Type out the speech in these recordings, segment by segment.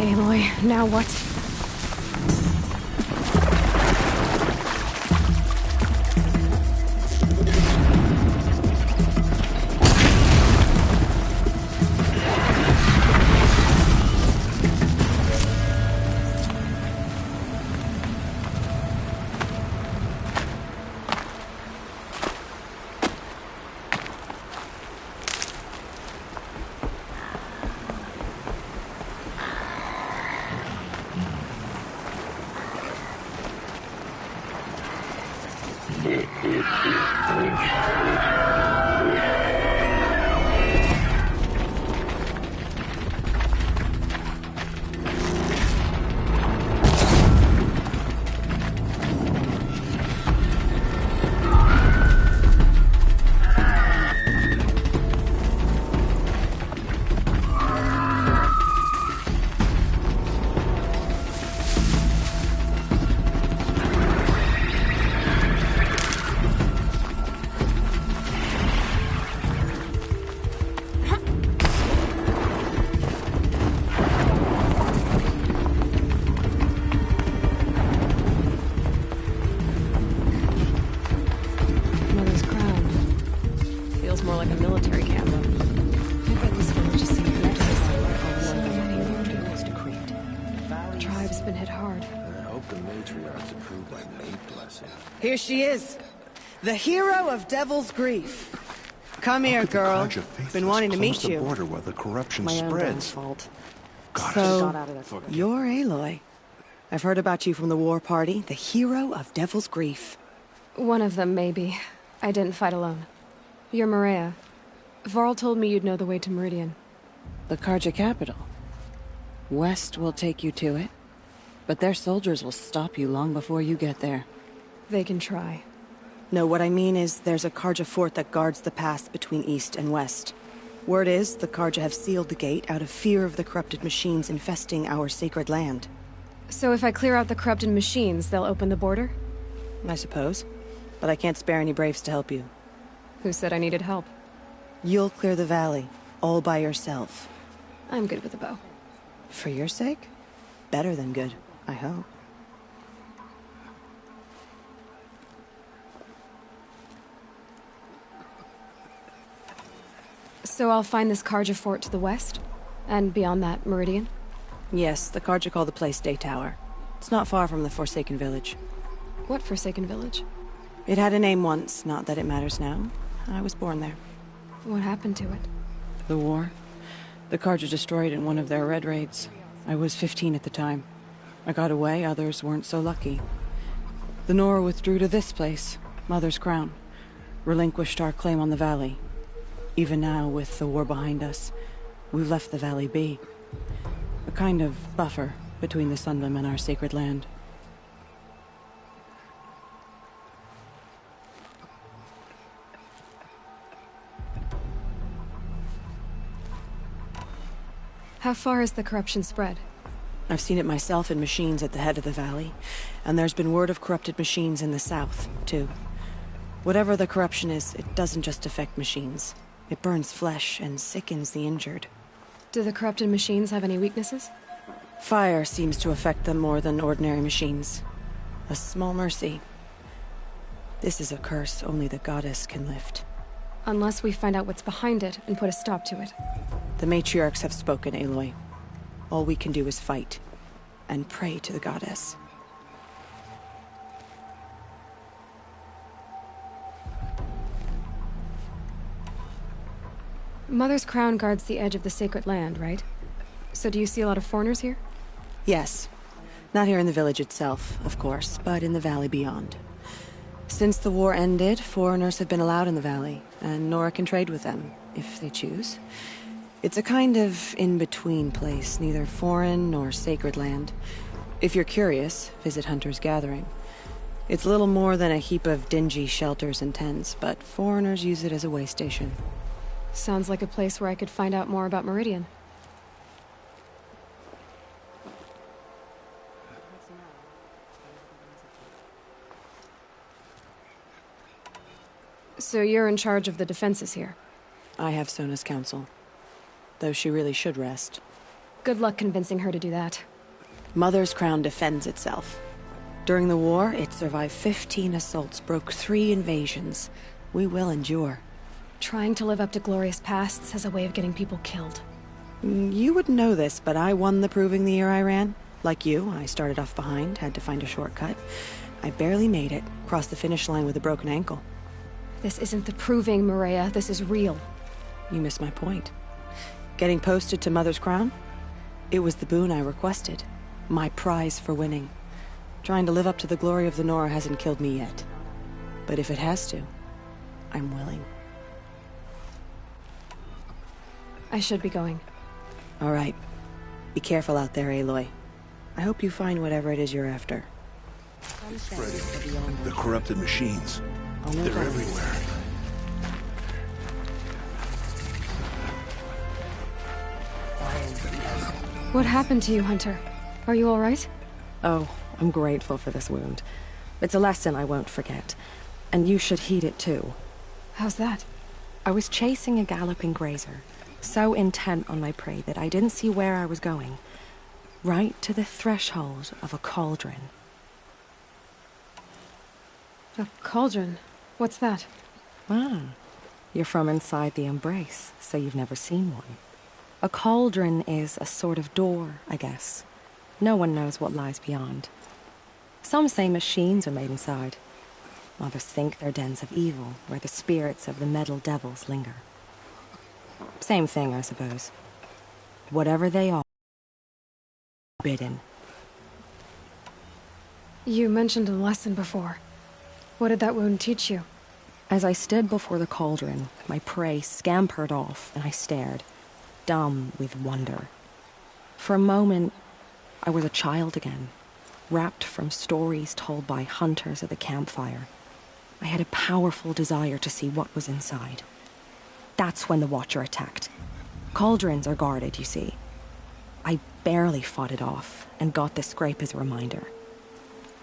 Aloy, now what? More like a military camp. I bet this village is safe from the tribe's been hit hard. I hope the matriarchs approve my maid blessing. Here she is, the hero of Devil's Grief. Come here, girl. Been wanting to meet you. Border where the corruption My own damn spreads. fault. God, So, you're Aloy. I've heard about you from the war party, the hero of Devil's Grief. One of them, maybe. I didn't fight alone. You're Maria. Varl told me you'd know the way to Meridian. The Carja capital. West will take you to it, but their soldiers will stop you long before you get there. They can try. No, what I mean is there's a Carja fort that guards the pass between East and West. Word is, the Carja have sealed the gate out of fear of the corrupted machines infesting our sacred land. So if I clear out the corrupted machines, they'll open the border? I suppose. But I can't spare any braves to help you. Who said I needed help? You'll clear the valley, all by yourself. I'm good with a bow. For your sake? Better than good, I hope. So I'll find this Carja fort to the west? And beyond that, Meridian? Yes, the Carja call the place Day Tower. It's not far from the Forsaken Village. What Forsaken Village? It had a name once, not that it matters now. I was born there. What happened to it? The war. The Carja destroyed in one of their red raids. I was 15 at the time. I got away, others weren't so lucky. The Nora withdrew to this place, Mother's Crown. Relinquished our claim on the valley. Even now, with the war behind us, we've left the valley be. A kind of buffer between the Sunlim and our sacred land. How far has the corruption spread? I've seen it myself in machines at the head of the valley, and there's been word of corrupted machines in the south, too. Whatever the corruption is, it doesn't just affect machines. It burns flesh and sickens the injured. Do the corrupted machines have any weaknesses? Fire seems to affect them more than ordinary machines. A small mercy. This is a curse only the goddess can lift. Unless we find out what's behind it and put a stop to it. The matriarchs have spoken, Aloy. All we can do is fight, and pray to the goddess. Mother's Crown guards the edge of the sacred land, right? So do you see a lot of foreigners here? Yes. Not here in the village itself, of course, but in the valley beyond. Since the war ended, foreigners have been allowed in the valley, and Nora can trade with them, if they choose. It's a kind of in-between place, neither foreign nor sacred land. If you're curious, visit Hunter's Gathering. It's little more than a heap of dingy shelters and tents, but foreigners use it as a way station. Sounds like a place where I could find out more about Meridian. So you're in charge of the defenses here? I have Sona's counsel. Though she really should rest. Good luck convincing her to do that. Mother's Crown defends itself. During the war, it survived 15 assaults, broke 3 invasions. We will endure. Trying to live up to glorious pasts has a way of getting people killed. You wouldn't know this, but I won the proving the year I ran. Like you, I started off behind, had to find a shortcut. I barely made it, crossed the finish line with a broken ankle. This isn't the proving, Maria. This is real. You missed my point. Getting posted to Mother's Crown? It was the boon I requested. My prize for winning. Trying to live up to the glory of the Nora hasn't killed me yet. But if it has to, I'm willing. I should be going. All right. Be careful out there, Aloy. I hope you find whatever it is you're after. Spreading. The corrupted machines. They're everywhere. What happened to you, Hunter? Are you all right? Oh, I'm grateful for this wound. It's a lesson I won't forget. And you should heed it too. How's that? I was chasing a galloping grazer, so intent on my prey that I didn't see where I was going. Right to the threshold of a cauldron. A cauldron? What's that? Ah, you're from inside the Embrace, so you've never seen one. A cauldron is a sort of door, I guess. No one knows what lies beyond. Some say machines are made inside. Others think they're dens of evil, where the spirits of the metal devils linger. Same thing, I suppose. Whatever they are, forbidden. You mentioned a lesson before. What did that wound teach you? As I stood before the cauldron, my prey scampered off, and I stared, dumb with wonder. For a moment, I was a child again, wrapped from stories told by hunters at the campfire. I had a powerful desire to see what was inside. That's when the Watcher attacked. Cauldrons are guarded, you see. I barely fought it off, and got this scrape as a reminder.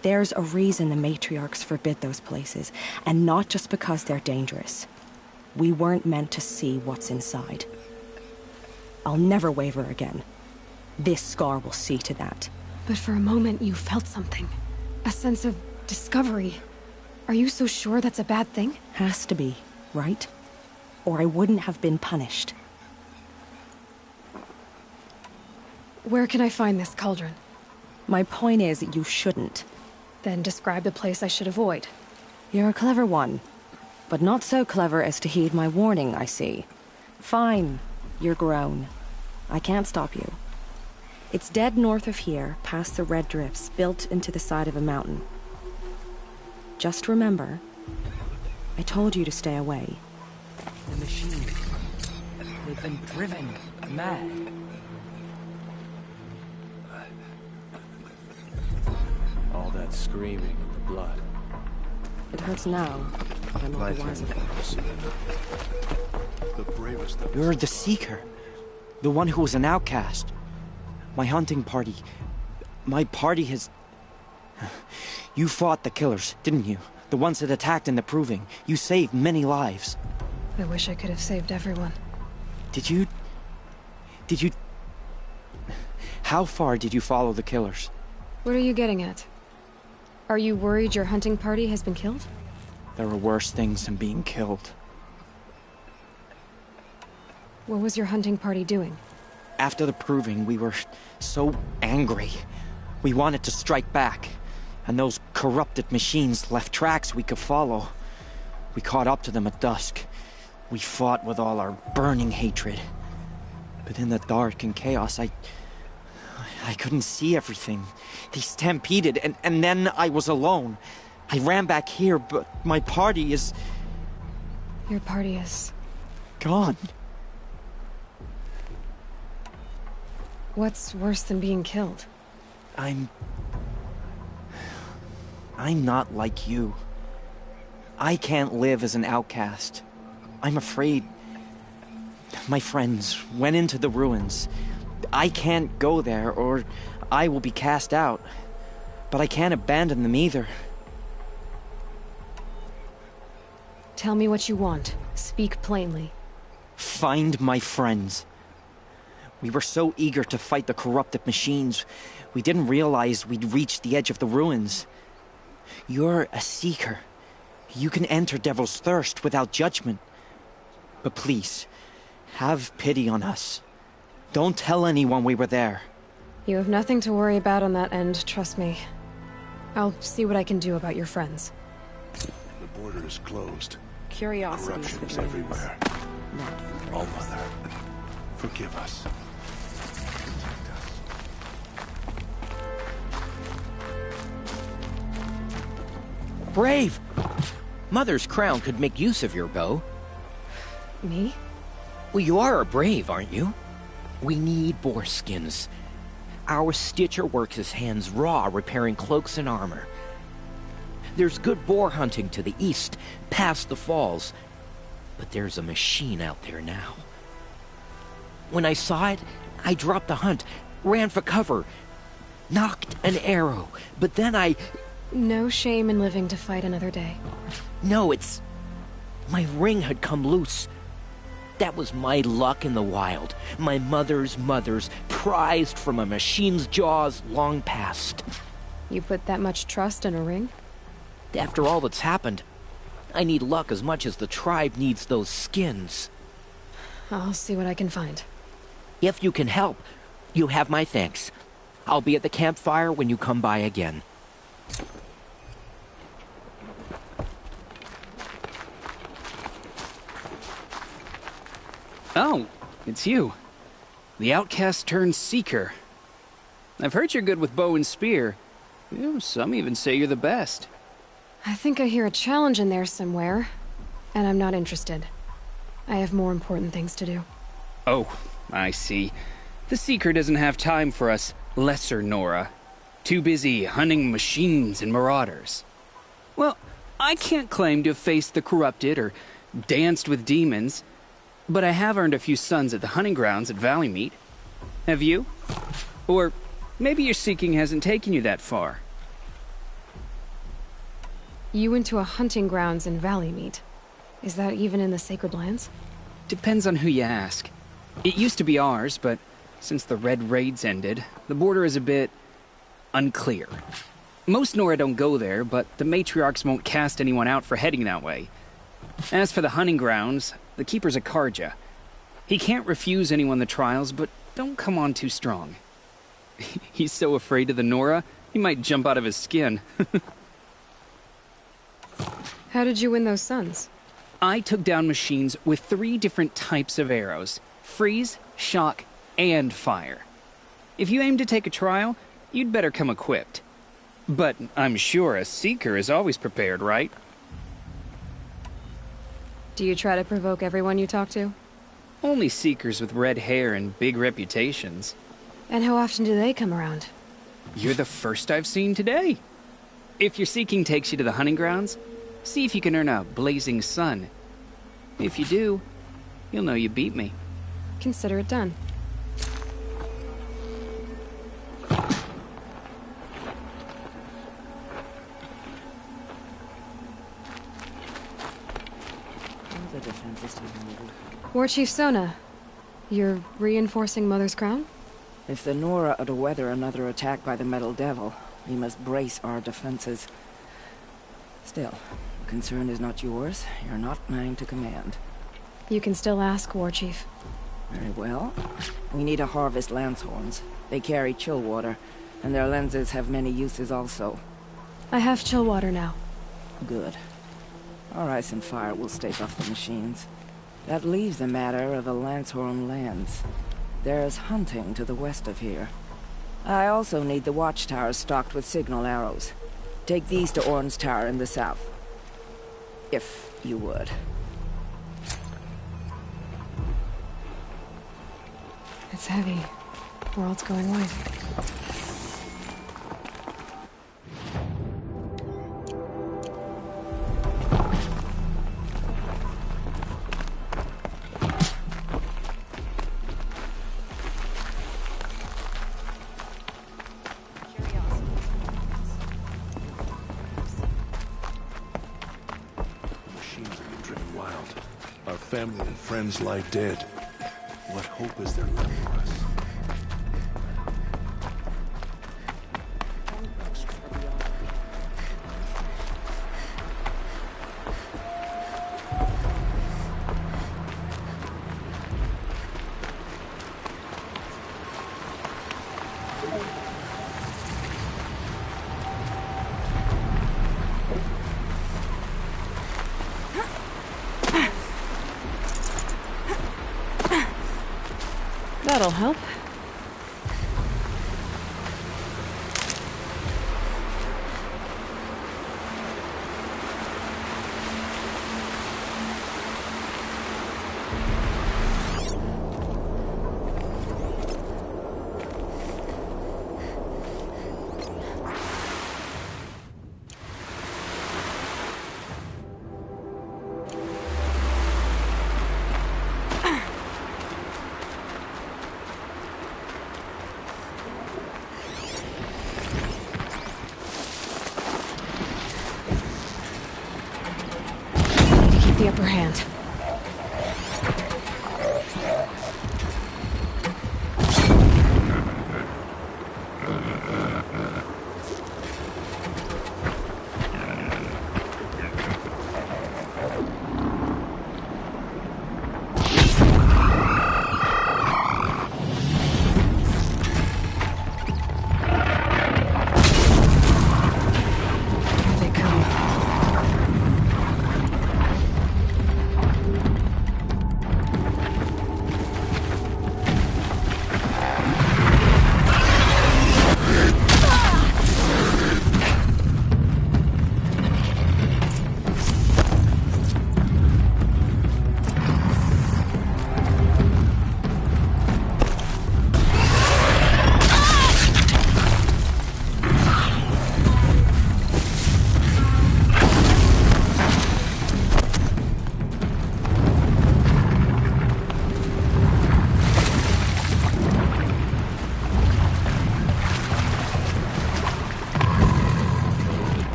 There's a reason the matriarchs forbid those places, and not just because they're dangerous. We weren't meant to see what's inside. I'll never waver again. This scar will see to that. But for a moment you felt something. A sense of discovery. Are you so sure that's a bad thing? Has to be, right? Or I wouldn't have been punished. Where can I find this cauldron? My point is, you shouldn't. Then describe the place I should avoid. You're a clever one. But not so clever as to heed my warning, I see. Fine. You're grown. I can't stop you. It's dead north of here, past the red drifts, built into the side of a mountain. Just remember, I told you to stay away. The machine. They've been driven mad. All that screaming and the blood. It hurts now, but I'm all the wiser for it. The bravest of You're the Seeker. The one who was an outcast. My hunting party. My party has... You fought the killers, didn't you? The ones that attacked in the Proving. You saved many lives. I wish I could have saved everyone. Did you... How far did you follow the killers? What are you getting at? Are you worried your hunting party has been killed? There are worse things than being killed. What was your hunting party doing? After the Proving, we were so angry. We wanted to strike back. And those corrupted machines left tracks we could follow. We caught up to them at dusk. We fought with all our burning hatred. But in the dark and chaos, I couldn't see everything. They stampeded, and then I was alone. I ran back here, but my party is... Your party is... gone. What's worse than being killed? I'm not like you. I can't live as an outcast. I'm afraid. My friends went into the ruins. I can't go there, or I will be cast out. But I can't abandon them either. Tell me what you want. Speak plainly. Find my friends. We were so eager to fight the corrupted machines, we didn't realize we'd reached the edge of the ruins. You're a seeker. You can enter Devil's Thirst without judgment. But please, have pity on us. Don't tell anyone we were there. You have nothing to worry about on that end, trust me. I'll see what I can do about your friends. The border is closed. Curiosity. Corruption is everywhere. All Mother, forgive us. Protect us. Brave! Mother's crown could make use of your bow. Me? Well, you are a brave, aren't you? We need boar skins. Our Stitcher works his hands raw repairing cloaks and armor. There's good boar hunting to the east, past the falls. But there's a machine out there now. When I saw it, I dropped the hunt, ran for cover, knocked an arrow, but then I... No shame in living to fight another day. No, it's... My ring had come loose. That was my luck in the wild. My mother's prized from a machine's jaws long past. You put that much trust in a ring? After all that's happened, I need luck as much as the tribe needs those skins. I'll see what I can find. If you can help, you have my thanks. I'll be at the campfire when you come by again. Oh, it's you. The outcast turned seeker. I've heard you're good with bow and spear. Some even say you're the best. I think I hear a challenge in there somewhere, and I'm not interested. I have more important things to do. Oh, I see. The Seeker doesn't have time for us lesser Nora. Too busy hunting machines and marauders. Well, I can't claim to have faced the corrupted or danced with demons, but I have earned a few sons at the hunting grounds at Valleymeet. Have you? Or maybe your seeking hasn't taken you that far. You went to a hunting grounds in Valleymeet. Is that even in the Sacred Lands? Depends on who you ask. It used to be ours, but since the Red Raids ended, the border is a bit unclear. Most Nora don't go there, but the matriarchs won't cast anyone out for heading that way. As for the hunting grounds, the keeper's a Karja. He can't refuse anyone the trials, but don't come on too strong. He's so afraid of the Nora, he might jump out of his skin. How did you win those sons? I took down machines with 3 different types of arrows: freeze, shock, and fire. If you aim to take a trial, you'd better come equipped. But I'm sure a seeker is always prepared, right? Do you try to provoke everyone you talk to? Only seekers with red hair and big reputations. And how often do they come around? You're the first I've seen today. If your seeking takes you to the hunting grounds, see if you can earn a blazing sun. If you do, you'll know you beat me. Consider it done. War Chief Sona, you're reinforcing Mother's Crown? If the Nora are to weather another attack by the Metal Devil, we must brace our defenses. Still, the concern is not yours. You're not mine to command. You can still ask, War Chief. Very well. We need to harvest Lancehorns. They carry chill water, and their lenses have many uses also. I have chill water now. Good. Our ice and fire will stave off the machines. That leaves the matter of the Lancehorn lands. There's hunting to the west of here. I also need the watchtowers stocked with signal arrows. Take these to Orn's Tower in the south. If you would. It's heavy. World's going white. Family and friends lie dead. What hope is there left for us? That'll help. The upper hand. Here they come.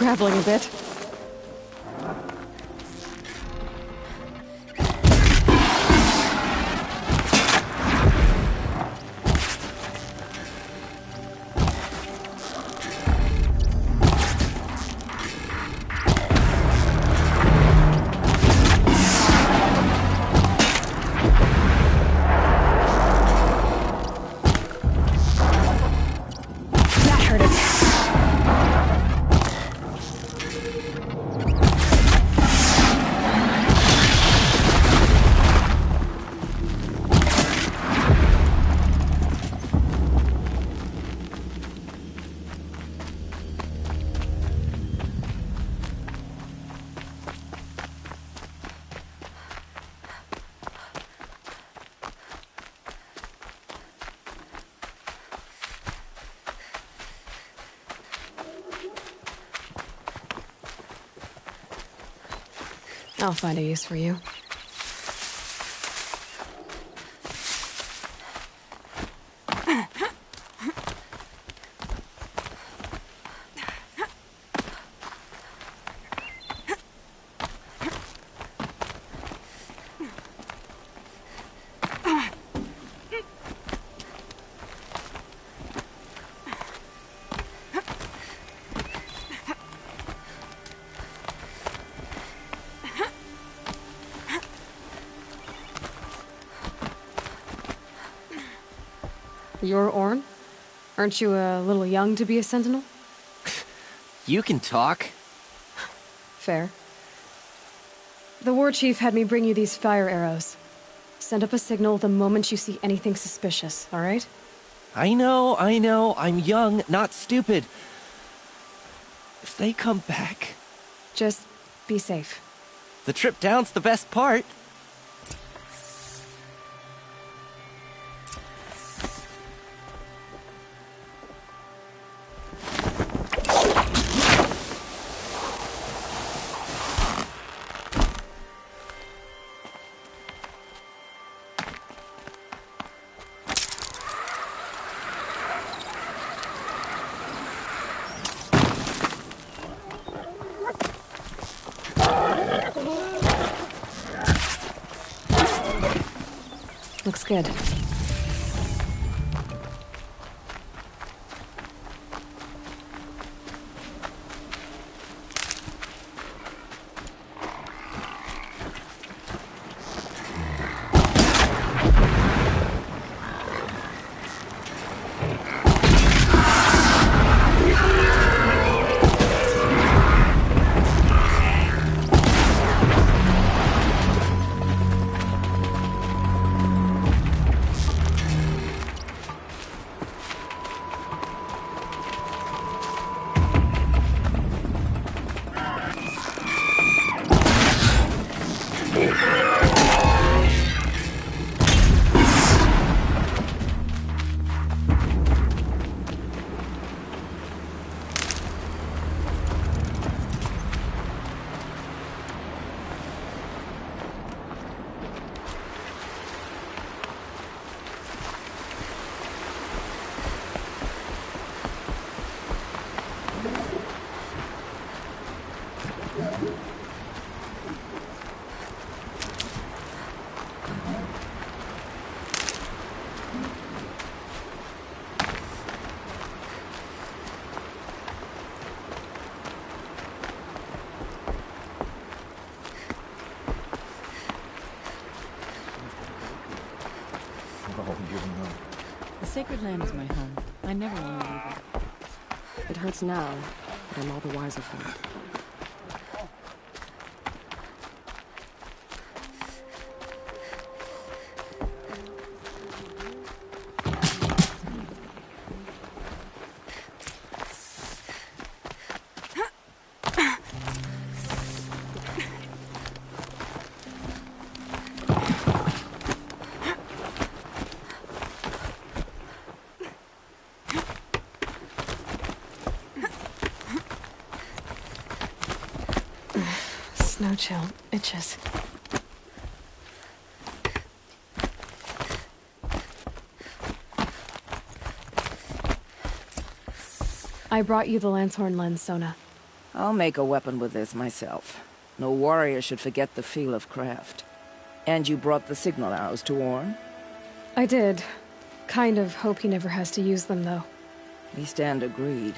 grappling a bit. That hurt it. I'll find a use for you. You're Orn? Aren't you a little young to be a sentinel? You can talk. Fair. The war chief had me bring you these fire arrows. Send up a signal the moment you see anything suspicious, all right? I know. I'm young, not stupid. If they come back... Just be safe. The trip down's the best part. Looks good. The sacred land is my home. I never want to leave it. It hurts now, but I'm all the wiser for it. Snow chill. Itches. I brought you the Lancehorn lens, Sona. I'll make a weapon with this myself. No warrior should forget the feel of craft. And you brought the signal arrows to Orn? I did. Kind of hope he never has to use them, though. We stand agreed.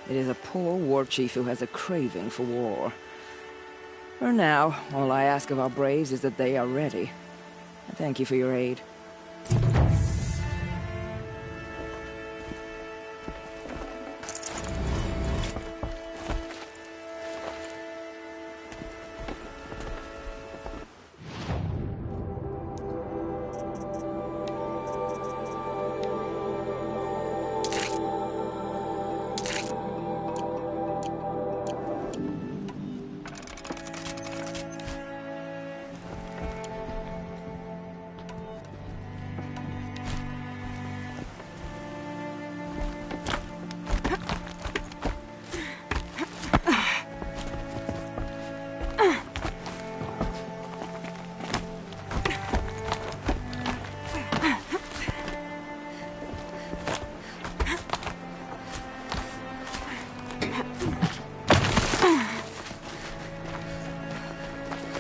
It is a poor war chief who has a craving for war. For now, all I ask of our braves is that they are ready. I thank you for your aid.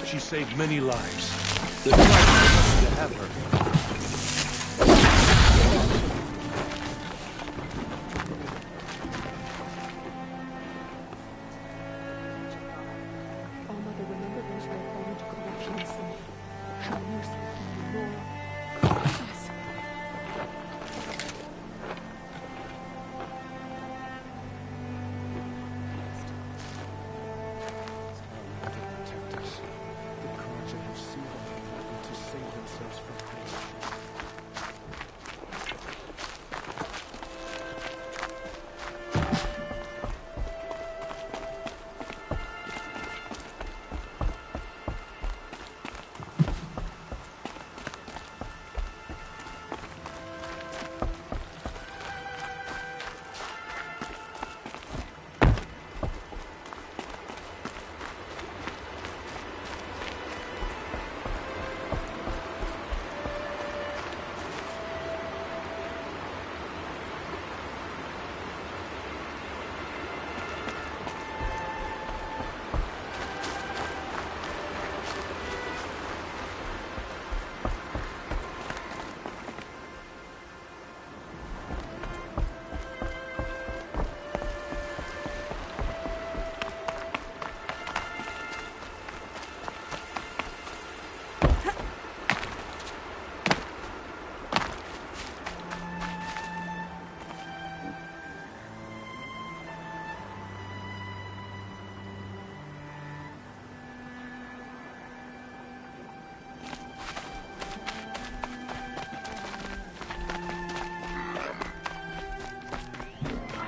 She saved many lives. The tribe wants to have her.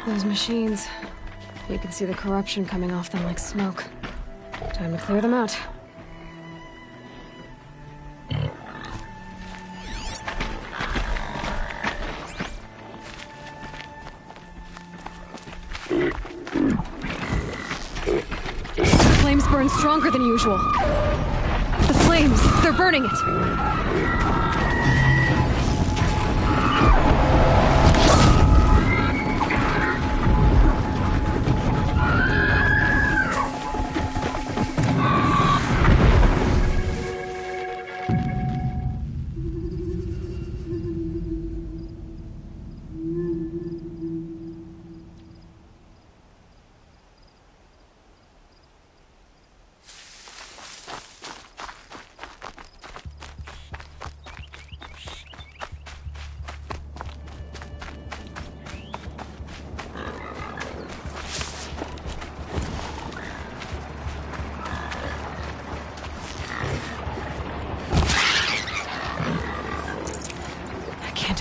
Those machines. You can see the corruption coming off them like smoke. Time to clear them out. The flames burn stronger than usual. The flames, they're burning it.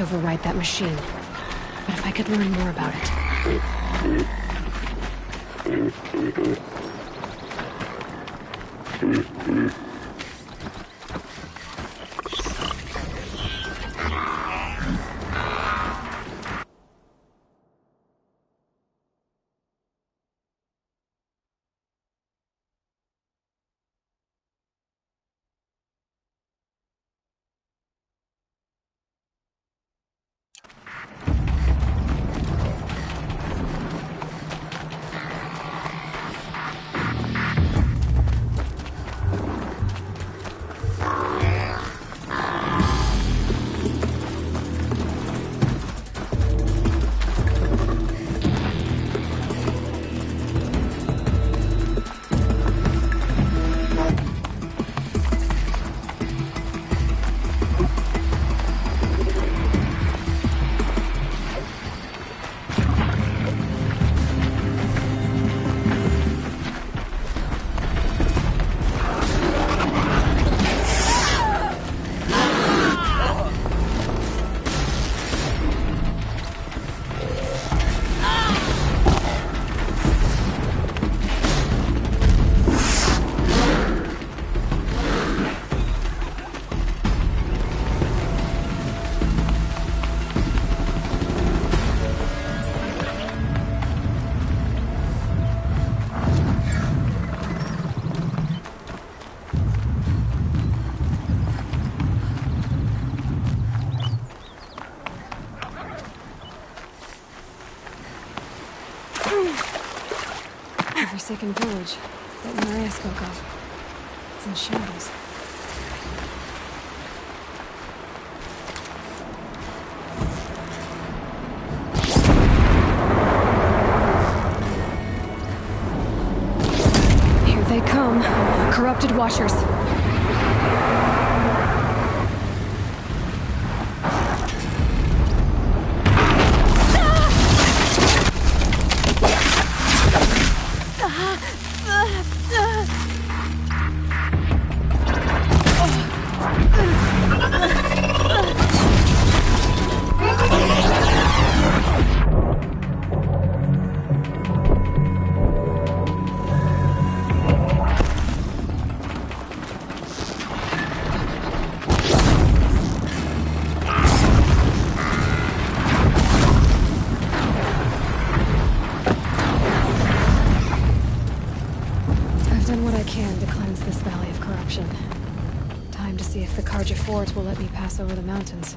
Override that machine. But if I could learn more about it. Forsaken village that Maria spoke of. It's in shambles. Here they come. Corrupted Watchers. Fort will let me pass over the mountains.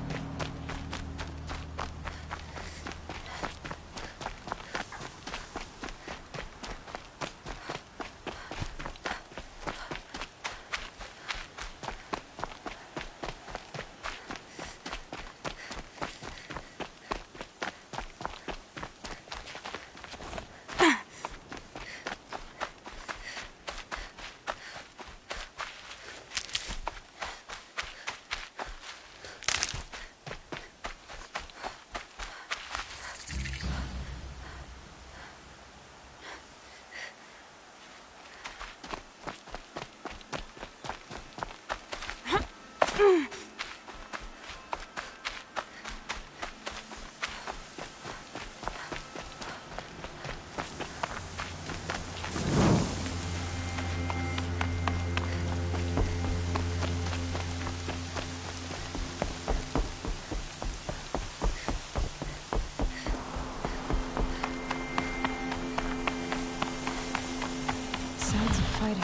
Sounds of fighting.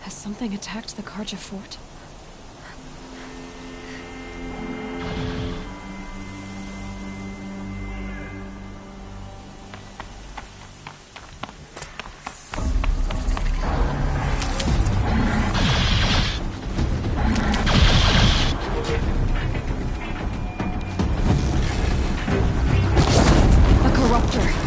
Has something attacked the Carja fort? A corruptor.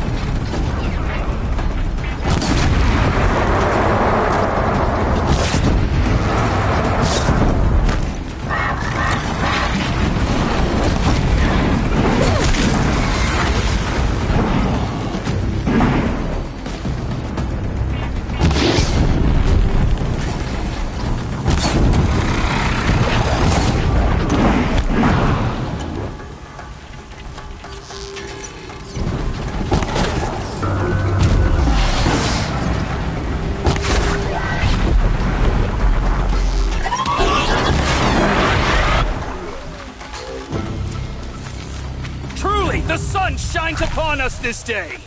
The sun shines upon us this day!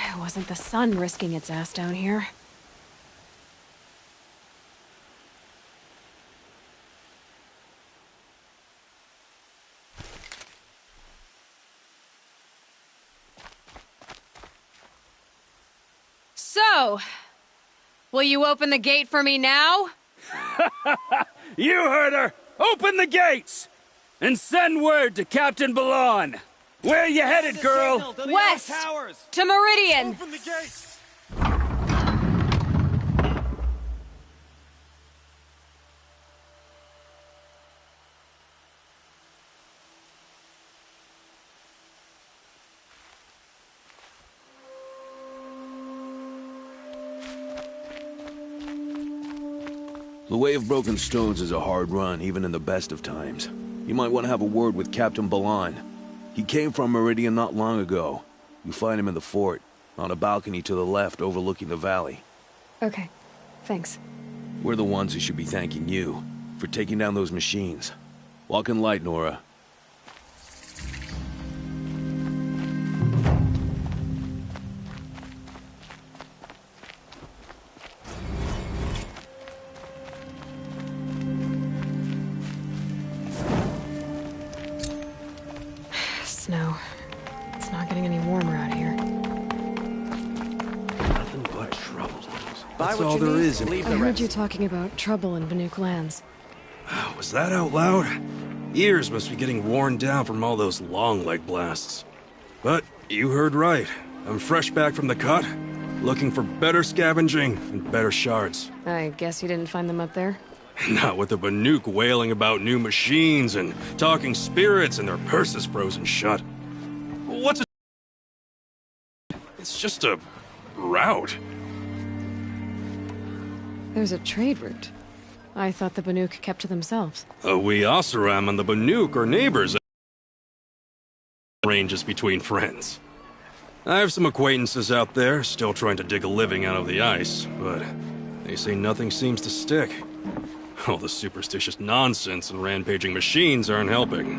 It wasn't the sun risking its ass down here. So, will you open the gate for me now? You heard her! Open the gates! And send word to Captain Balan! Where are you headed, girl? West! To Meridian! Open the gates! The Way of Broken Stones is a hard run, even in the best of times. You might want to have a word with Captain Balan. He came from Meridian not long ago. You find him in the fort, on a balcony to the left overlooking the valley. Okay, thanks. We're the ones who should be thanking you for taking down those machines. Walk in light, Nora. Snow. It's not getting any warmer out here. Nothing but That's all there is. I heard you talking about trouble in Banuk lands. Was that out loud? Ears must be getting worn down from all those long leg blasts. But you heard right. I'm fresh back from the cut, looking for better scavenging and better shards. I guess you didn't find them up there? Not with the Banuk wailing about new machines and talking spirits and their purses frozen shut. What's a... It's just a... route. There's a trade route. I thought the Banuk kept to themselves. We Oseram and the Banuk are neighbors. Ranges between friends. I have some acquaintances out there, still trying to dig a living out of the ice, but they say nothing seems to stick. All the superstitious nonsense and rampaging machines aren't helping.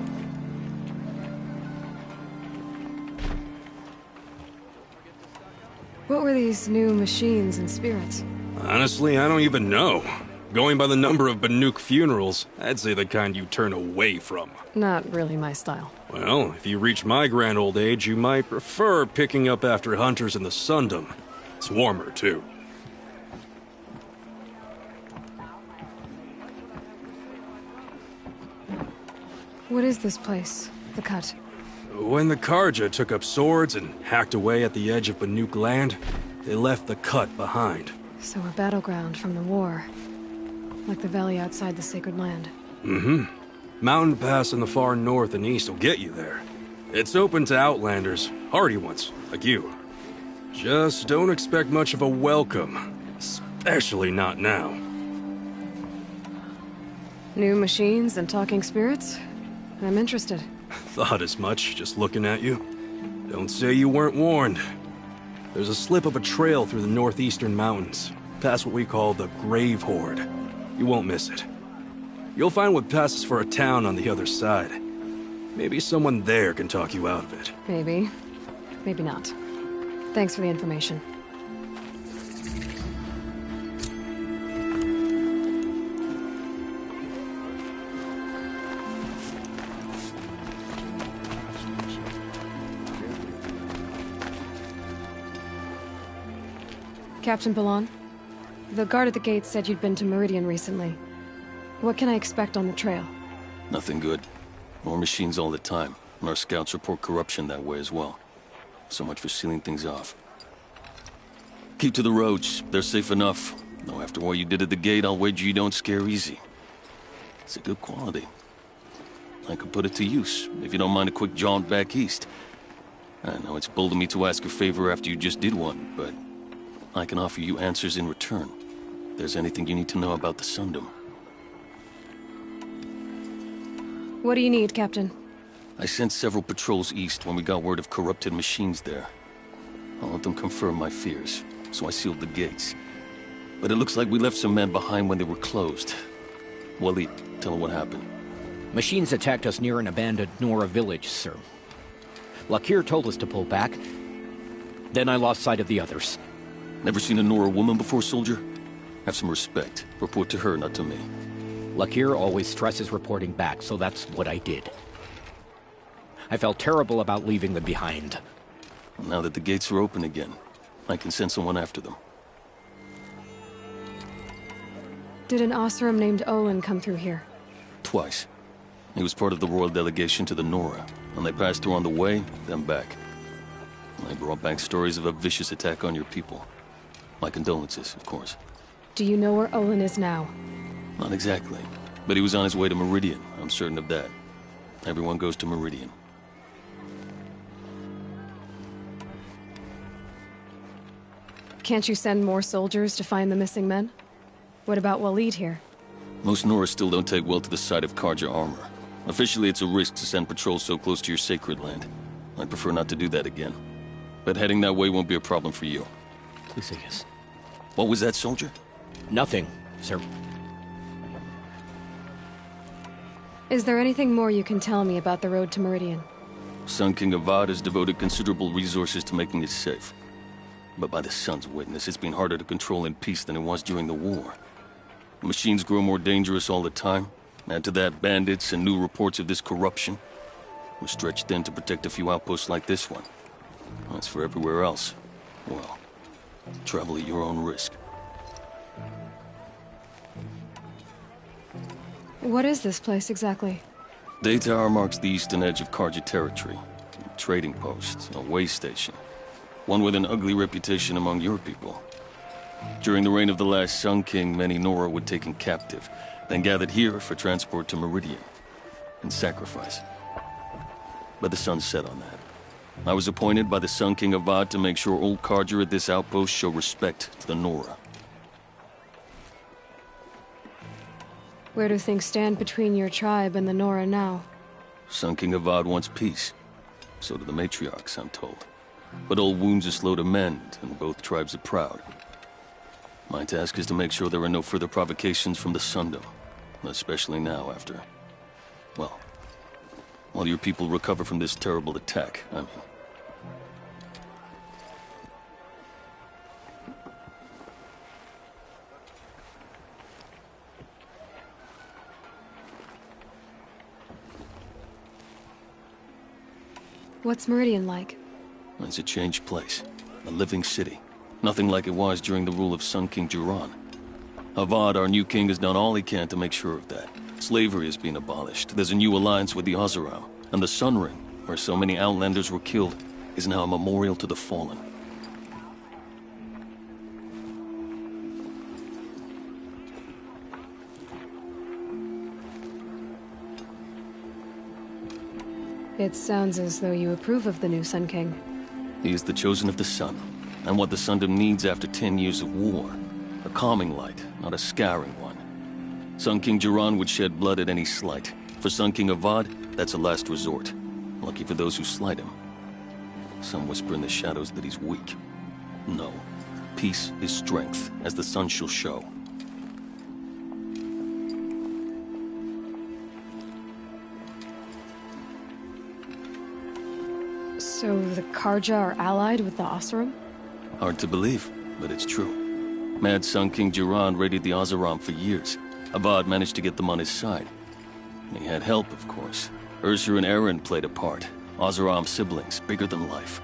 What were these new machines and spirits? Honestly, I don't even know. Going by the number of Banuk funerals, I'd say the kind you turn away from. Not really my style. Well, if you reach my grand old age, you might prefer picking up after hunters in the Sundom. It's warmer, too. What is this place? The Cut? When the Karja took up swords and hacked away at the edge of Banuk land, they left the Cut behind. So a battleground from the war. Like the valley outside the Sacred Land. Mm-hmm. Mountain Pass in the far north and east will get you there. It's open to outlanders, hardy ones, like you. Just don't expect much of a welcome. Especially not now. New machines and talking spirits? I'm interested. Thought as much, just looking at you. Don't say you weren't warned. There's a slip of a trail through the northeastern mountains, past what we call the Grave Horde. You won't miss it. You'll find what passes for a town on the other side. Maybe someone there can talk you out of it. Maybe. Maybe not. Thanks for the information. Captain Ballon, the guard at the gate said you'd been to Meridian recently. What can I expect on the trail? Nothing good. More machines all the time, and our scouts report corruption that way as well. So much for sealing things off. Keep to the roads. They're safe enough. Though after what you did at the gate, I'll wager you don't scare easy. It's a good quality. I could put it to use, if you don't mind a quick jaunt back east. I know it's bold of me to ask a favor after you just did one, but I can offer you answers in return. If there's anything you need to know about the Sundom. What do you need, Captain? I sent several patrols east when we got word of corrupted machines there. I'll let them confirm my fears, so I sealed the gates. But it looks like we left some men behind when they were closed. Waleed, tell them what happened. Machines attacked us near an abandoned Nora village, sir. Lakir told us to pull back. Then I lost sight of the others. Never seen a Nora woman before, soldier? Have some respect. Report to her, not to me. Lakir always stresses reporting back, so that's what I did. I felt terrible about leaving them behind. Now that the gates are open again, I can send someone after them. Did an Oseram named Olin come through here? Twice. He was part of the royal delegation to the Nora, and they passed through on the way, then back. They brought back stories of a vicious attack on your people. My condolences, of course. Do you know where Olin is now? Not exactly, but he was on his way to Meridian, I'm certain of that. Everyone goes to Meridian. Can't you send more soldiers to find the missing men? What about Waleed here? Most Nora still don't take well to the sight of Karja armor. Officially, it's a risk to send patrols so close to your sacred land. I'd prefer not to do that again. But heading that way won't be a problem for you. Lucius. What was that, soldier? Nothing, sir. Is there anything more you can tell me about the road to Meridian? Sun King Avad has devoted considerable resources to making it safe. But by the Sun's witness, it's been harder to control in peace than it was during the war. The machines grow more dangerous all the time. Add to that bandits and new reports of this corruption. We're stretched thin to protect a few outposts like this one. As for everywhere else, well, travel at your own risk. What is this place exactly? Day Tower marks the eastern edge of Carja territory. A trading post, a way station. One with an ugly reputation among your people. During the reign of the last Sun King, many Nora were taken captive, then gathered here for transport to Meridian, and sacrifice. But the sun set on that. I was appointed by the Sun King Avad to make sure old Carja at this outpost show respect to the Nora. Where do things stand between your tribe and the Nora now? Sun King Avad wants peace. So do the matriarchs, I'm told. But old wounds are slow to mend, and both tribes are proud. My task is to make sure there are no further provocations from the Sundom. Especially now after... well, while your people recover from this terrible attack, I mean. What's Meridian like? It's a changed place. A living city. Nothing like it was during the rule of Sun King Jiran. Avad, our new king, has done all he can to make sure of that. Slavery has been abolished. There's a new alliance with the Oseram. And the Sun Ring, where so many Outlanders were killed, is now a memorial to the fallen. It sounds as though you approve of the new Sun King. He is the chosen of the sun, and what the Sundom needs after 10 years of war. A calming light, not a scouring one. Sun King Jiran would shed blood at any slight. For Sun King Avad, that's a last resort. Lucky for those who slight him. Some whisper in the shadows that he's weak. No. Peace is strength, as the sun shall show. So the Carja are allied with the Oseram? Hard to believe, but it's true. Mad Sun King Jiran raided the Oseram for years. Avad managed to get them on his side. He had help, of course. Ursur and Eren played a part. Oseram siblings, bigger than life.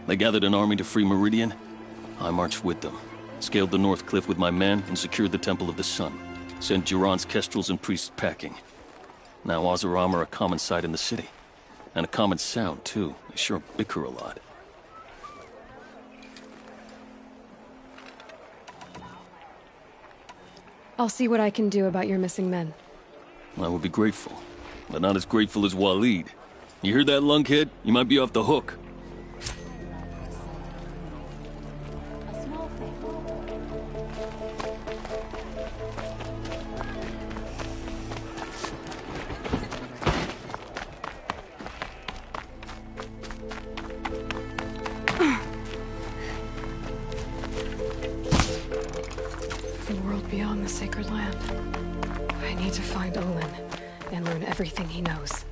They gathered an army to free Meridian. I marched with them. Scaled the North Cliff with my men and secured the Temple of the Sun. Sent Jiran's kestrels and priests packing. Now Oseram are a common sight in the city. And a common sound, too. They sure bicker a lot. I'll see what I can do about your missing men. I would be grateful, but not as grateful as Waleed. You hear that, lunkhead? You might be off the hook. The world beyond the sacred land. I need to find Olin and learn everything he knows.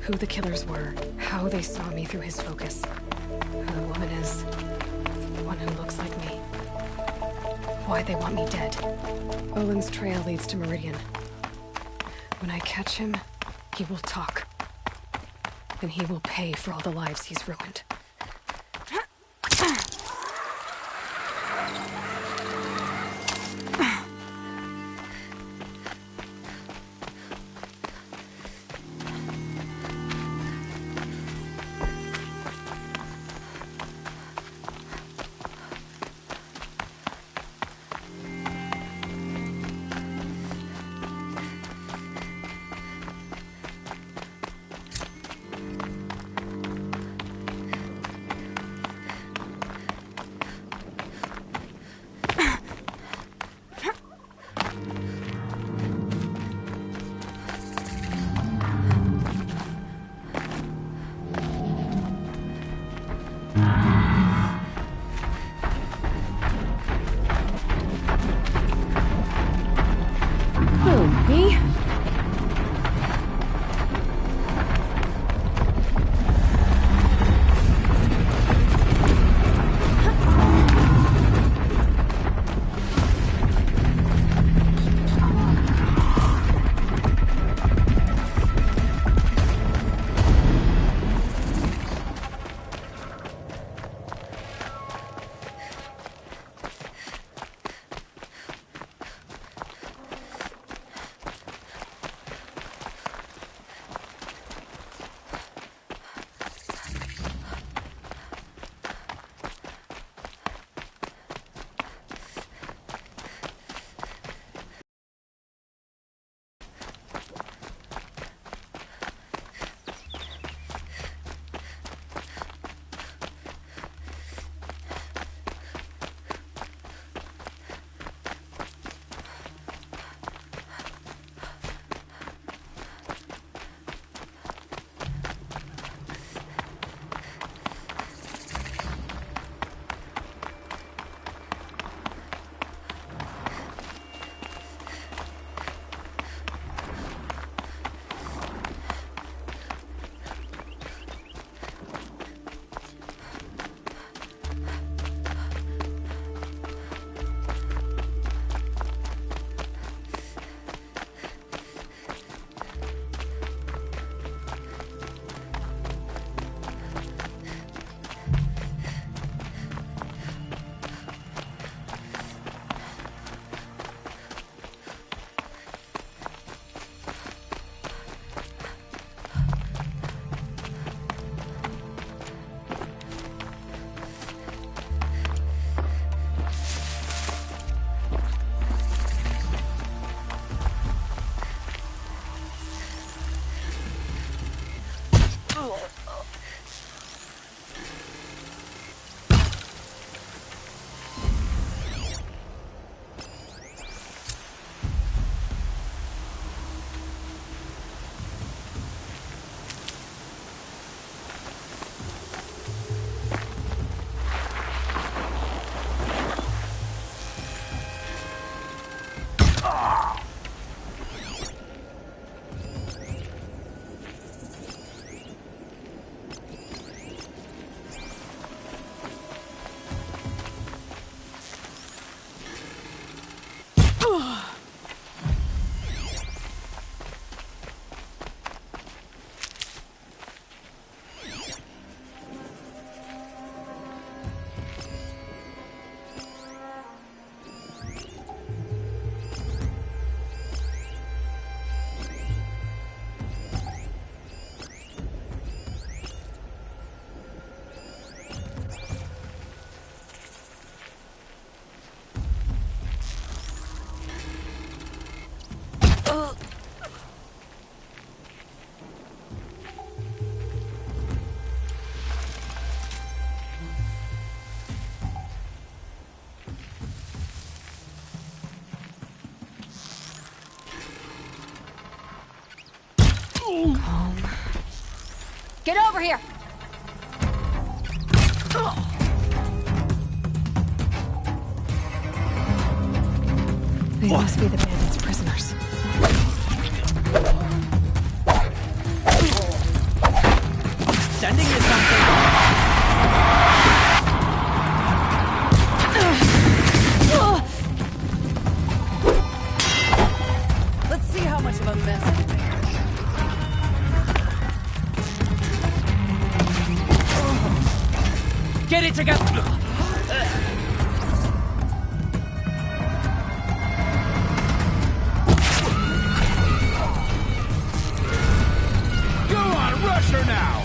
Who the killers were, how they saw me through his focus. Who the woman is, the one who looks like me. Why they want me dead. Olin's trail leads to Meridian. When I catch him, he will talk. And he will pay for all the lives he's ruined. Get over here! They must be the bandits' prisoners. Sending you something. Let's see how much of a mess you make. Get it together. Go on, rush her now!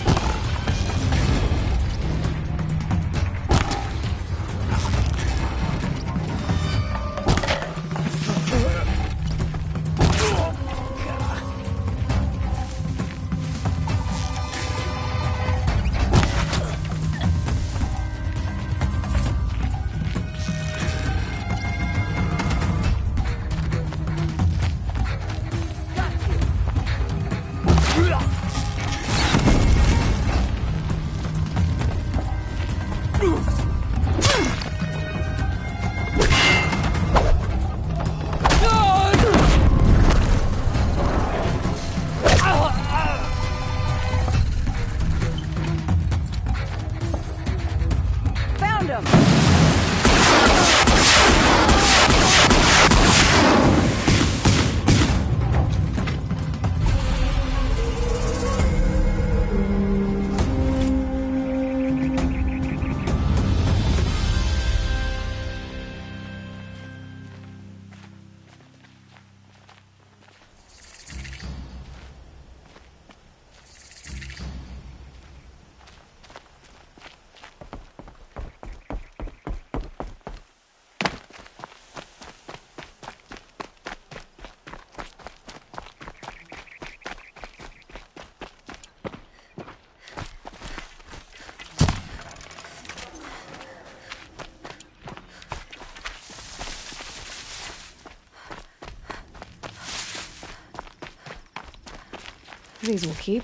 Found him! These will keep.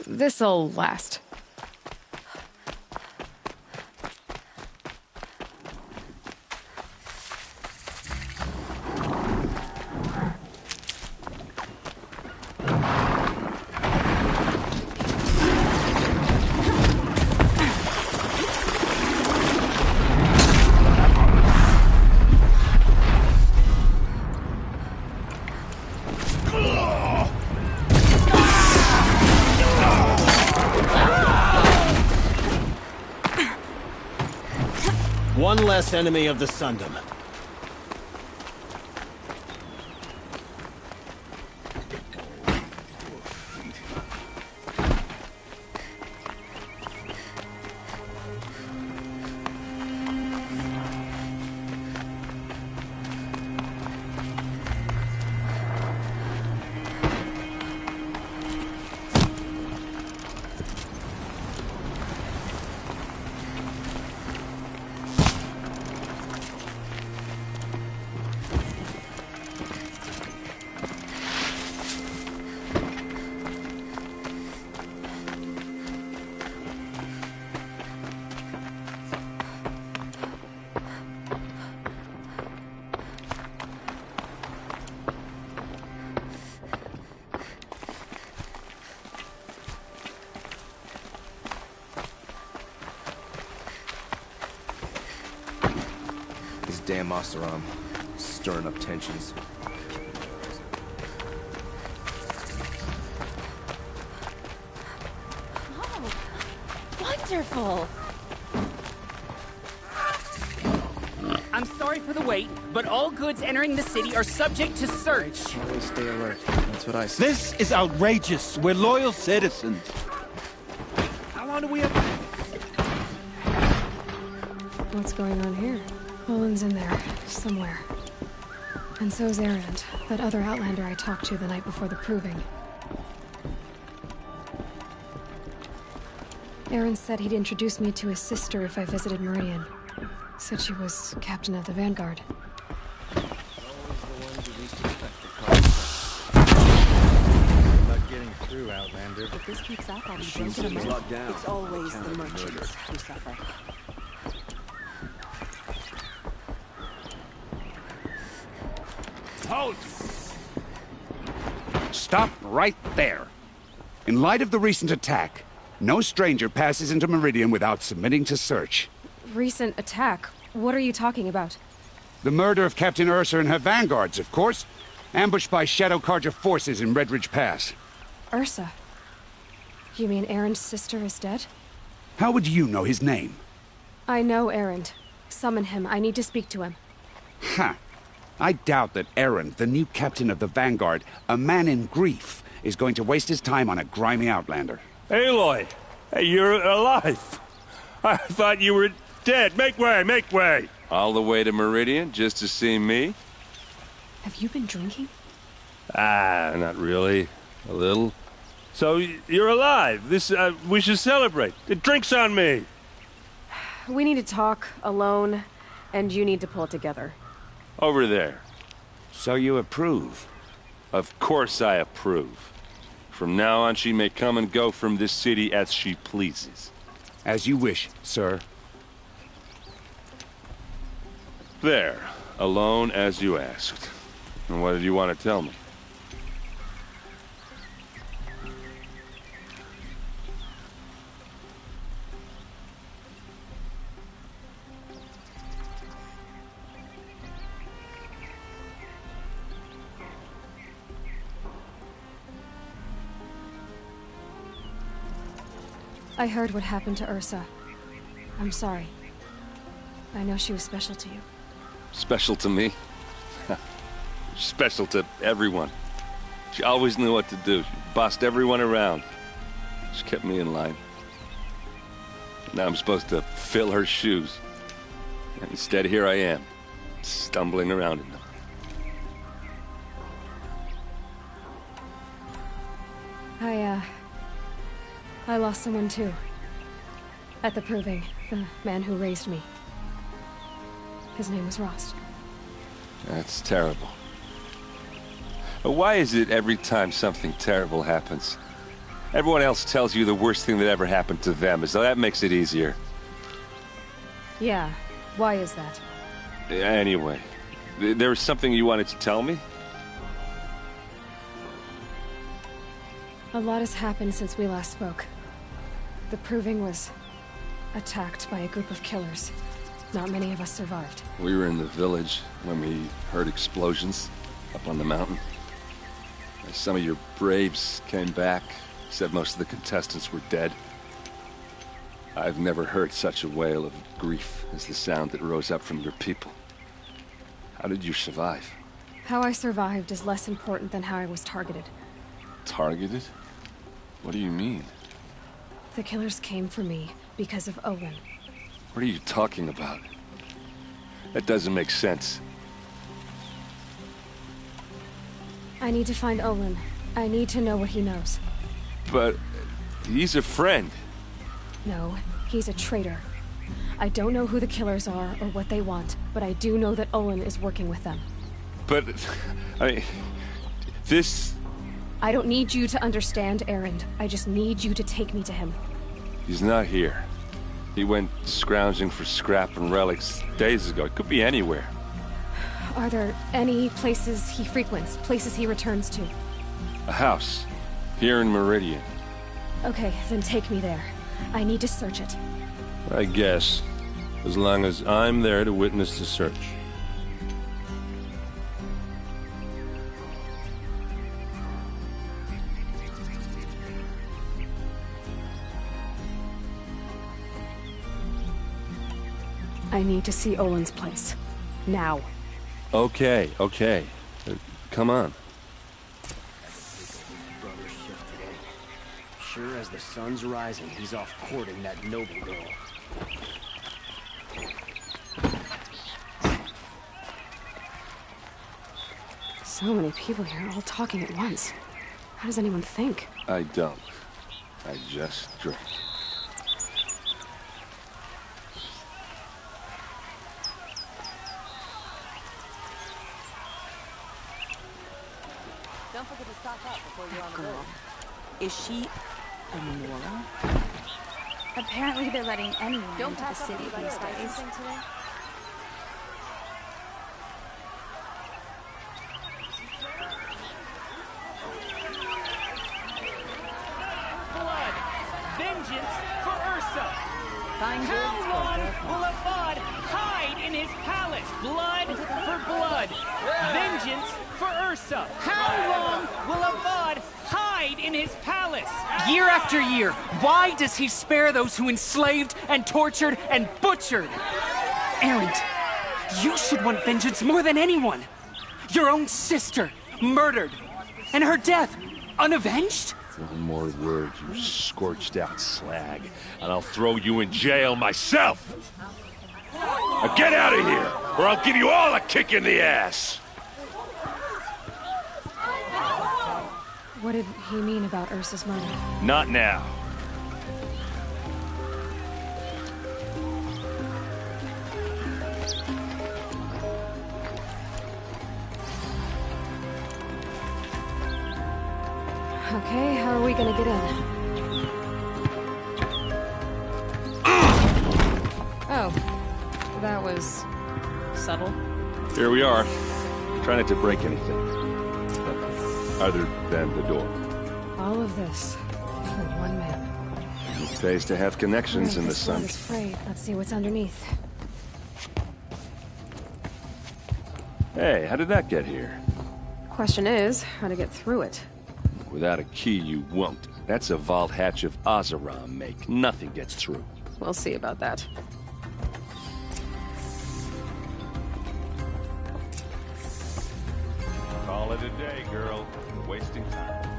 This'll last. One less enemy of the Sundom. damn Oseram. Stirring up tensions. Oh, wonderful! I'm sorry for the wait, but all goods entering the city are subject to search. Always stay alert. That's what I say. This is outrageous. We're loyal citizens. How long do we have? What's going on here? Olin's in there, somewhere. And so's Erend, that other Outlander I talked to the night before the proving. Erend said he'd introduce me to his sister if I visited Meridian. Said she was captain of the Vanguard. Not getting through, Outlander. If this keeps up, I'll be Machines broken will be apart. locked down. It's always the Counter merchants murder. who suffer. Halt! Stop right there. In light of the recent attack, no stranger passes into Meridian without submitting to search. Recent attack? What are you talking about? The murder of Captain Ursa and her vanguards, of course. Ambushed by Shadow Carja forces in Redridge Pass. Ursa? You mean Erend's sister is dead? How would you know his name? I know Erend. Summon him. I need to speak to him. Ha! I doubt that Erend, the new captain of the Vanguard, a man in grief, is going to waste his time on a grimy outlander. Aloy! Hey, you're alive! I thought you were dead. Make way, make way! All the way to Meridian just to see me? Have you been drinking? Ah, not really. A little. So, you're alive. We should celebrate. The drink's on me. We need to talk, alone, and you need to pull it together. Over there. So you approve? Of course I approve. From now on, she may come and go from this city as she pleases. As you wish, sir. There. Alone as you asked. And what did you want to tell me? I heard what happened to Ursa. I'm sorry. I know she was special to you. Special to me? Special to everyone. She always knew what to do. She bossed everyone around. She kept me in line. Now I'm supposed to fill her shoes. And instead, here I am, stumbling around in them. I lost someone too. At the proving, the man who raised me. His name was Rost. That's terrible. But why is it every time something terrible happens, everyone else tells you the worst thing that ever happened to them, as though that makes it easier? Yeah, why is that? Anyway, there was something you wanted to tell me? A lot has happened since we last spoke. The proving was attacked by a group of killers. Not many of us survived. We were in the village when we heard explosions up on the mountain. Some of your braves came back, said most of the contestants were dead. I've never heard such a wail of grief as the sound that rose up from your people. How did you survive? How I survived is less important than how I was targeted. Targeted? What do you mean? The killers came for me because of Olin. What are you talking about? That doesn't make sense. I need to find Olin. I need to know what he knows. But he's a friend. No, he's a traitor. I don't know who the killers are or what they want, but I do know that Olin is working with them. But, I mean, this... I don't need you to understand, Erend. I just need you to take me to him. He's not here. He went scrounging for scrap and relics days ago. It could be anywhere. Are there any places he frequents, places he returns to? A house. Here in Meridian. Okay, then take me there. I need to search it. I guess. As long as I'm there to witness the search. I need to see Olin's place. Now. Okay, okay. Come on. Sure as the sun's rising, he's off courting that noble girl. So many people here, all talking at once. How does anyone think? I don't. I just drink. Don't forget to stock up before you're on the road. Is she a Nora? Apparently they're letting anyone into the city these days. Blood! Vengeance for Ursa! How long will Avad hide in his palace? Blood for blood! Vengeance for Ursa! How long will Avad hide in his palace? Year after year, why does he spare those who enslaved and tortured and butchered? Erend, you should want vengeance more than anyone. Your own sister, murdered, and her death, unavenged? One more word, you scorched out slag, and I'll throw you in jail myself! Now get out of here, or I'll give you all a kick in the ass! What did he mean about Ursa's murder? Not now. Okay, how are we gonna get in? Oh, that was subtle. Here we are. Try not to break anything. Other than the door. All of this for one man. It pays to have connections in the sun. This freight. Let's see what's underneath. Hey, how did that get here? Question is, how to get through it. Without a key, you won't. That's a vault hatch of Oseram make. Nothing gets through. We'll see about that. Call it a day, girl. You're wasting time.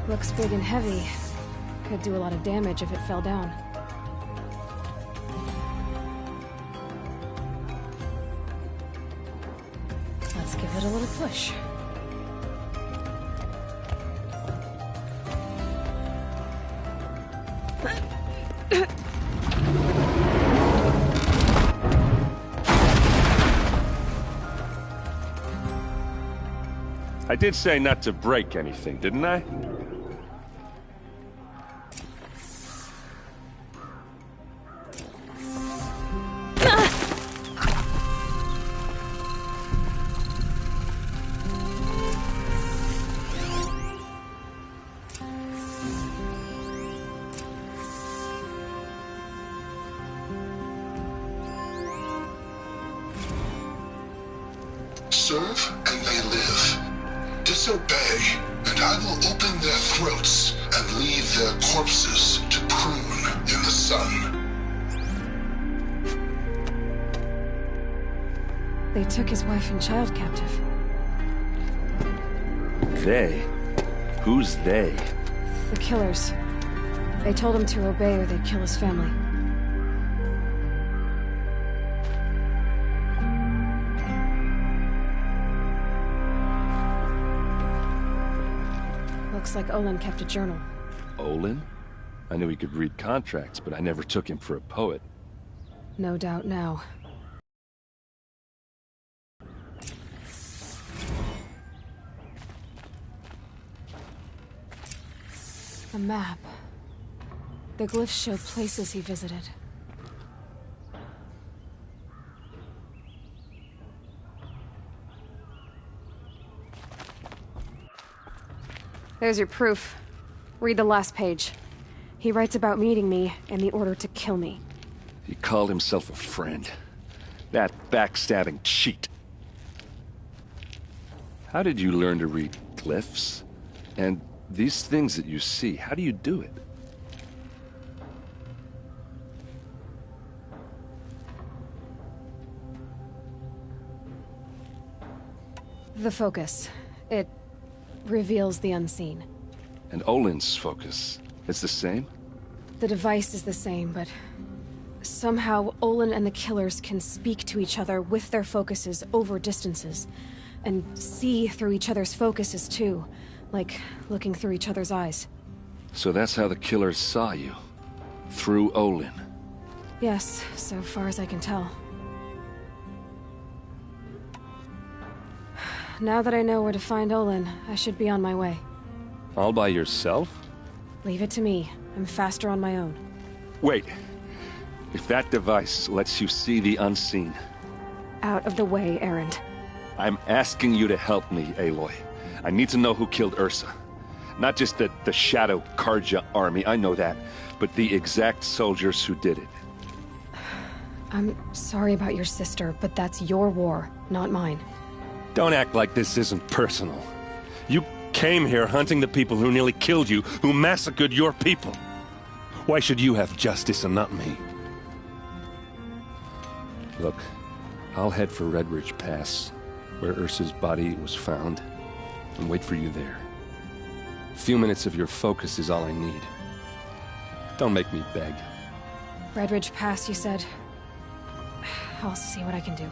Looks big and heavy. Could do a lot of damage if it fell down. Let's give it a little push. I did say not to break anything, didn't I? Serve and they live. Disobey, and I will open their throats and leave their corpses to prune in the sun. They took his wife and child captive. They? Who's they? The killers. They told him to obey or they'd kill his family. Looks like Olin kept a journal. Olin? I knew he could read contracts, but I never took him for a poet. No doubt now. A map. The glyphs show places he visited. There's your proof. Read the last page. He writes about meeting me and the order to kill me. He called himself a friend. That backstabbing cheat. How did you learn to read glyphs? And These things that you see, how do you do it? The focus. It reveals the unseen. And Olin's focus, it's the same? The device is the same, but somehow Olin and the killers can speak to each other with their focuses over distances. And see through each other's focuses too. Like looking through each other's eyes. So that's how the killers saw you? Through Olin? Yes, so far as I can tell. Now that I know where to find Olin, I should be on my way. All by yourself? Leave it to me. I'm faster on my own. Wait. If that device lets you see the unseen... Out of the way, Erend. I'm asking you to help me, Aloy. I need to know who killed Ursa. Not just the Shadow Carja army, I know that, but the exact soldiers who did it. I'm sorry about your sister, but that's your war, not mine. Don't act like this isn't personal. You came here hunting the people who nearly killed you, who massacred your people. Why should you have justice and not me? Look, I'll head for Red Ridge Pass, where Ursa's body was found, and wait for you there. A few minutes of your focus is all I need. Don't make me beg. Red Ridge Pass, you said? I'll see what I can do.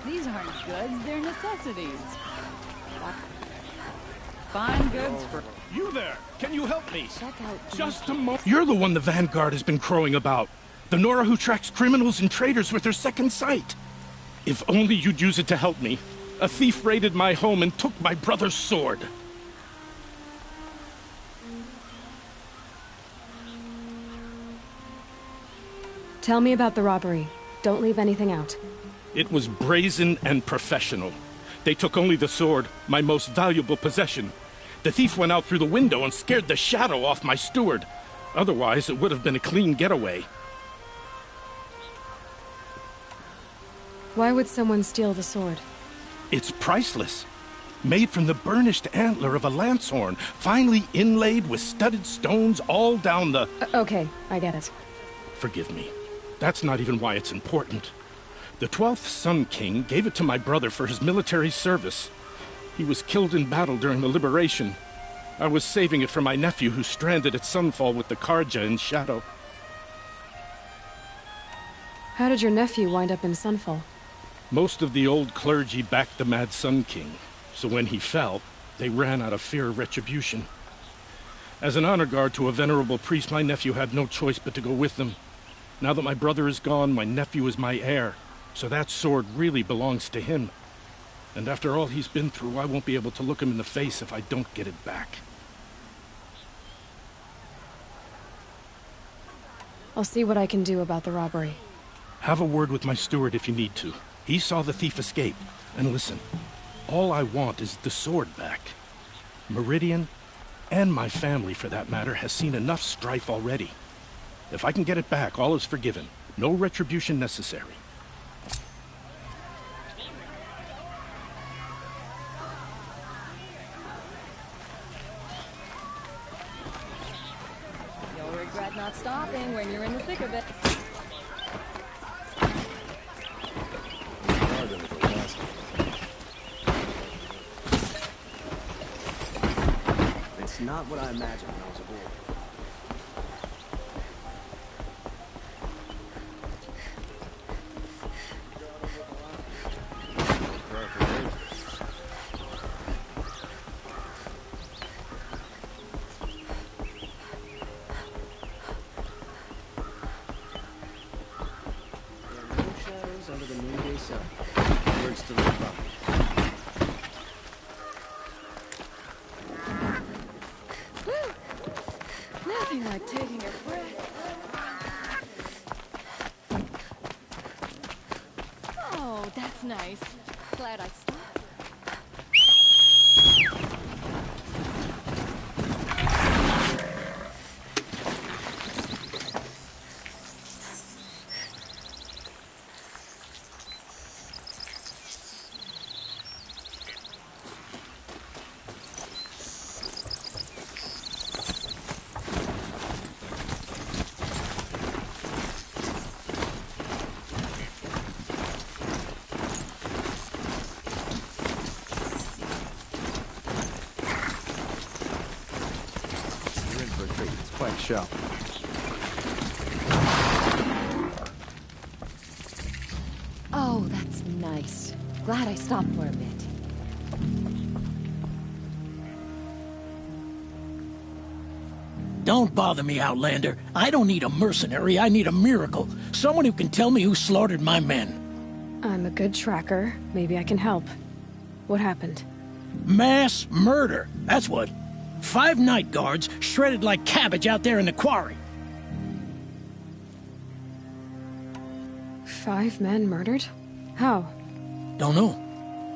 These aren't goods, they're necessities. Fine goods for... You there! Can you help me? Check out... Just a moment. You're the one the Vanguard has been crowing about. The Nora who tracks criminals and traitors with her second sight. If only you'd use it to help me. A thief raided my home and took my brother's sword. Tell me about the robbery. Don't leave anything out. It was brazen and professional. They took only the sword, my most valuable possession. The thief went out through the window and scared the shadow off my steward. Otherwise, it would have been a clean getaway. Why would someone steal the sword? It's priceless. Made from the burnished antler of a lancehorn, finely inlaid with studded stones all down the... Okay, I get it. Forgive me. That's not even why it's important. The 12th Sun King gave it to my brother for his military service. He was killed in battle during the Liberation. I was saving it for my nephew who's stranded at Sunfall with the Carja in Shadow. How did your nephew wind up in Sunfall? Most of the old clergy backed the Mad Sun King, so when he fell, they ran out of fear of retribution. As an honor guard to a venerable priest, my nephew had no choice but to go with them. Now that my brother is gone, my nephew is my heir, so that sword really belongs to him. And after all he's been through, I won't be able to look him in the face if I don't get it back. I'll see what I can do about the robbery. Have a word with my steward if you need to. He saw the thief escape. And listen, all I want is the sword back. Meridian, and my family for that matter, has seen enough strife already. If I can get it back, all is forgiven. No retribution necessary. not stopping when you're in the thick of it. It's not what I imagined when I was aboard. Under the noonday sun. Words to live by. Nothing like taking a breath. Oh, that's nice. Glad I stopped. It's quite a show. Oh, that's nice. Glad I stopped for a bit. Don't bother me, Outlander. I don't need a mercenary, I need a miracle. Someone who can tell me who slaughtered my men. I'm a good tracker. Maybe I can help. What happened? Mass murder, that's what. 5 night guards shredded like cabbage out there in the quarry. 5 men murdered? How? Don't know.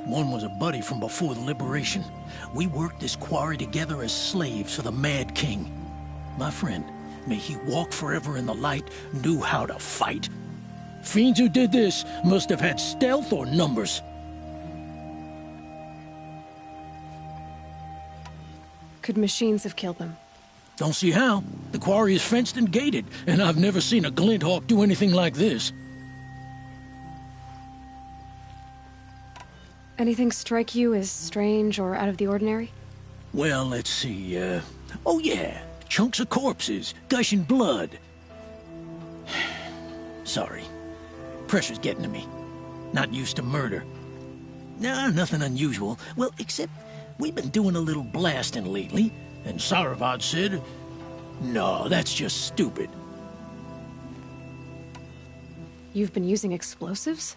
One was a buddy from before the liberation. We worked this quarry together as slaves for the Mad King. My friend, may he walk forever in the light, knew how to fight. Fiends who did this must have had stealth or numbers. Could machines have killed them? Don't see how. The quarry is fenced and gated, and I've never seen a Glinthawk do anything like this. Anything strike you as strange or out of the ordinary? Well, let's see, oh yeah, chunks of corpses, gushing blood. Sorry. Pressure's getting to me. Not used to murder. Nah, nothing unusual. Well, except we've been doing a little blasting lately, and Saravad said, no, that's just stupid. You've been using explosives?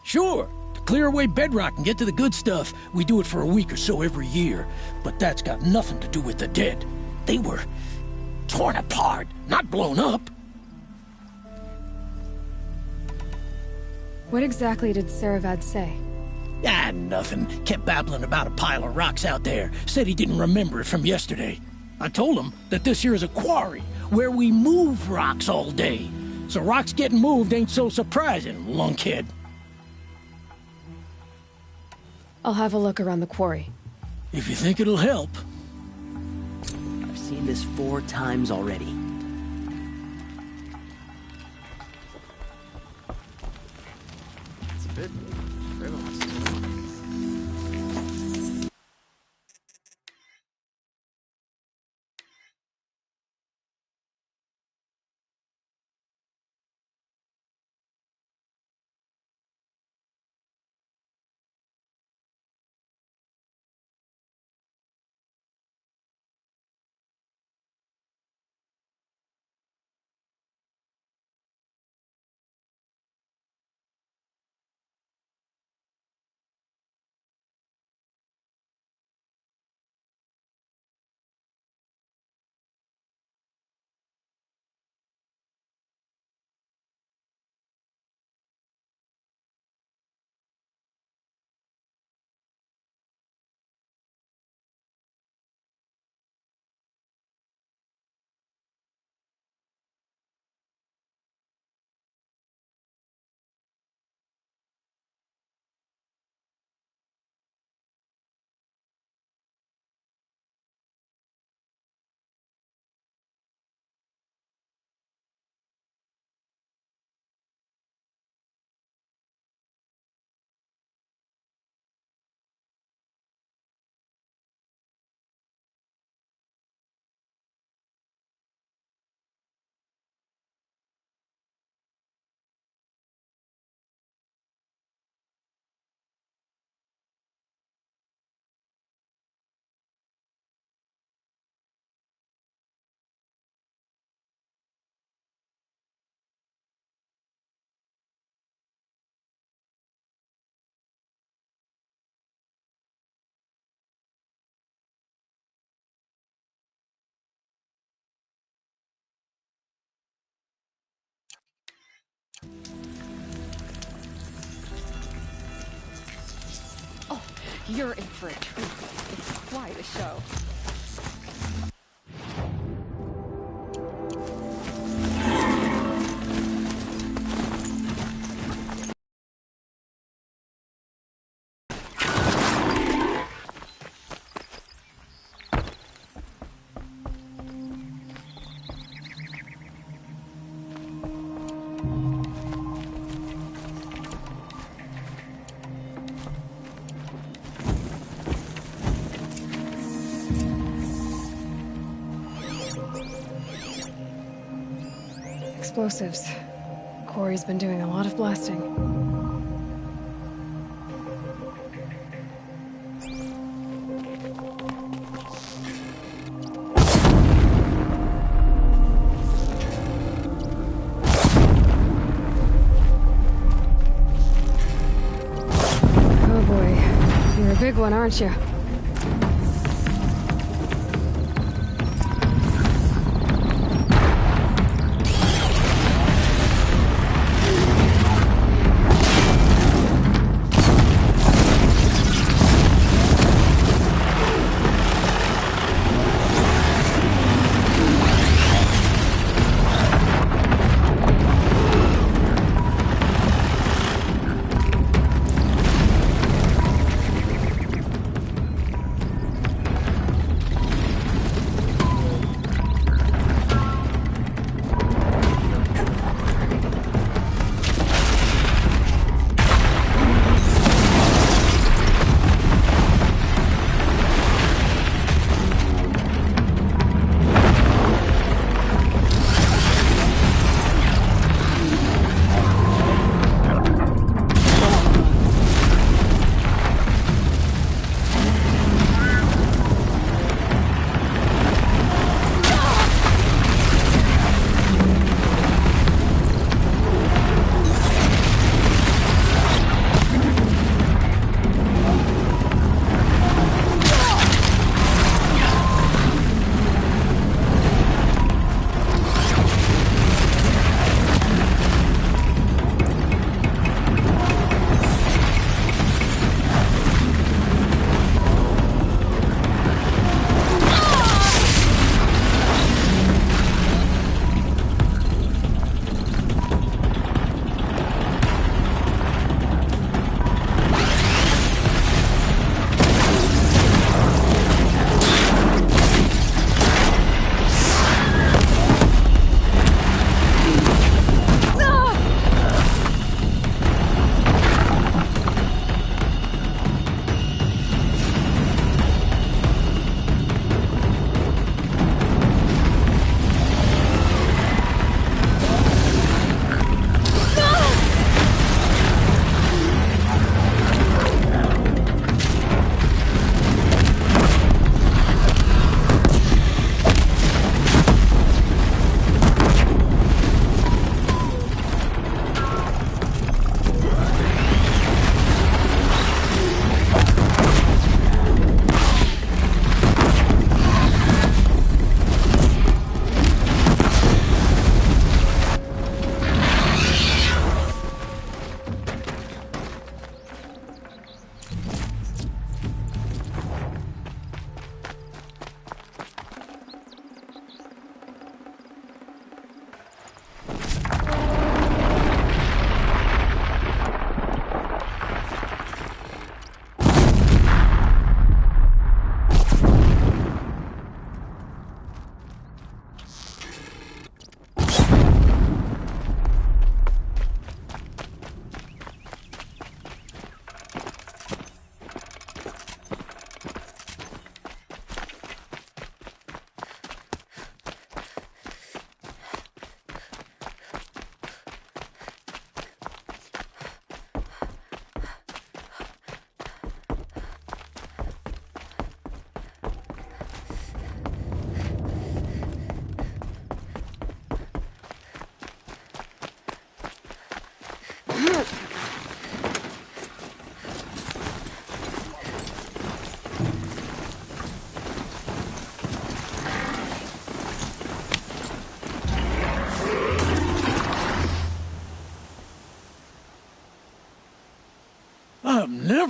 Sure. To clear away bedrock and get to the good stuff, we do it for a week or so every year. But that's got nothing to do with the dead. They were torn apart, not blown up. What exactly did Saravad say? Ah, nothing. Kept babbling about a pile of rocks out there. Said he didn't remember it from yesterday. I told him that this here is a quarry, where we move rocks all day. So rocks getting moved ain't so surprising, lunkhead. I'll have a look around the quarry. If you think it'll help. I've seen this 4 times already. It's a bit frivolous. You're in for a treat. It's quite a show. Explosives. Corey's been doing a lot of blasting. Oh boy, you're a big one, aren't you?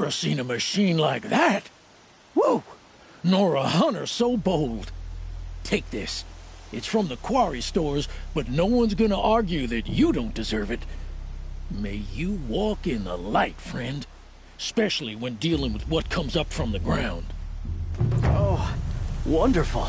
never seen a machine like that. Whoa! Nor a hunter so bold. Take this. It's from the quarry stores, but no one's gonna argue that you don't deserve it. May you walk in the light, friend. Especially when dealing with what comes up from the ground. Oh, wonderful.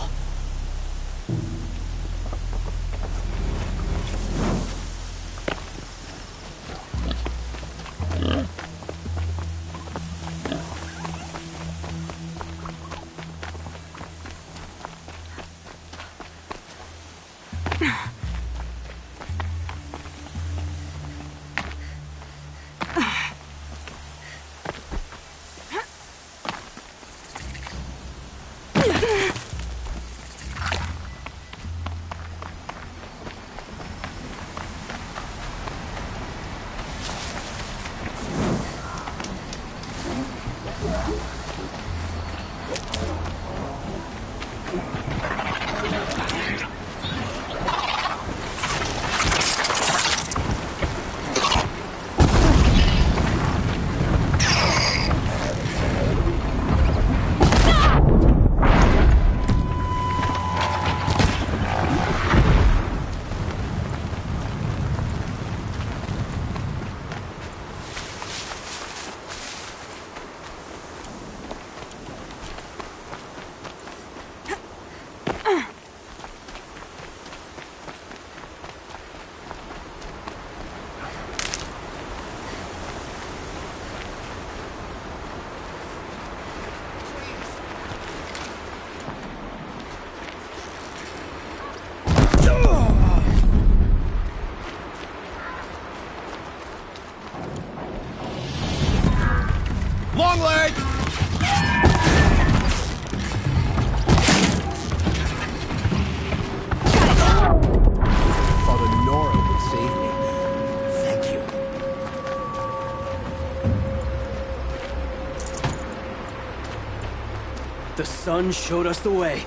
Long leg! Father Nora would save me. Thank you. The sun showed us the way.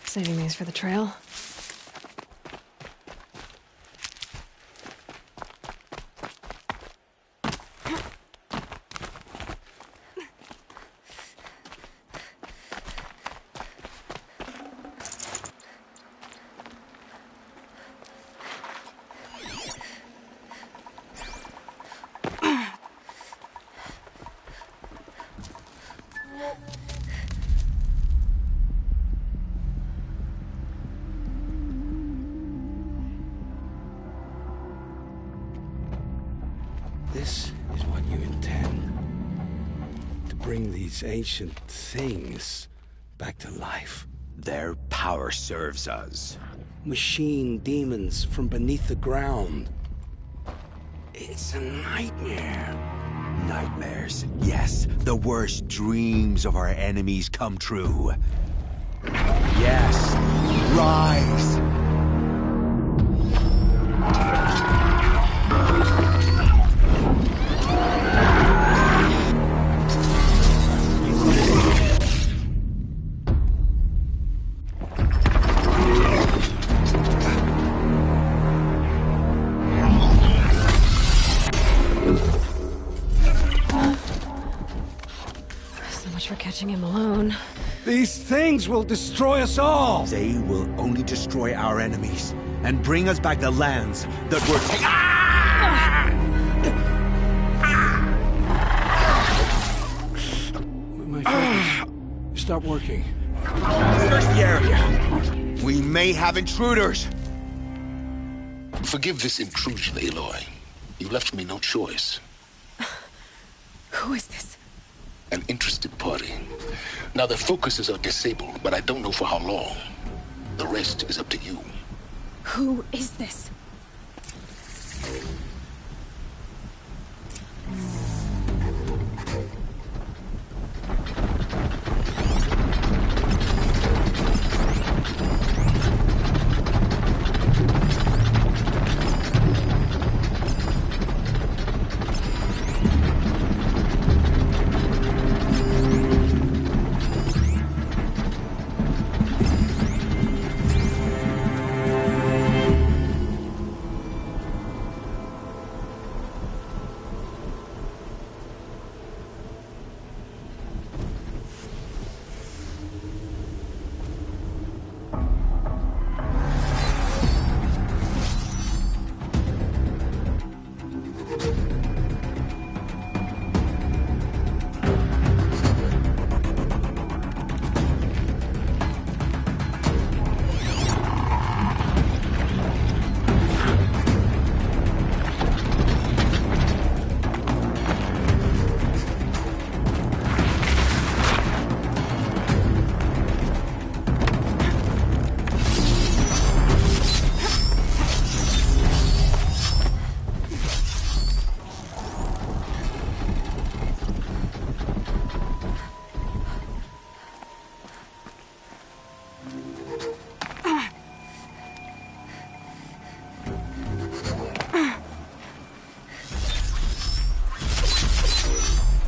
Saving these for the trail. This is what you intend. To bring these ancient things back to life. Their power. power serves us. Machine demons from beneath the ground. It's a nightmare. Nightmares. Yes, the worst dreams of our enemies come true. Yes, rise! For catching him alone. These things will destroy us all! They will only destroy our enemies and bring us back the lands that were taken. Ah! My focus. Stop working. Search the area. We may have intruders. Forgive this intrusion, Aloy. You left me no choice. Who is this? An interested party. Now, their focuses are disabled, but I don't know for how long. The rest is up to you. Who is this?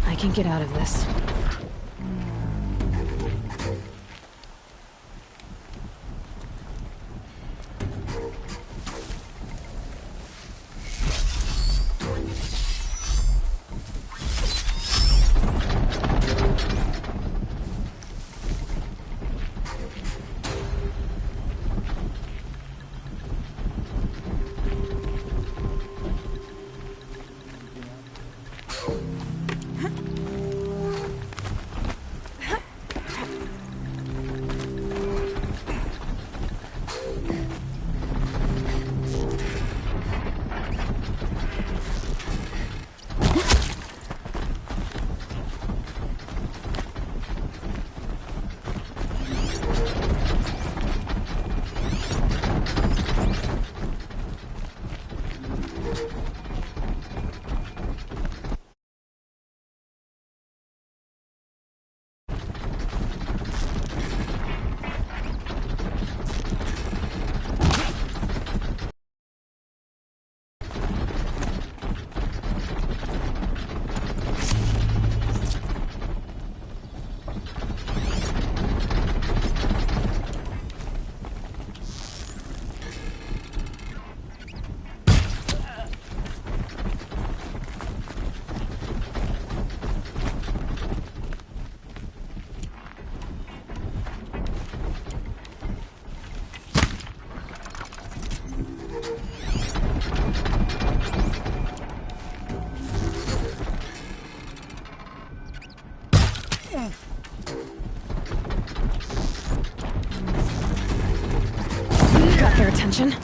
I can get out of this. Got their attention.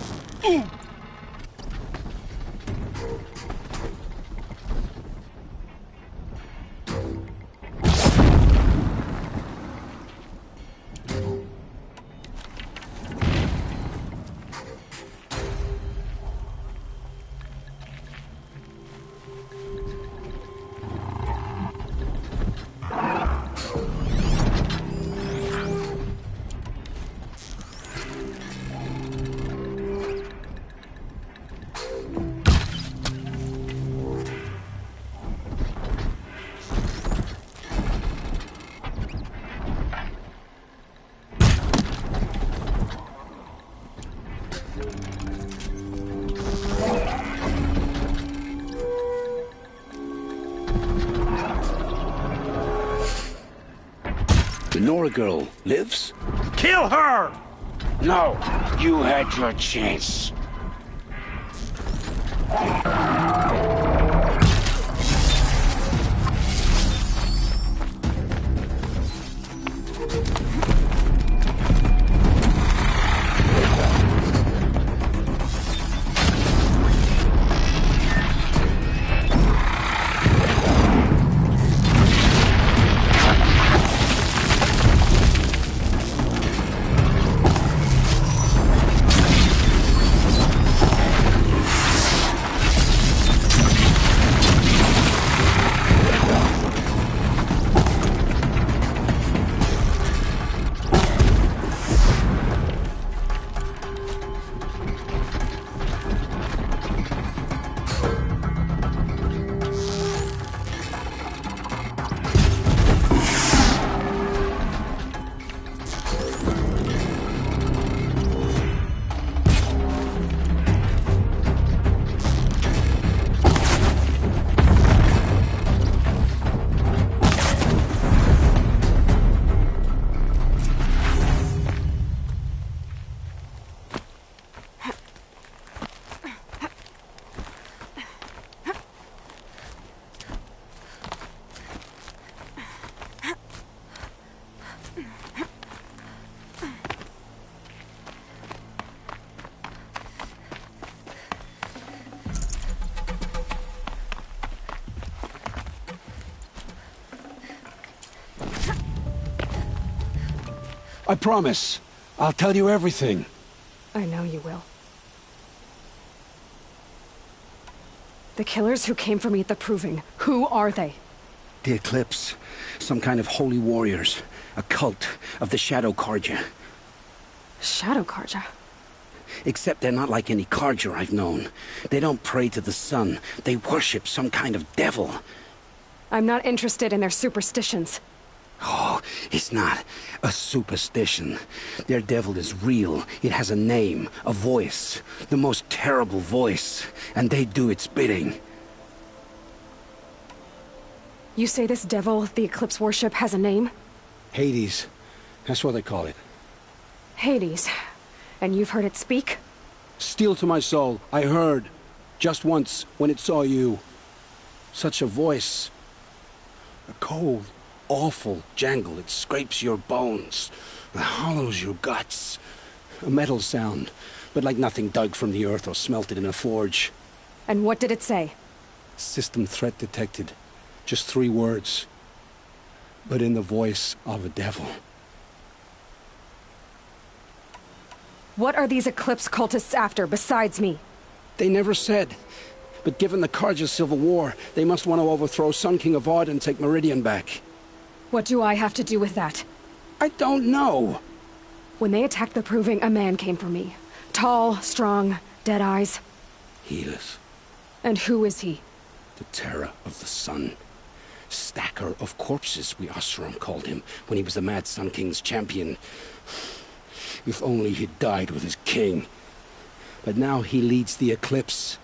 Nora girl lives? Kill her! No, you had your chance. I promise. I'll tell you everything. I know you will. The killers who came for me at the Proving, who are they? The Eclipse. Some kind of holy warriors. A cult of the Shadow Carja. Shadow Carja? Except they're not like any Carja I've known. They don't pray to the sun. They worship some kind of devil. I'm not interested in their superstitions. Oh, it's not a superstition. Their devil is real. It has a name, a voice. The most terrible voice. And they do its bidding. You say this devil the Eclipse worship has a name? Hades. That's what they call it. Hades. And you've heard it speak? Steel to my soul. I heard. Just once, when it saw you. Such a voice. A cold, awful jangle. It scrapes your bones. It hollows your guts. A metal sound, but like nothing dug from the earth or smelted in a forge. And what did it say? System threat detected. Just 3 words. But in the voice of a devil. What are these Eclipse cultists after, besides me? They never said. But given the Carja civil war, they must want to overthrow Sun King Avad and take Meridian back. What do I have to do with that? I don't know. When they attacked the Proving, a man came for me. Tall, strong, dead eyes. Helis. And who is he? The terror of the sun. Stacker of corpses, we Oseram called him, when he was the Mad Sun King's champion. If only he'd died with his king. But now he leads the Eclipse.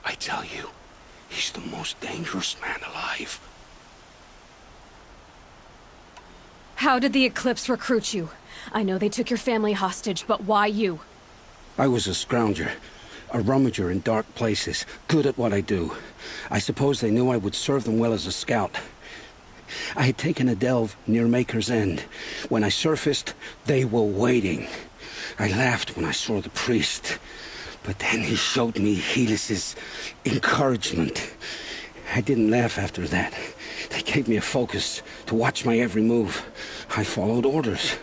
I tell you, he's the most dangerous man alive. How did the Eclipse recruit you? I know they took your family hostage, but why you? I was a scrounger. A rummager in dark places, good at what I do. I suppose they knew I would serve them well as a scout. I had taken a delve near Maker's End. When I surfaced, they were waiting. I laughed when I saw the priest. But then he showed me Helis's encouragement. I didn't laugh after that. They gave me a focus to watch my every move. I followed orders.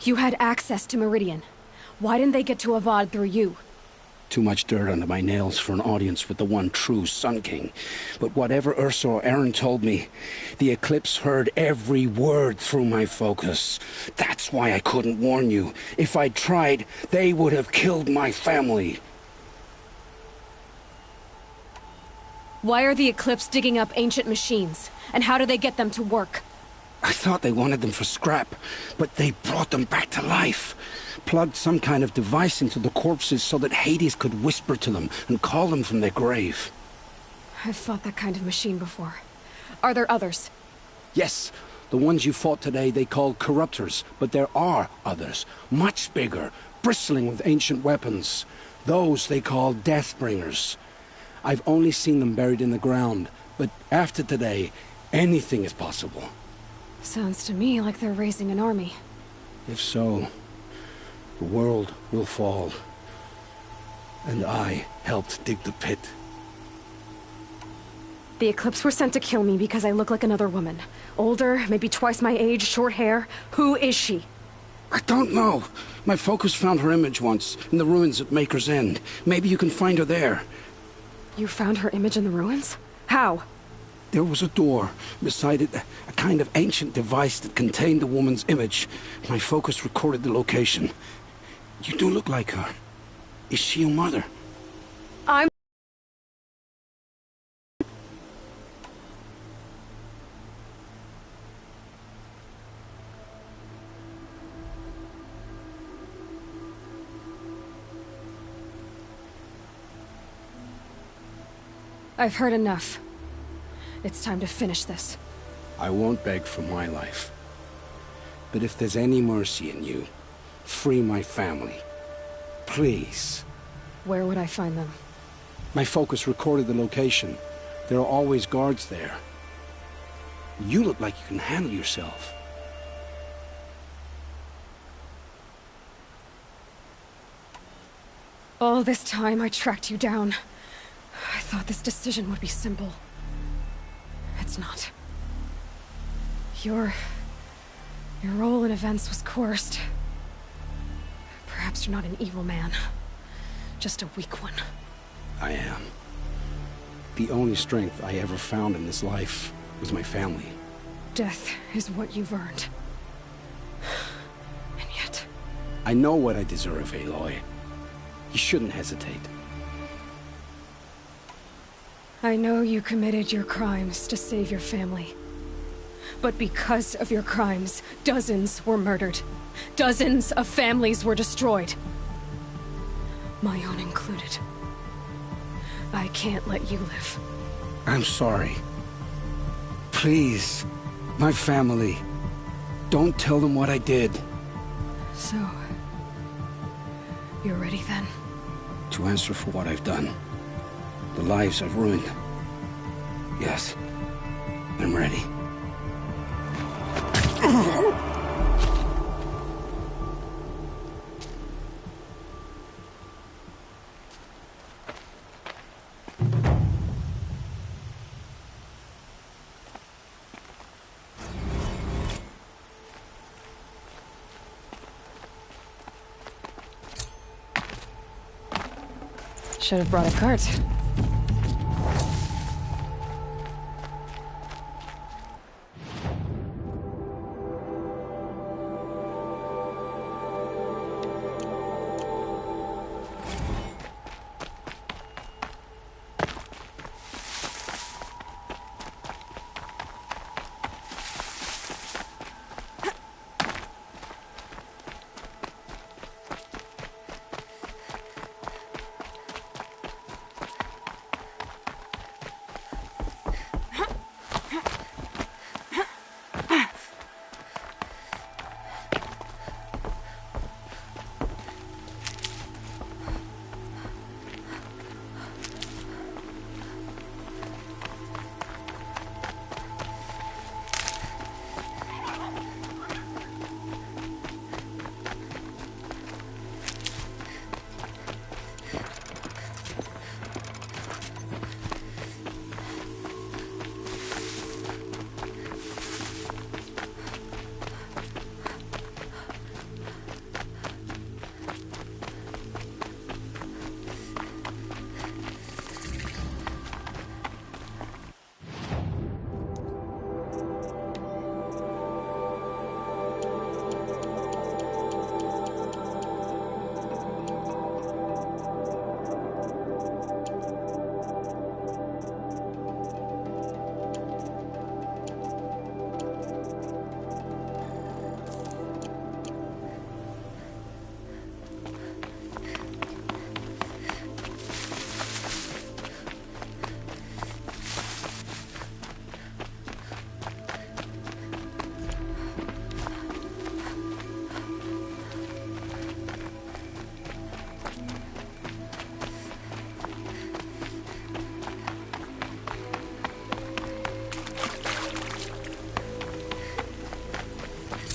You had access to Meridian. Why didn't they get to Avad through you? Too much dirt under my nails for an audience with the one true Sun King. But whatever Ursa or Erend told me, the Eclipse heard every word through my focus. That's why I couldn't warn you. If I'd tried, they would have killed my family. Why are the Eclipse digging up ancient machines? And how do they get them to work? I thought they wanted them for scrap, but they brought them back to life. Plugged some kind of device into the corpses so that Hades could whisper to them and call them from their grave. I've fought that kind of machine before. Are there others? Yes, The ones you fought today they called corruptors, but there are others, much bigger, bristling with ancient weapons. Those they call Deathbringers. I've only seen them buried in the ground, but after today, anything is possible. Sounds to me like they're raising an army. If so, the world will fall. And I helped dig the pit. The Eclipse were sent to kill me because I look like another woman. Older, maybe twice my age, short hair. Who is she? I don't know. My focus found her image once, in the ruins at Maker's End. Maybe you can find her there. You found her image in the ruins? How? There was a door. Beside it, a kind of ancient device that contained the woman's image. My focus recorded the location. You do look like her. Is she your mother? I've heard enough. It's time to finish this. I won't beg for my life. But if there's any mercy in you, free my family. Please. Where would I find them? My focus recorded the location. There are always guards there. You look like you can handle yourself. All this time I tracked you down. I thought this decision would be simple. It's not. Your role in events was coerced. Perhaps you're not an evil man. Just a weak one. I am. The only strength I ever found in this life was my family. Death is what you've earned. And yet... I know what I deserve, Aloy. You shouldn't hesitate. I know you committed your crimes to save your family. But because of your crimes, dozens were murdered. Dozens of families were destroyed. My own included. I can't let you live. I'm sorry. Please, my family. Don't tell them what I did. So... you're ready then? To answer for what I've done. The lives I've ruined. Yes, I'm ready. Should have brought a cart.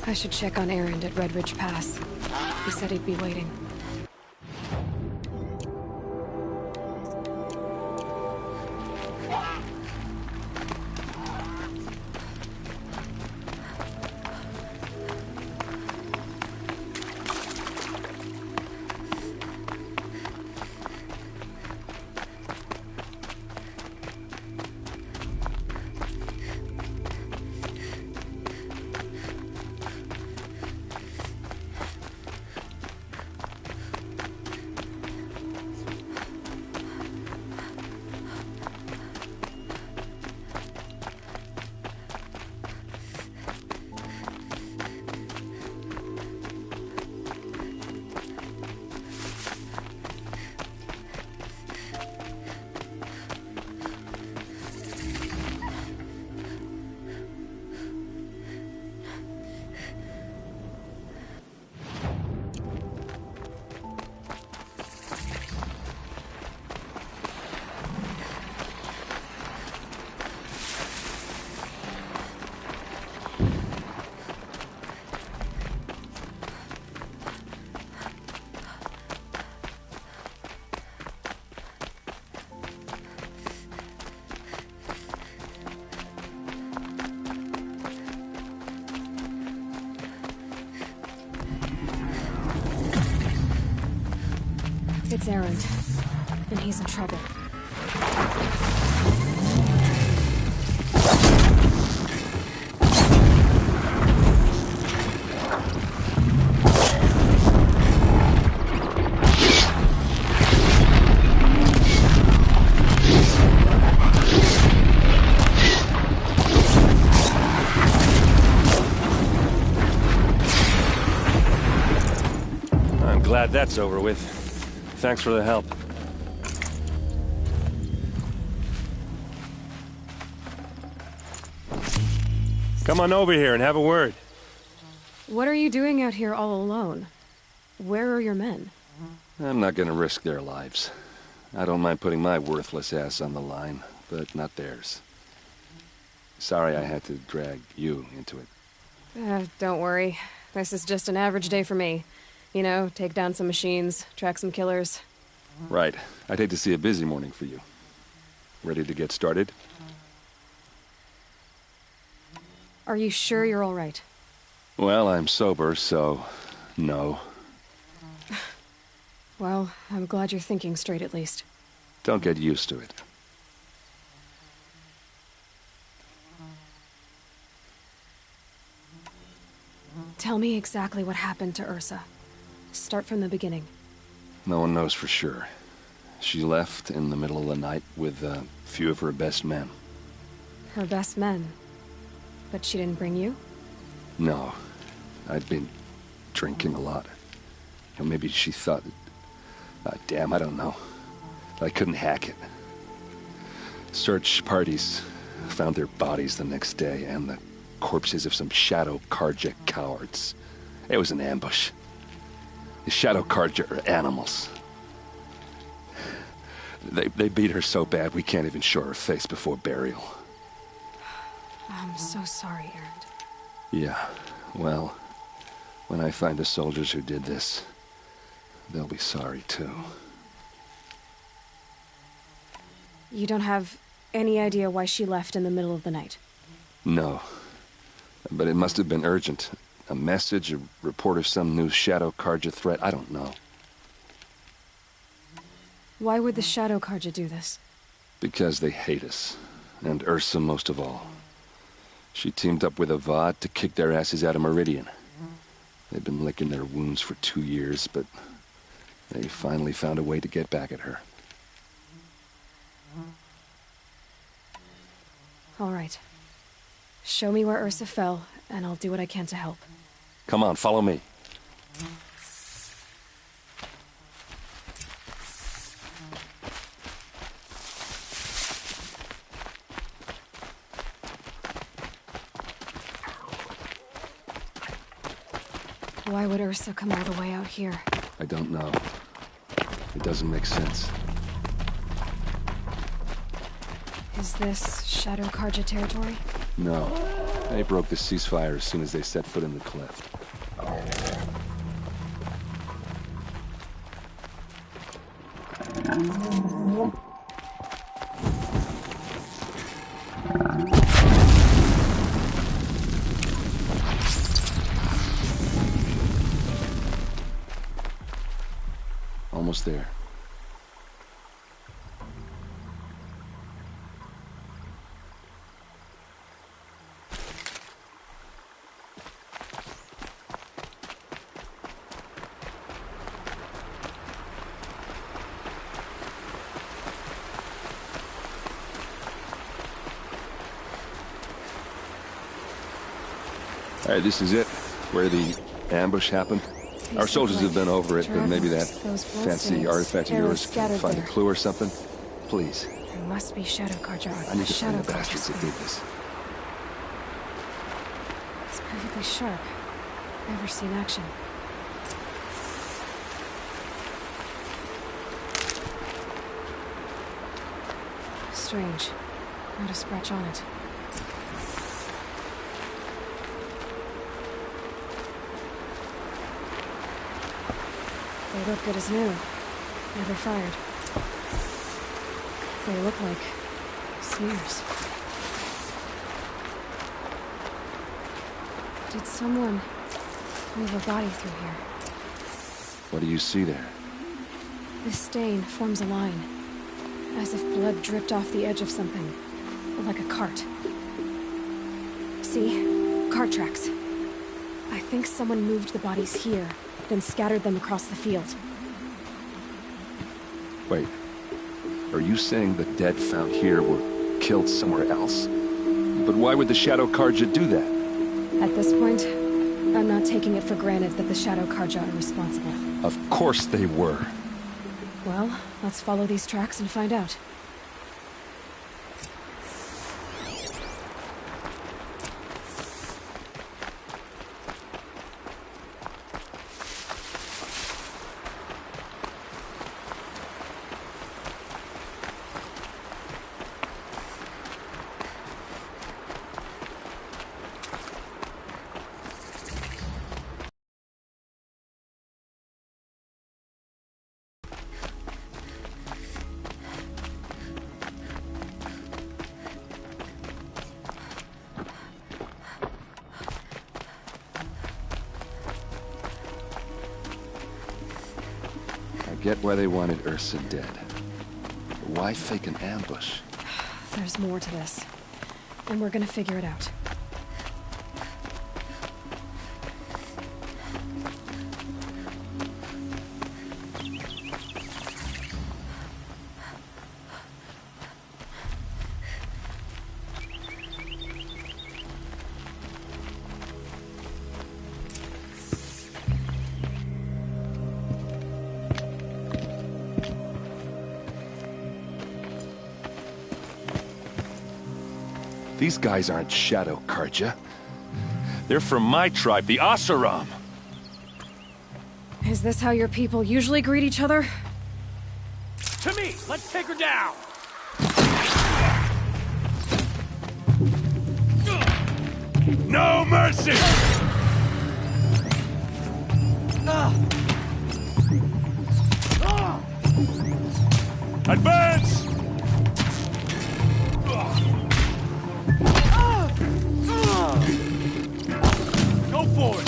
I should check on Erend at Red Ridge Pass. He said he'd be waiting. It's Erend, and he's in trouble. I'm glad that's over with. Thanks for the help. Come on over here and have a word. What are you doing out here all alone? Where are your men? I'm not gonna risk their lives. I don't mind putting my worthless ass on the line, but not theirs. Sorry I had to drag you into it. Don't worry. This is just an average day for me. You know, take down some machines, track some killers. Right. I'd hate to see a busy morning for you. Ready to get started? Are you sure you're all right? Well, I'm sober, so no. Well, I'm glad you're thinking straight at least. Don't get used to it. Tell me exactly what happened to Ursa. Start from the beginning. No one knows for sure. She left in the middle of the night with a few of her best men. Her best men? But she didn't bring you? No. I'd been drinking a lot. Or maybe she thought... damn, I don't know. I couldn't hack it. Search parties found their bodies the next day, and the corpses of some Shadow Carja cowards. It was an ambush. The Shadow Carja are animals. They beat her so bad we can't even show her face before burial. I'm so sorry, Erend. Yeah, well, when I find the soldiers who did this, they'll be sorry too. You don't have any idea why she left in the middle of the night? No. But it must have been urgent. A message, a report of some new Shadow Carja threat, I don't know. Why would the Shadow Carja do this? Because they hate us. And Ursa most of all. She teamed up with Avad to kick their asses out of Meridian. They've been licking their wounds for 2 years, but they finally found a way to get back at her. All right. Show me where Ursa fell, and I'll do what I can to help. Come on, follow me. Why would Ursa come all the way out here? I don't know. It doesn't make sense. Is this Shadow Carja territory? No. They broke the ceasefire as soon as they set foot in the cleft. Almost there. All right, this is it, where the ambush happened. Our soldiers have been over it, but maybe that fancy artifact of yours can find a clue or something. Please. There must be Shadow Carja. I need to find the bastards that did this. It's perfectly sharp. Never seen action. Strange. Not a scratch on it. They look good as new. Never fired. They look like smears. Did someone move a body through here? What do you see there? This stain forms a line, as if blood dripped off the edge of something, like a cart. See? Cart tracks. I think someone moved the bodies here, then scattered them across the field. Wait. Are you saying the dead found here were killed somewhere else? But why would the Shadow Carja do that? At this point, I'm not taking it for granted that the Shadow Carja are responsible. Of course they were. Well, let's follow these tracks and find out. I get why they wanted Ursa dead. But why fake an ambush? There's more to this. And we're gonna figure it out. These guys aren't Shadow Carja. They're from my tribe, the Oseram. Is this how your people usually greet each other? To me! Let's take her down! No mercy! Advance! Go for it!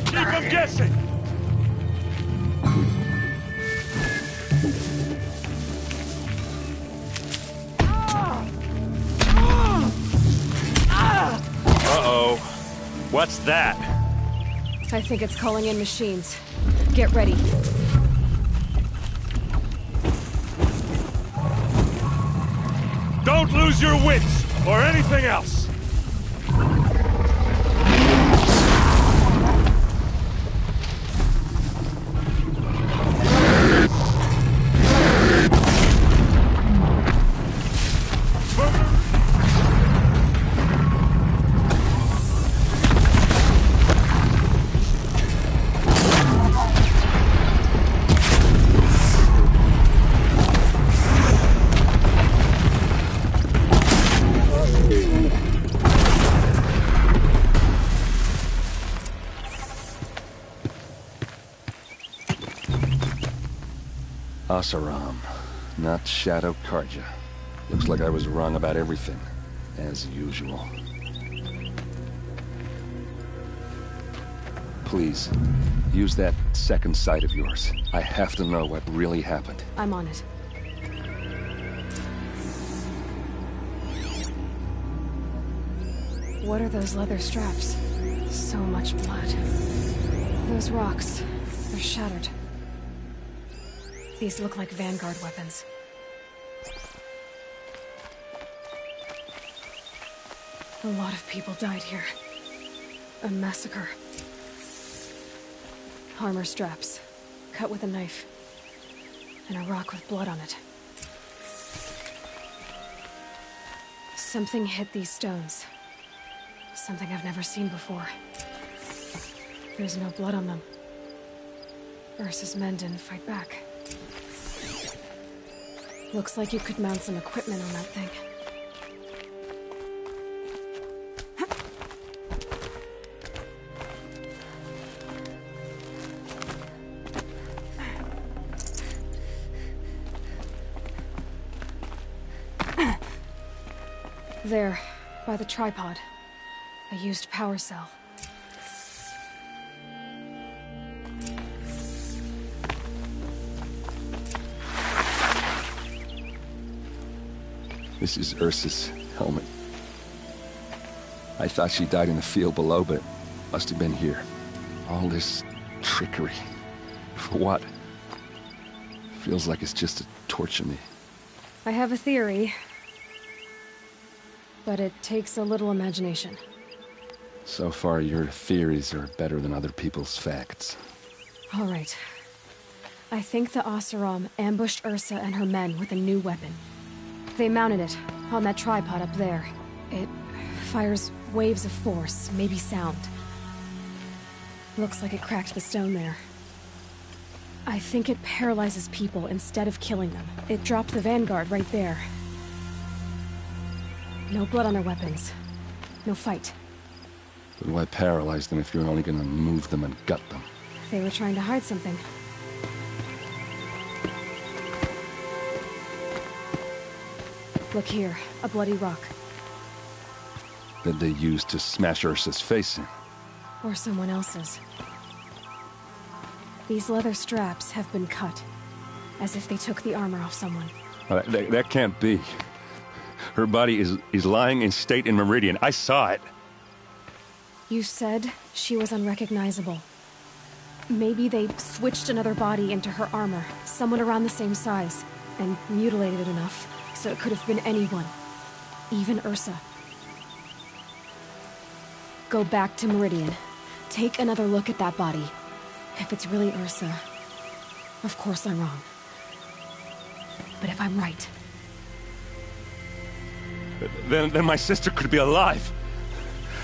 Keep them guessing! Uh-oh. What's that? I think it's calling in machines. Get ready. Don't lose your wits, or anything else! Oseram, not Shadow Carja. Looks like I was wrong about everything, as usual. Please, use that second sight of yours. I have to know what really happened. I'm on it. What are those leather straps? So much blood. Those rocks, they're shattered. These look like Vanguard weapons. A lot of people died here. A massacre. Armor straps, cut with a knife. And a rock with blood on it. Something hit these stones. Something I've never seen before. There's no blood on them. Ursa's men didn't fight back. Looks like you could mount some equipment on that thing. There, by the tripod. A used power cell. This is Ursa's helmet. I thought she died in the field below, but it must have been here. All this trickery. For what? Feels like it's just to torture me. I have a theory. But it takes a little imagination. So far, your theories are better than other people's facts. All right. I think the Oseram ambushed Ursa and her men with a new weapon. They mounted it on that tripod up there. It fires waves of force, maybe sound. Looks like it cracked the stone there. I think it paralyzes people instead of killing them. It dropped the Vanguard right there. No blood on their weapons. No fight. But why paralyze them if you're only gonna move them and gut them? They were trying to hide something. Look here, a bloody rock. That they used to smash Ursa's face in. Or someone else's. These leather straps have been cut. As if they took the armor off someone. That can't be. Her body is lying in state in Meridian. I saw it. You said she was unrecognizable. Maybe they switched another body into her armor, someone around the same size, and mutilated it enough so it could have been anyone. Even Ursa. Go back to Meridian. Take another look at that body. If it's really Ursa, of course I'm wrong. But if I'm right... Then my sister could be alive.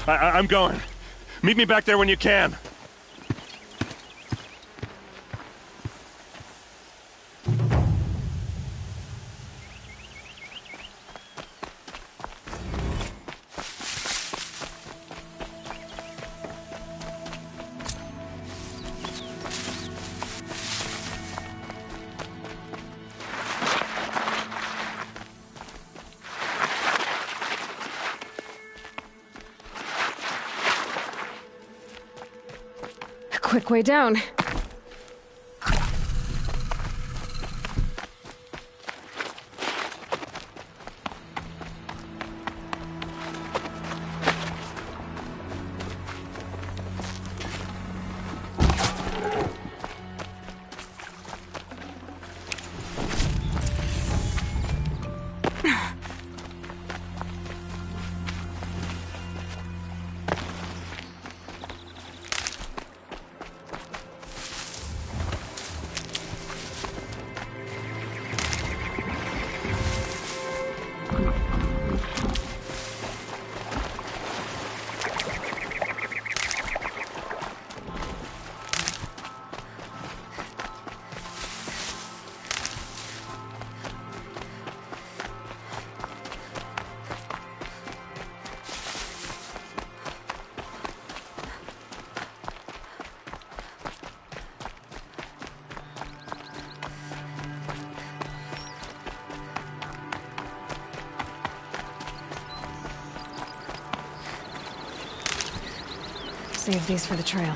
I'm going. Meet me back there when you can. Quick way down. Save these for the trail.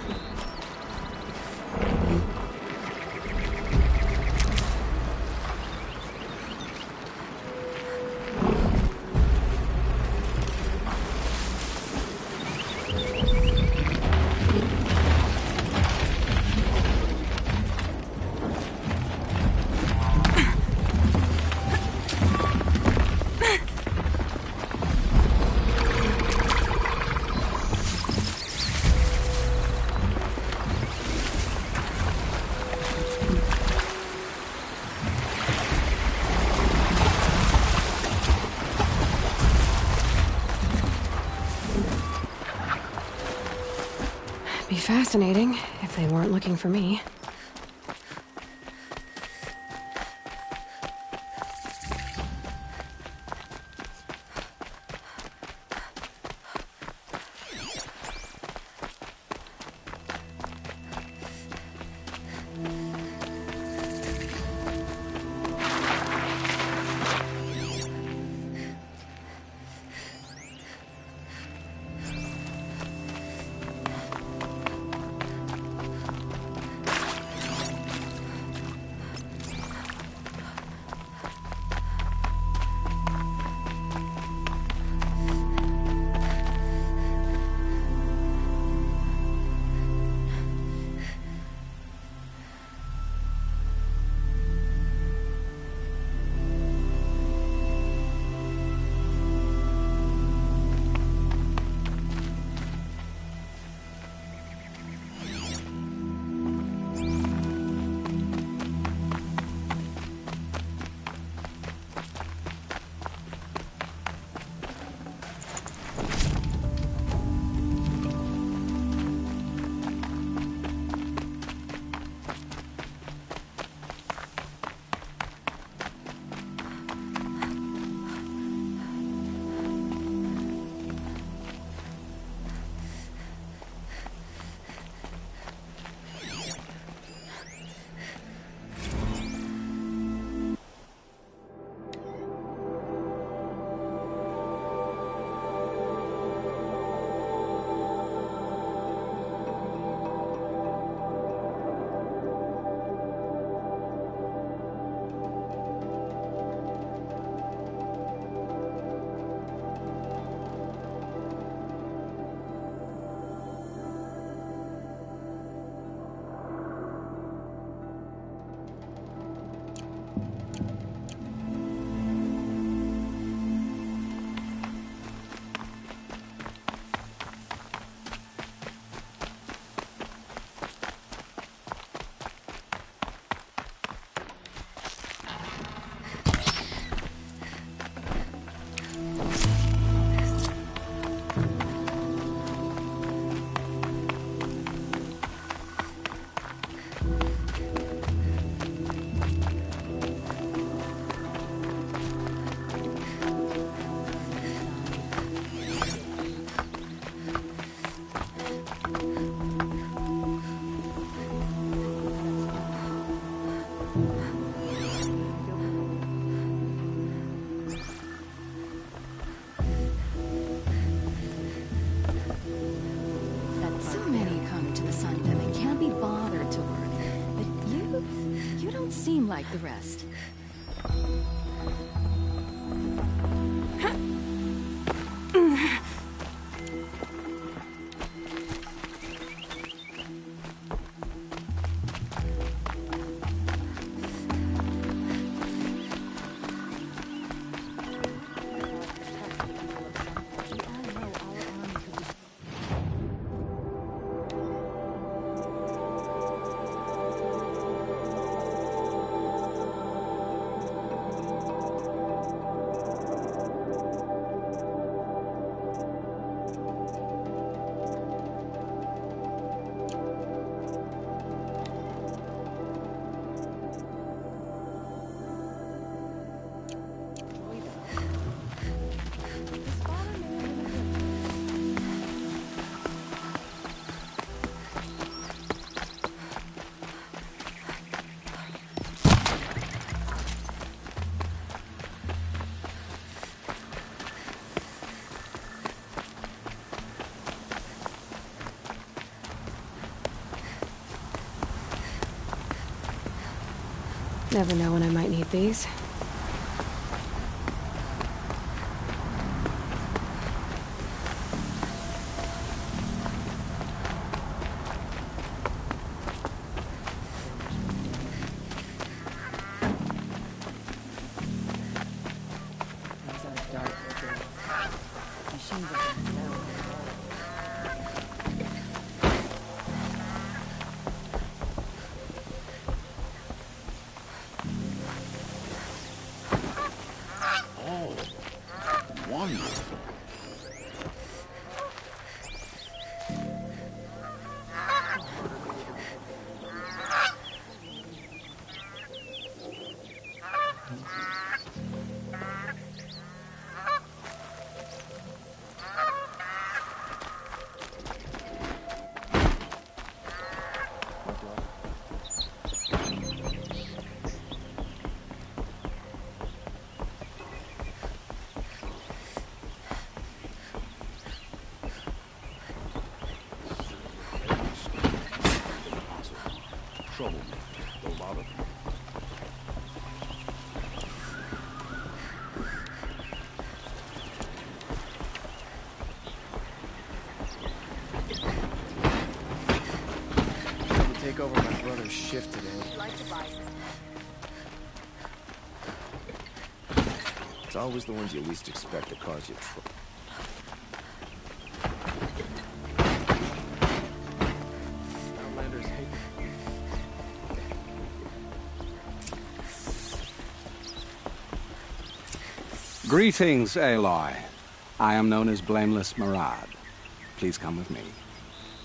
Be fascinating if they weren't looking for me. Like the rest. Never know when I might need these. Wonderful. Troublemaker, a lot of them. Let me take over my brother's shift today. It's always the ones you least expect that cause you trouble. Outlanders hate me. Greetings, Aloy. I am known as Blameless Murad. Please come with me.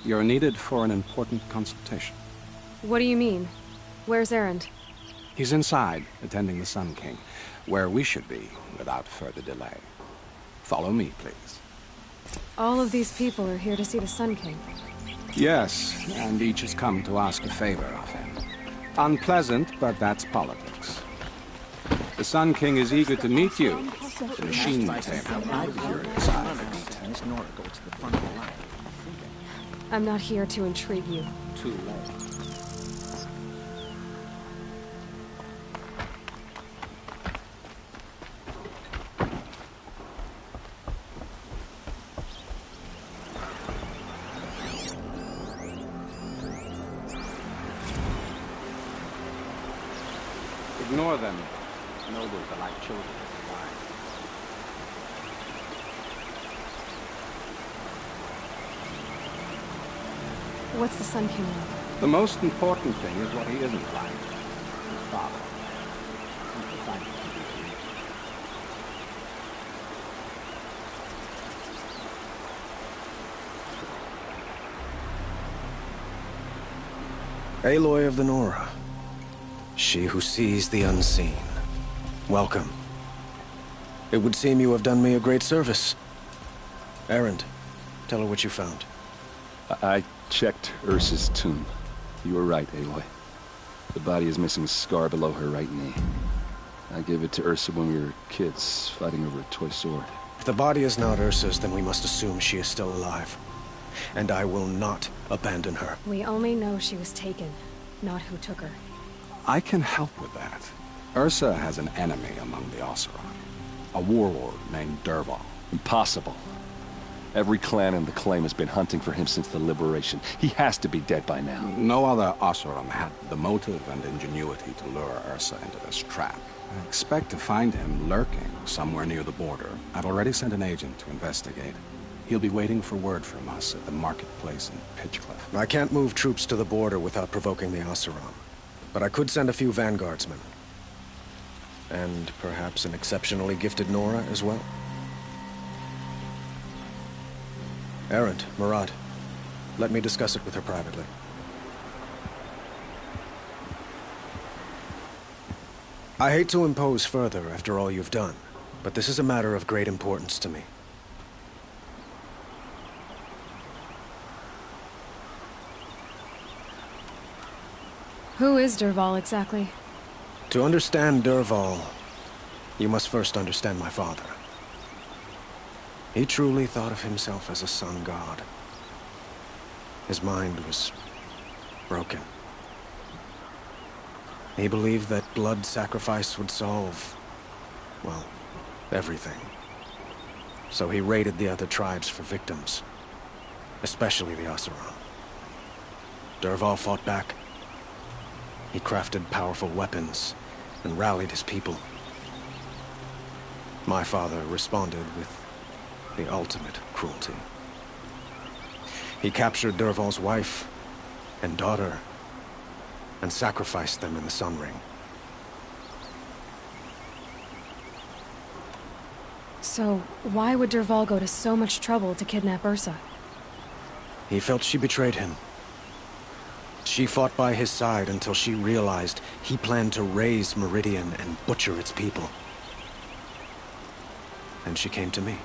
You're needed for an important consultation. What do you mean? Where's Erend? He's inside, attending the Sun King, where we should be without further delay. Follow me, please. All of these people are here to see the Sun King. Yes, and each has come to ask a favor of him. Unpleasant, but that's politics. The Sun King is eager to meet you. The machine tamer here inside. Miss Nora goes to the front of the line. I'm not here to intrigue you. Too late. Ignore them. Nobles are like children. What's the Sun King like? The most important thing is what he isn't like. His father. Aloy of the Nora. She who sees the unseen. Welcome. It would seem you have done me a great service. Erend, tell her what you found. I checked Ursa's tomb. You were right, Aloy. The body is missing a scar below her right knee. I gave it to Ursa when we were kids, fighting over a toy sword. If the body is not Ursa's, then we must assume she is still alive. And I will not abandon her. We only know she was taken, not who took her. I can help with that. Ursa has an enemy among the Oseram. A warlord named Dervahl. Impossible. Every clan in the claim has been hunting for him since the liberation. He has to be dead by now. No other Oseram had the motive and ingenuity to lure Ursa into this trap. I expect to find him lurking somewhere near the border. I've already sent an agent to investigate. He'll be waiting for word from us at the marketplace in Pitchcliff. I can't move troops to the border without provoking the Oseram. But I could send a few vanguardsmen. And perhaps an exceptionally gifted Nora as well. Erend, Murad, let me discuss it with her privately. I hate to impose further after all you've done, but this is a matter of great importance to me. Who is Dervahl exactly? To understand Dervahl, you must first understand my father. He truly thought of himself as a sun god. His mind was broken. He believed that blood sacrifice would solve, well, everything. So he raided the other tribes for victims, especially the Oseram. Dervahl fought back. He crafted powerful weapons and rallied his people. My father responded with the ultimate cruelty. He captured Dervahl's wife and daughter and sacrificed them in the Sun Ring. So, why would Dervahl go to so much trouble to kidnap Ursa? He felt she betrayed him. She fought by his side until she realized he planned to raise Meridian and butcher its people. And she came to me.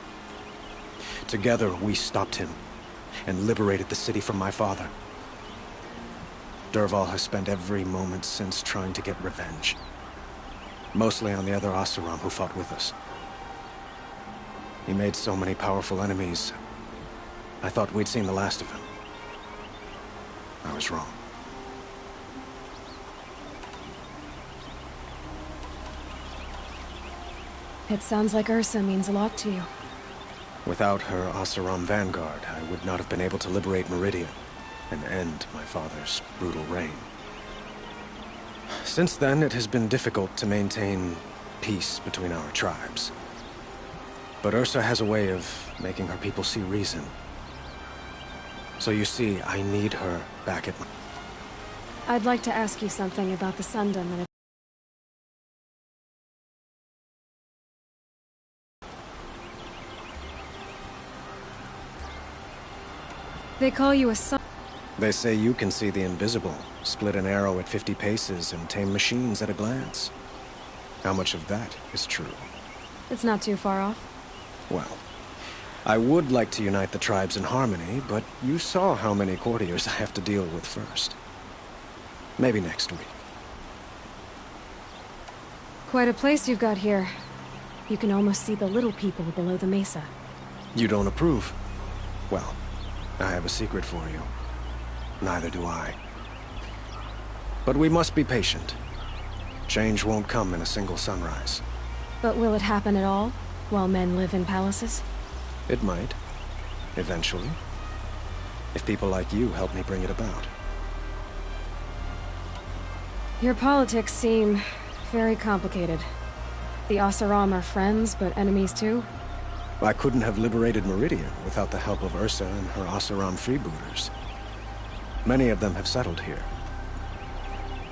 Together, we stopped him and liberated the city from my father. Dervahl has spent every moment since trying to get revenge. Mostly on the other Oseram who fought with us. He made so many powerful enemies. I thought we'd seen the last of him. I was wrong. It sounds like Ursa means a lot to you. Without her Oseram vanguard, I would not have been able to liberate Meridian and end my father's brutal reign. Since then, it has been difficult to maintain peace between our tribes. But Ursa has a way of making her people see reason. So you see, I need her back at my... I'd like to ask you something about the Sundom and... They call you a sun... They say you can see the invisible, split an arrow at 50 paces, and tame machines at a glance. How much of that is true? It's not too far off. Well, I would like to unite the tribes in harmony, but you saw how many courtiers I have to deal with first. Maybe next week. Quite a place you've got here. You can almost see the little people below the mesa. You don't approve? Well, I have a secret for you. Neither do I. But we must be patient. Change won't come in a single sunrise. But will it happen at all, while men live in palaces? It might. Eventually. If people like you help me bring it about. Your politics seem very complicated. The Oseram are friends, but enemies too? I couldn't have liberated Meridian without the help of Ursa and her Oseram freebooters. Many of them have settled here.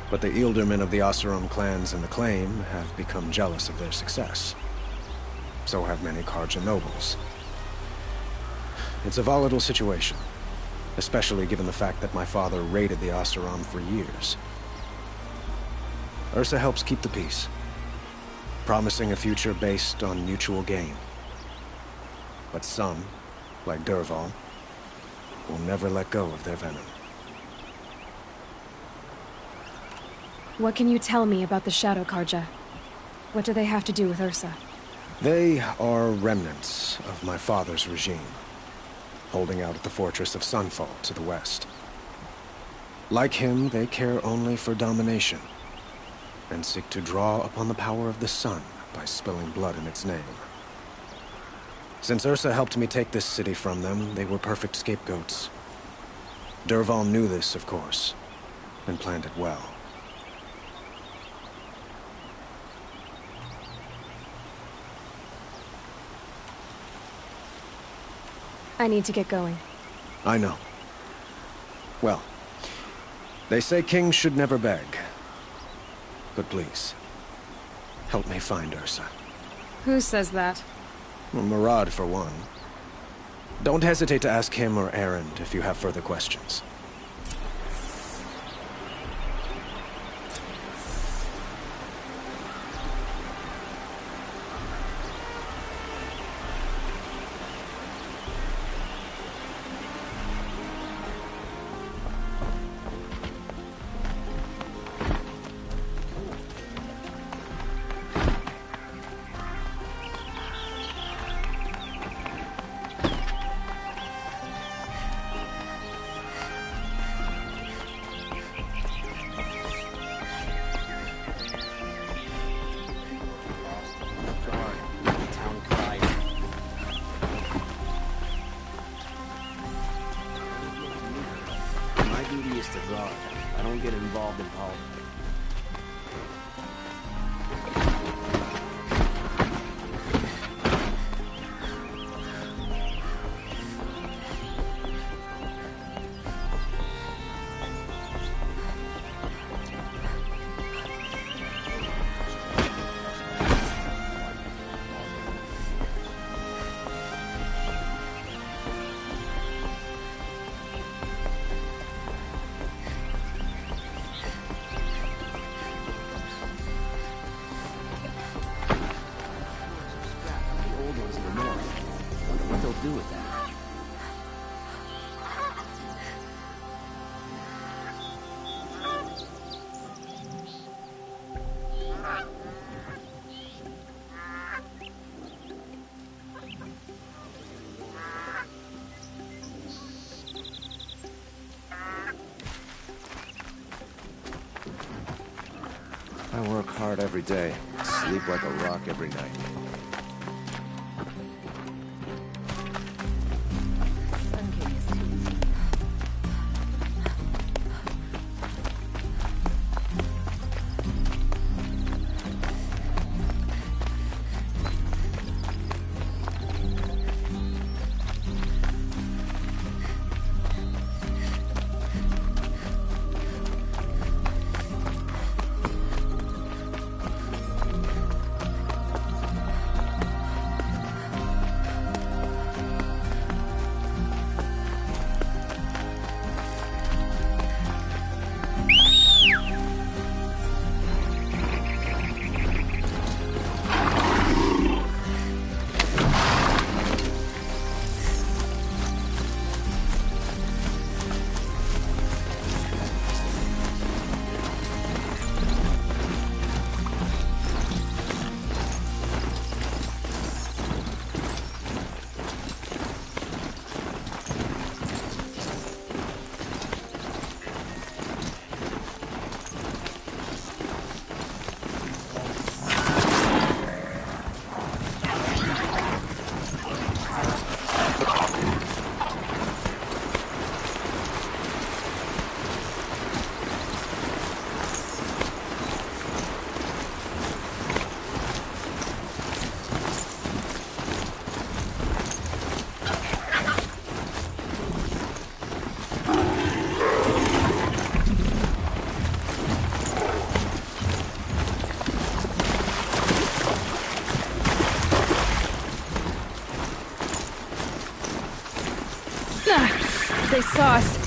But the Ealdormen of the Oseram clans in the Claim have become jealous of their success. So have many Carja nobles. It's a volatile situation, especially given the fact that my father raided the Oseram for years. Ursa helps keep the peace, promising a future based on mutual gain. But some, like Dervahl, will never let go of their venom. What can you tell me about the Shadow Carja? What do they have to do with Ursa? They are remnants of my father's regime, holding out at the fortress of Sunfall to the west. Like him, they care only for domination, and seek to draw upon the power of the sun by spilling blood in its name. Since Ursa helped me take this city from them, they were perfect scapegoats. Dervahl knew this, of course, and planned it well. I need to get going. I know. Well, they say kings should never beg. But please, help me find Ursa. Who says that? Well, Murad, for one. Don't hesitate to ask him or Erend if you have further questions. duty is to guard. I don't get involved in politics. Do with that. I work hard every day, sleep like a rock every night. They saw us.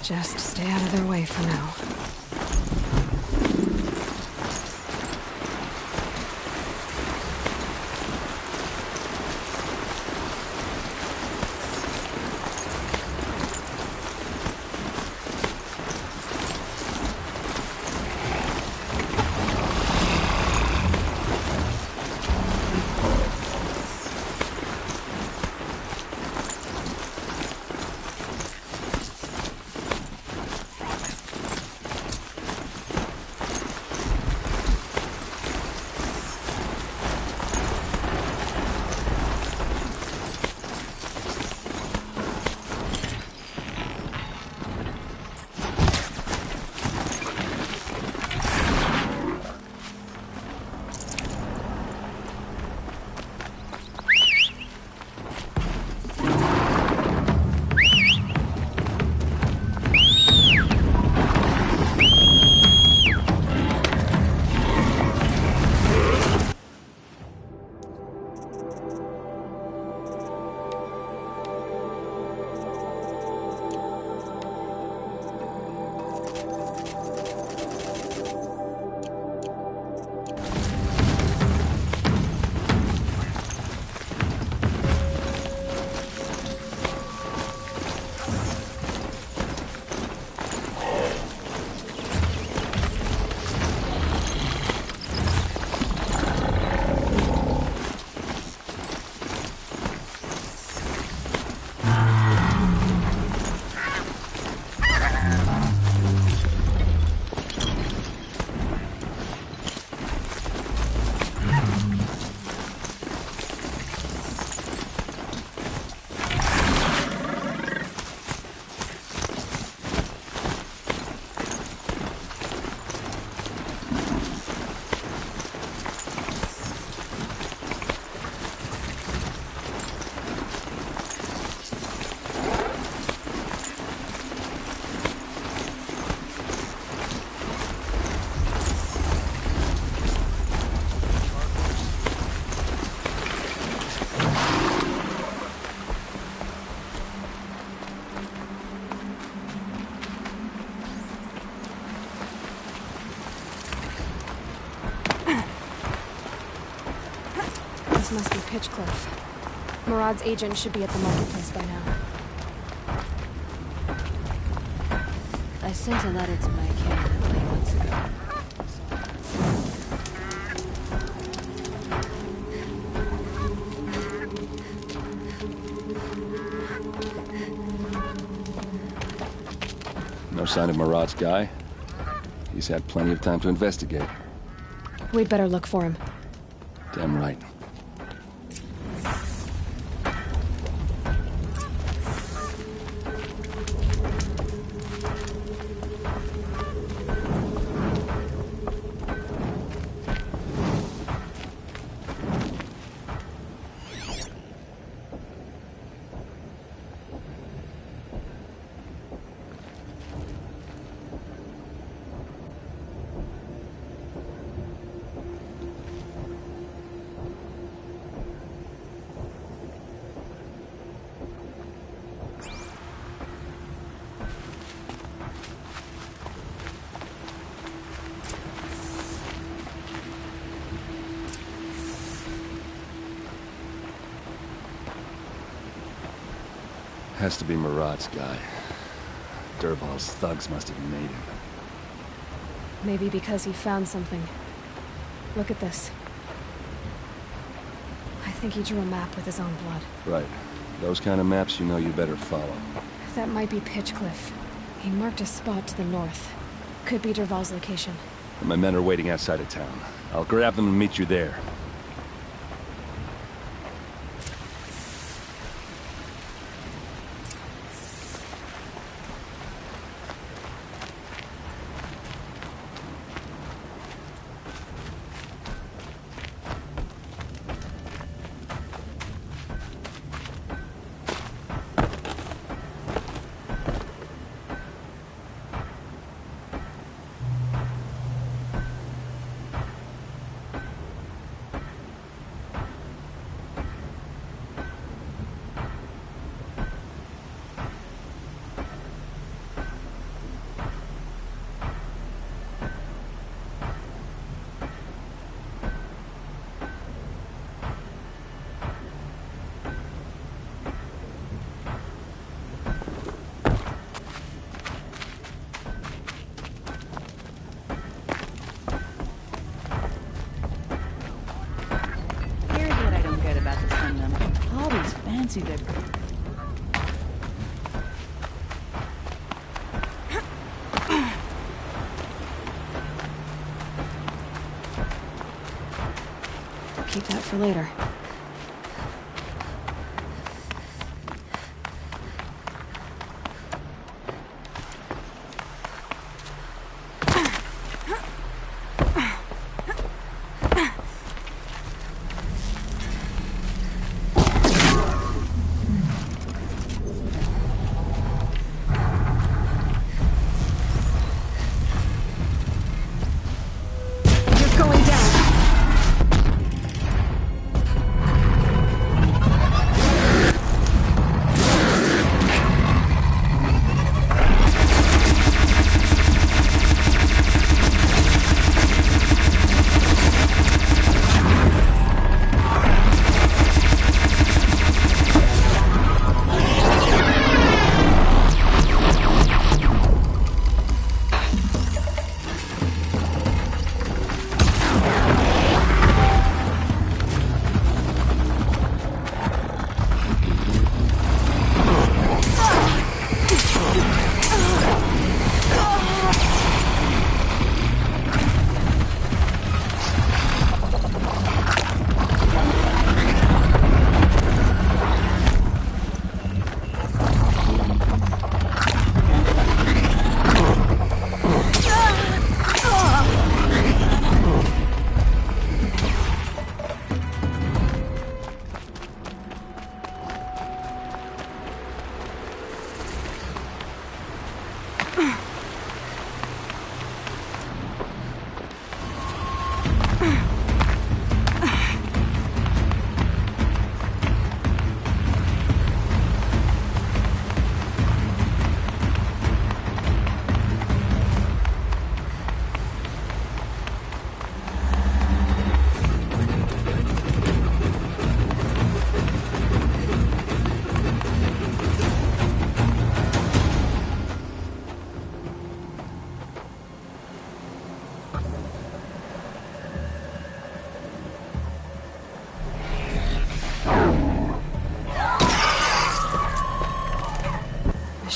Just stay out of their way for now. must be Pitchcliff. Murad's agent should be at the marketplace by now. I sent a letter to my candidate 3 months ago. No sign of Murad's guy? He's had plenty of time to investigate. We'd better look for him. Damn right. Has to be Murad's guy. Dervahl's thugs must have made him. Maybe because he found something. Look at this. I think he drew a map with his own blood. Right. Those kind of maps you know you better follow. That might be Pitchcliff. He marked a spot to the north. Could be Dervahl's location. My men are waiting outside of town. I'll grab them and meet you there. Fancy that. Keep that for later.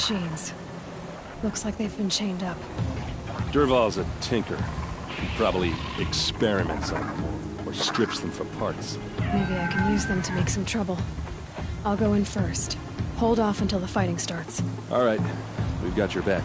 machines. Looks like they've been chained up. Dervahl's a tinker. He probably experiments on them, or strips them for parts. Maybe I can use them to make some trouble. I'll go in first. Hold off until the fighting starts. All right. We've got your back.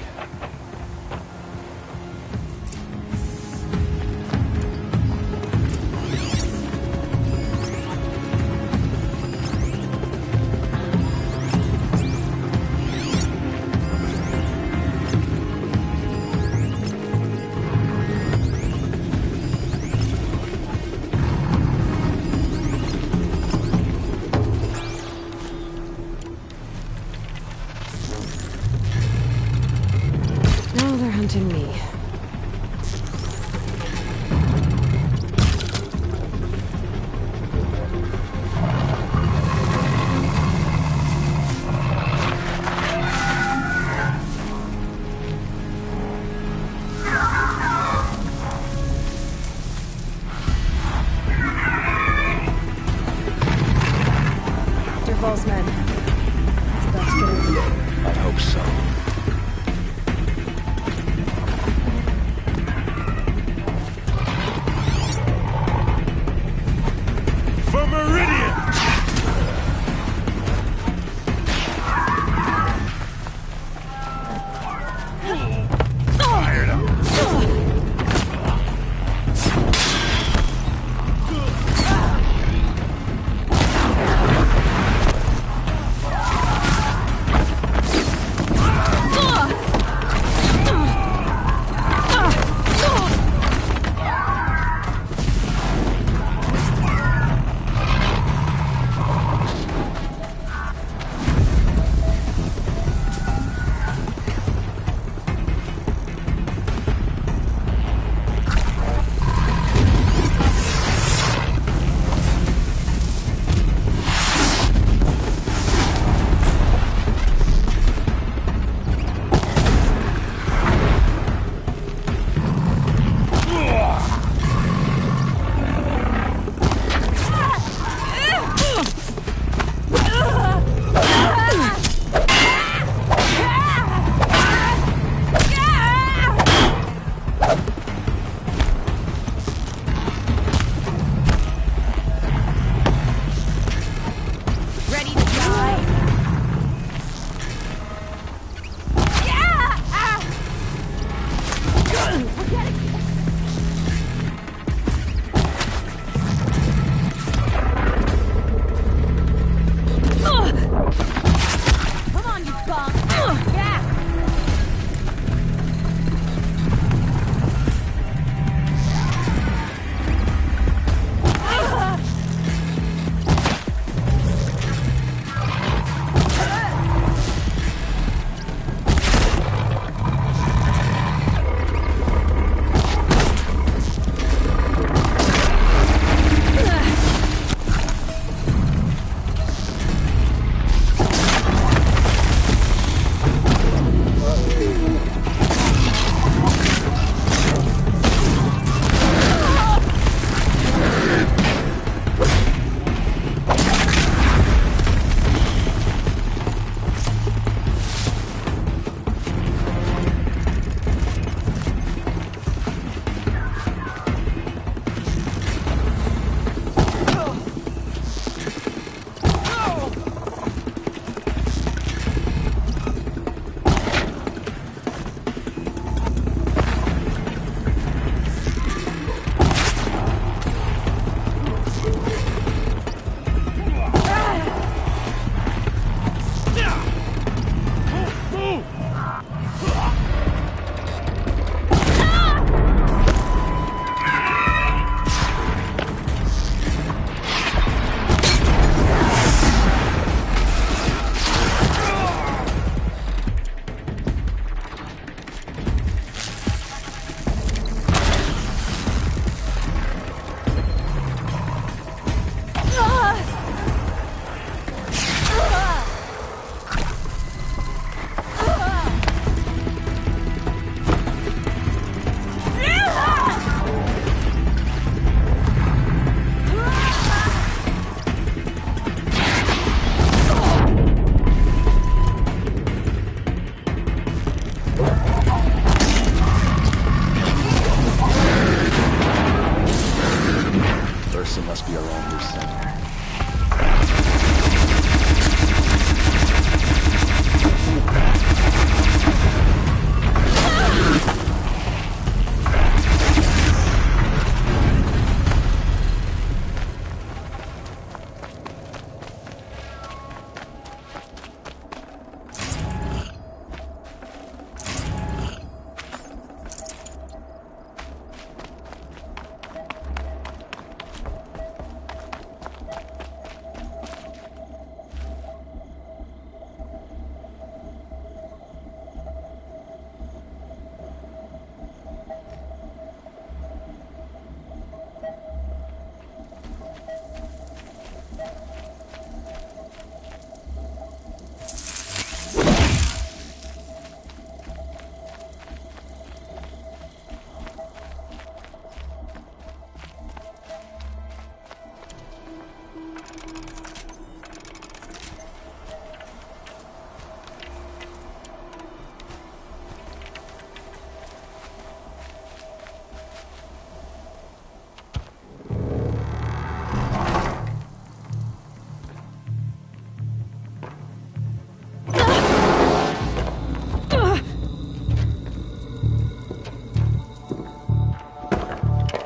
Ursa must be around here somewhere.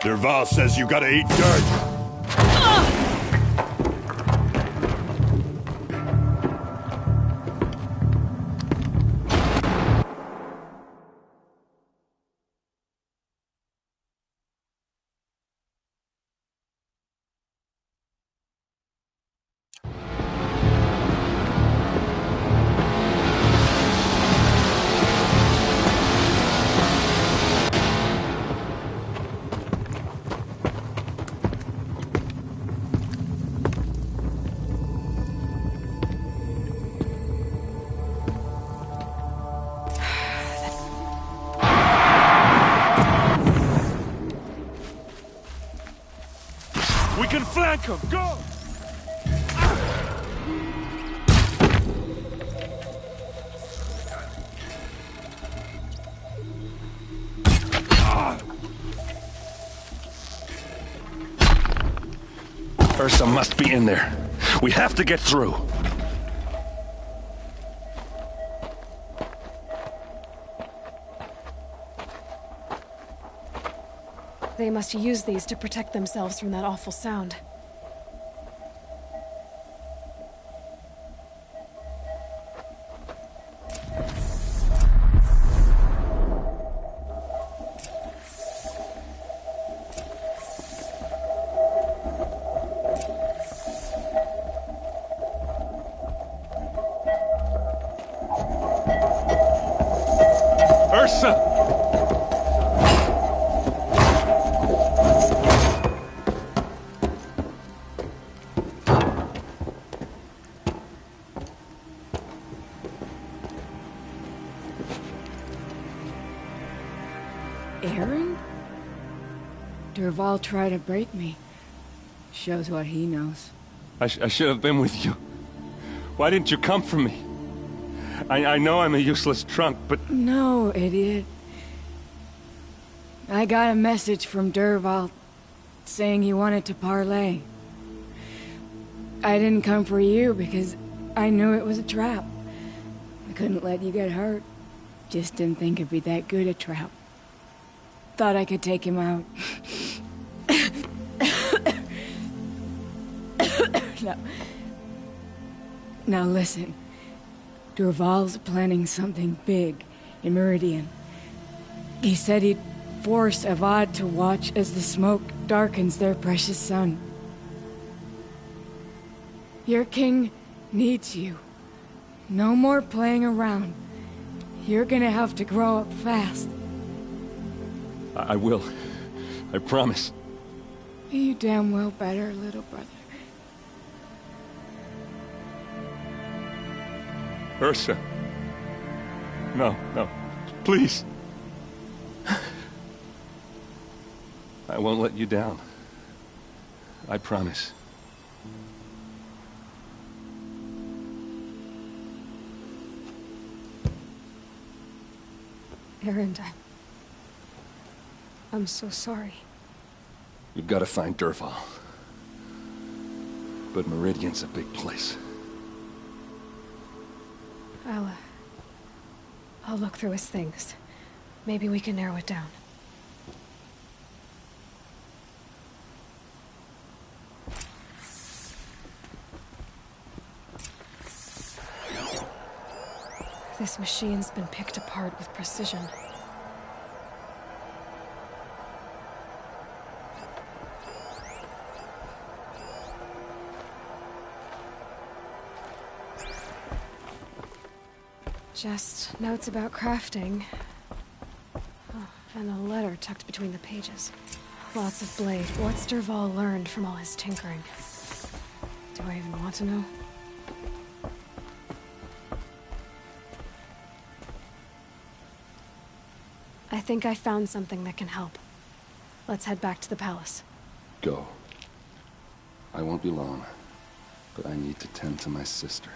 Dervahl says you gotta eat dirt. We can flank him! Go! Ursa must be in there. We have to get through. They must use these to protect themselves from that awful sound. Ursa! Aaron? Dervahl tried to break me. Shows what he knows. I should have been with you. Why didn't you come for me? I know I'm a useless trunk, but... No, idiot. I got a message from Dervahl saying he wanted to parley. I didn't come for you because I knew it was a trap. I couldn't let you get hurt. Just didn't think it'd be that good a trap. Thought I could take him out. Now listen. Dervahl's planning something big in Meridian. He said he'd force Avad to watch as the smoke darkens their precious sun. Your king needs you. No more playing around. You're gonna have to grow up fast. I will. I promise. You damn well better, little brother. Ursa. No, no. Please. I won't let you down. I promise. Erend, I'm so sorry. We've got to find Dervahl. but Meridian's a big place. I'll look through his things. Maybe we can narrow it down. This machine's been picked apart with precision. Just notes about crafting. Oh, and a letter tucked between the pages. Lots of blade. What's Dervahl learned from all his tinkering? Do I even want to know? I think I found something that can help. Let's head back to the palace. Go. I won't be long, but I need to tend to my sister.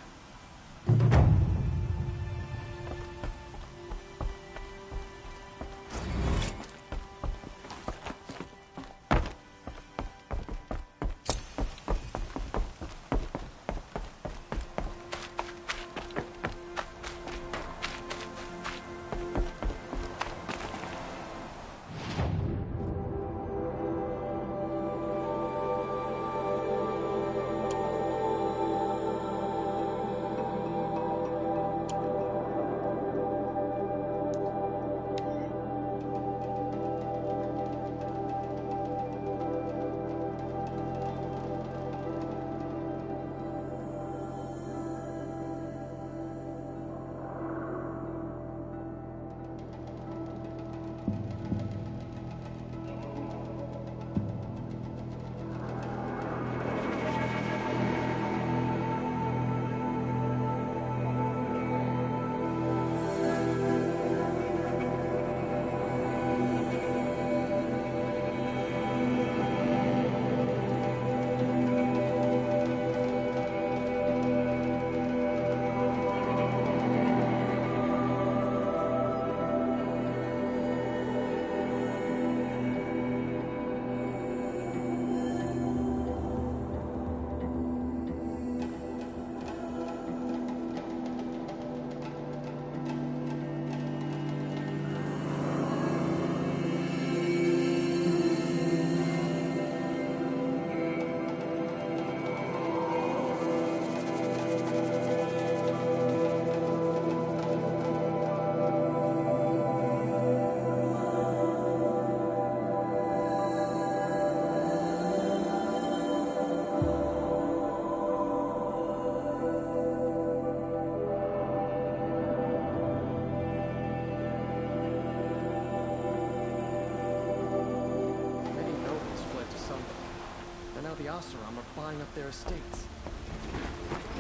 The Oseram are buying up their estates.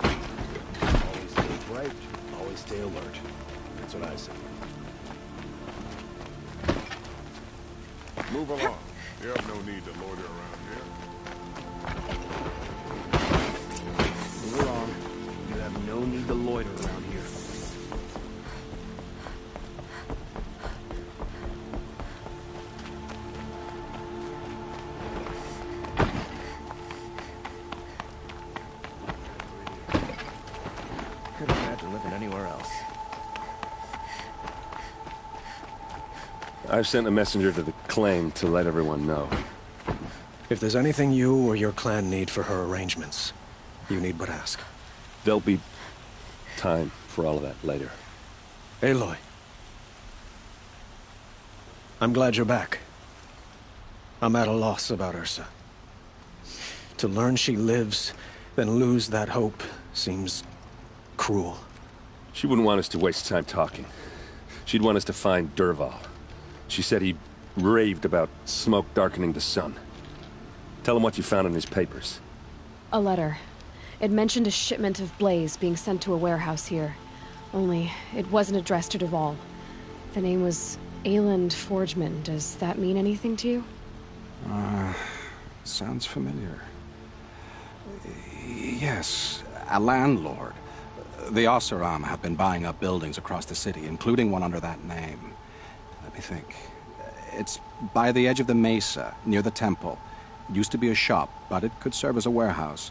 Always stay bright, always stay alert. That's what I say. Move along. You have no need to loiter around here. Move along. You have no need to loiter around here. Couldn't imagine living anywhere else. I've sent a messenger to the claim to let everyone know. If there's anything you or your clan need for her arrangements, you need but ask. There'll be time for all of that later. Aloy. I'm glad you're back. I'm at a loss about Ursa. To learn she lives, then lose that hope, seems cruel. She wouldn't want us to waste time talking. She'd want us to find Dervahl. She said he raved about smoke darkening the sun. Tell him what you found in his papers. A letter. It mentioned a shipment of blaze being sent to a warehouse here. Only, it wasn't addressed to Dervahl. The name was Ayland Forgeman. Does that mean anything to you? Sounds familiar. Yes, a landlord. The Oseram have been buying up buildings across the city, including one under that name. Let me think. It's by the edge of the mesa, near the temple. It used to be a shop, but it could serve as a warehouse.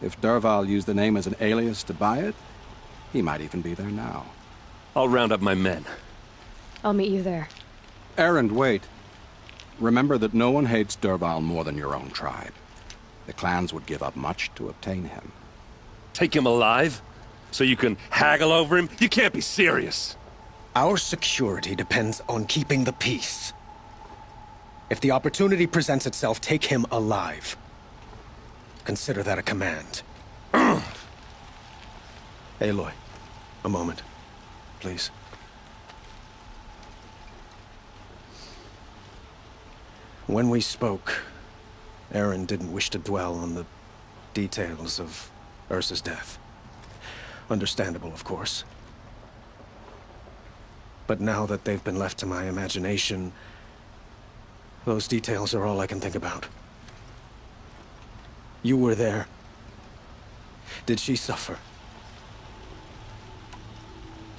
If Dervahl used the name as an alias to buy it, he might even be there now. I'll round up my men. I'll meet you there. Erend, wait. Remember that no one hates Dervahl more than your own tribe. The clans would give up much to obtain him. Take him alive? So you can haggle over him? You can't be serious. Our security depends on keeping the peace. If the opportunity presents itself, take him alive. Consider that a command. Aloy, a moment, please. When we spoke, Erend didn't wish to dwell on the details of Ursa's death. Understandable, of course. But now that they've been left to my imagination, those details are all I can think about. You were there. Did she suffer?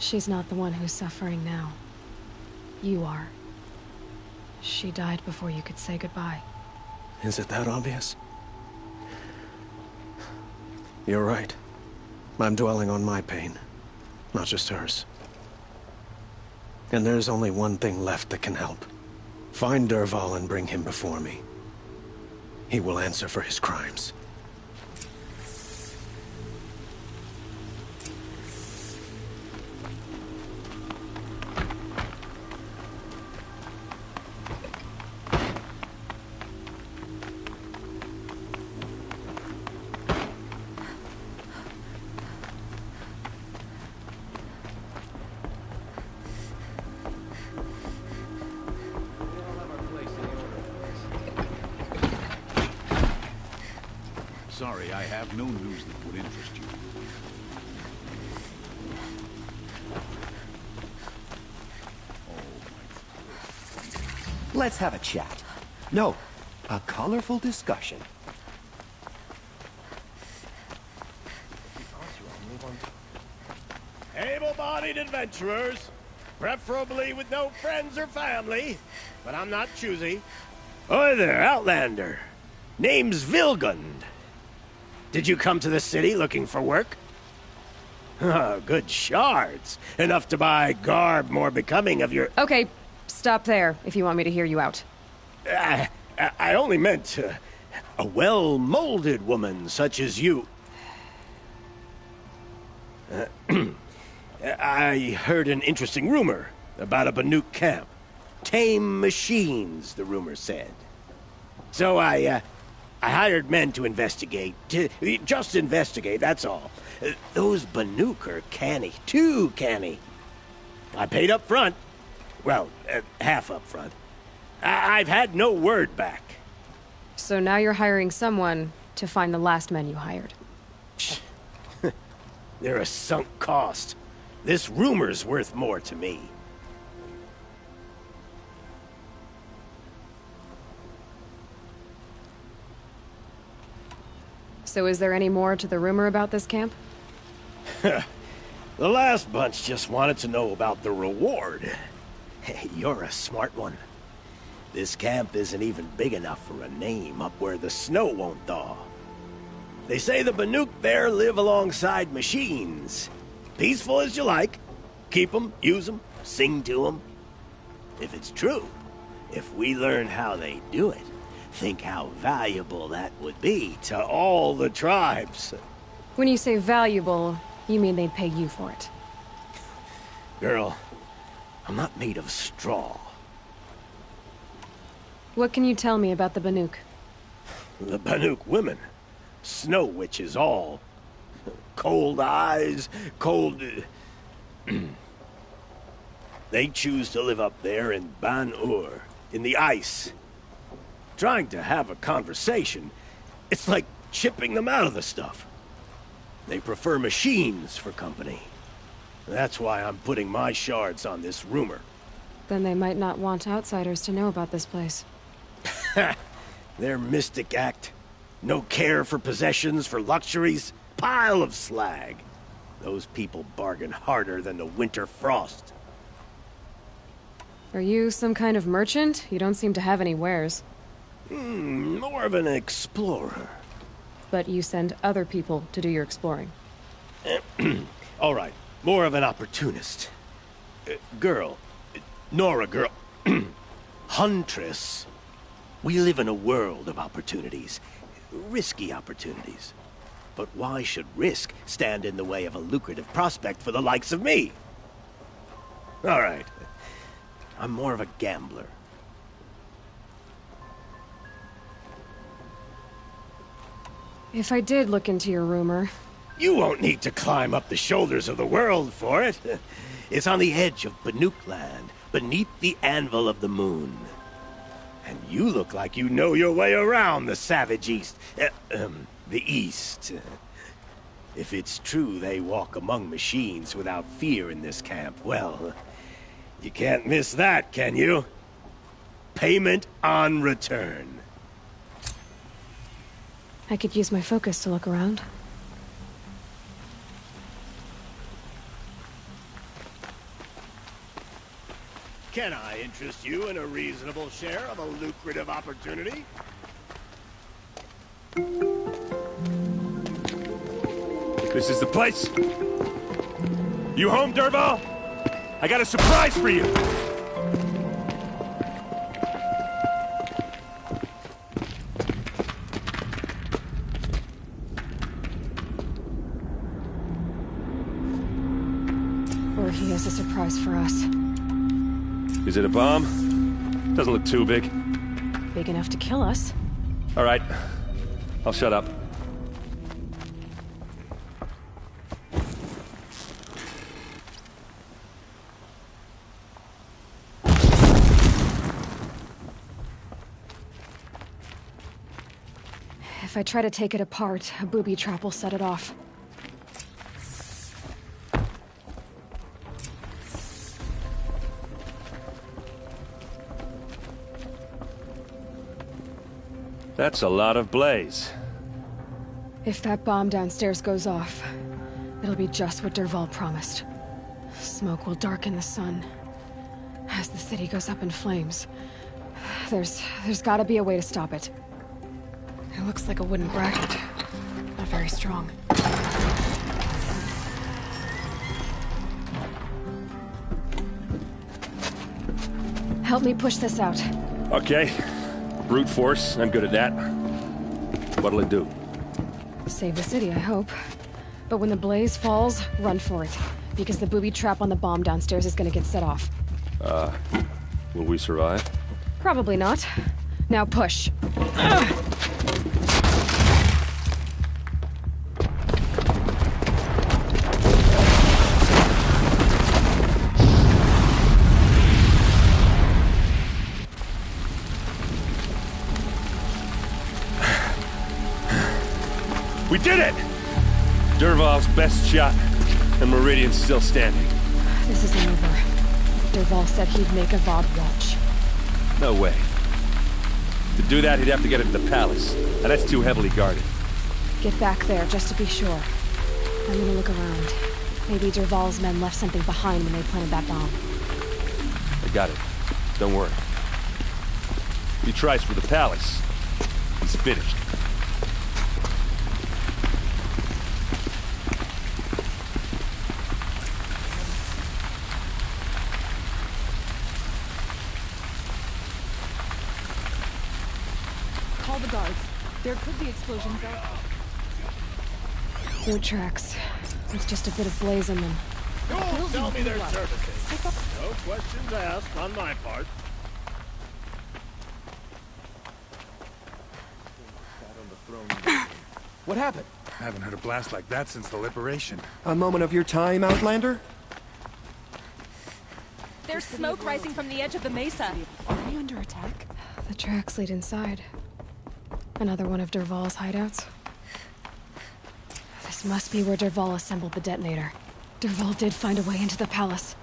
She's not the one who's suffering now. You are. She died before you could say goodbye. Is it that obvious? You're right. I'm dwelling on my pain, not just hers. And there's only one thing left that can help. Find Dervahl and bring him before me. He will answer for his crimes. Sorry, I have no news that would interest you. Let's have a chat. No, a colorful discussion. Able-bodied adventurers, preferably with no friends or family, but I'm not choosy. Oi there, Outlander. Name's Vilgund. Did you come to the city looking for work? Oh, good shards. Enough to buy garb more becoming of your... Okay, stop there, if you want me to hear you out. I only meant a well-molded woman such as you. I heard an interesting rumor about a Banuk camp. Tame machines, the rumor said. So I hired men to investigate. Just investigate, that's all. Those Banuk are canny. Too canny. I paid up front. Well, half up front. I've had no word back. So now you're hiring someone to find the last men you hired. They're a sunk cost. This rumor's worth more to me. So is there any more to the rumor about this camp? The last bunch just wanted to know about the reward. Hey, you're a smart one. This camp isn't even big enough for a name up where the snow won't thaw. They say the Banuk there live alongside machines. Peaceful as you like. Keep them, use them, sing to them. If it's true, if we learn how they do it, think how valuable that would be to all the tribes. When you say valuable, you mean they'd pay you for it. Girl, I'm not made of straw. What can you tell me about the Banuk? The Banuk women. Snow witches all. Cold eyes, cold... They choose to live up there in Ban-Ur, in the ice. Trying to have a conversation, it's like chipping them out of the stuff. They prefer machines for company. That's why I'm putting my shards on this rumor. Then they might not want outsiders to know about this place. Their mystic act. No care for possessions, for luxuries. Pile of slag. Those people bargain harder than the winter frost. Are you some kind of merchant? You don't seem to have any wares. More of an explorer. but you send other people to do your exploring. All right, more of an opportunist. Girl. Nora girl. Huntress. We live in a world of opportunities. Risky opportunities. But why should risk stand in the way of a lucrative prospect for the likes of me? All right. I'm more of a gambler. If I did look into your rumor... You won't need to climb up the shoulders of the world for it. It's on the edge of Banuk land, beneath the anvil of the moon. And you look like you know your way around the savage East. The East. If it's true they walk among machines without fear in this camp, well, you can't miss that, can you? Payment on return. I could use my focus to look around. Can I interest you in a reasonable share of a lucrative opportunity? This is the place. You home, Dervahl? I got a surprise for you. Or he has a surprise for us. Is it a bomb? Doesn't look too big. Big enough to kill us. All right. I'll shut up. If I try to take it apart, a booby trap will set it off. That's a lot of blaze. If that bomb downstairs goes off, it'll be just what Dervahl promised. Smoke will darken the sun. As the city goes up in flames, there's gotta be a way to stop it. It looks like a wooden bracket. Not very strong. Help me push this out. Okay. Brute force, I'm good at that. What'll it do? Save the city, I hope. But when the blaze falls, run for it. Because the booby trap on the bomb downstairs is gonna get set off. Will we survive? Probably not. Now push. We did it! Dervahl's best shot, and Meridian's still standing. This isn't over. Dervahl said he'd make a Vought watch. No way. To do that, he'd have to get into the palace, and that's too heavily guarded. Get back there, just to be sure. I'm gonna look around. Maybe Dervahl's men left something behind when they planted that bomb. I got it. Don't worry. If he tries for the palace, he's finished. Call the guards. There could be explosions out. Boot tracks. With just a bit of blaze in them. Don't tell me their services. No questions asked on my part. What happened? I haven't heard a blast like that since the liberation. A moment of your time, Outlander? There's smoke rising from the edge of the mesa. Are we under attack? The tracks lead inside. Another one of Dervahl's hideouts. This must be where Dervahl assembled the detonator. Dervahl did find a way into the palace.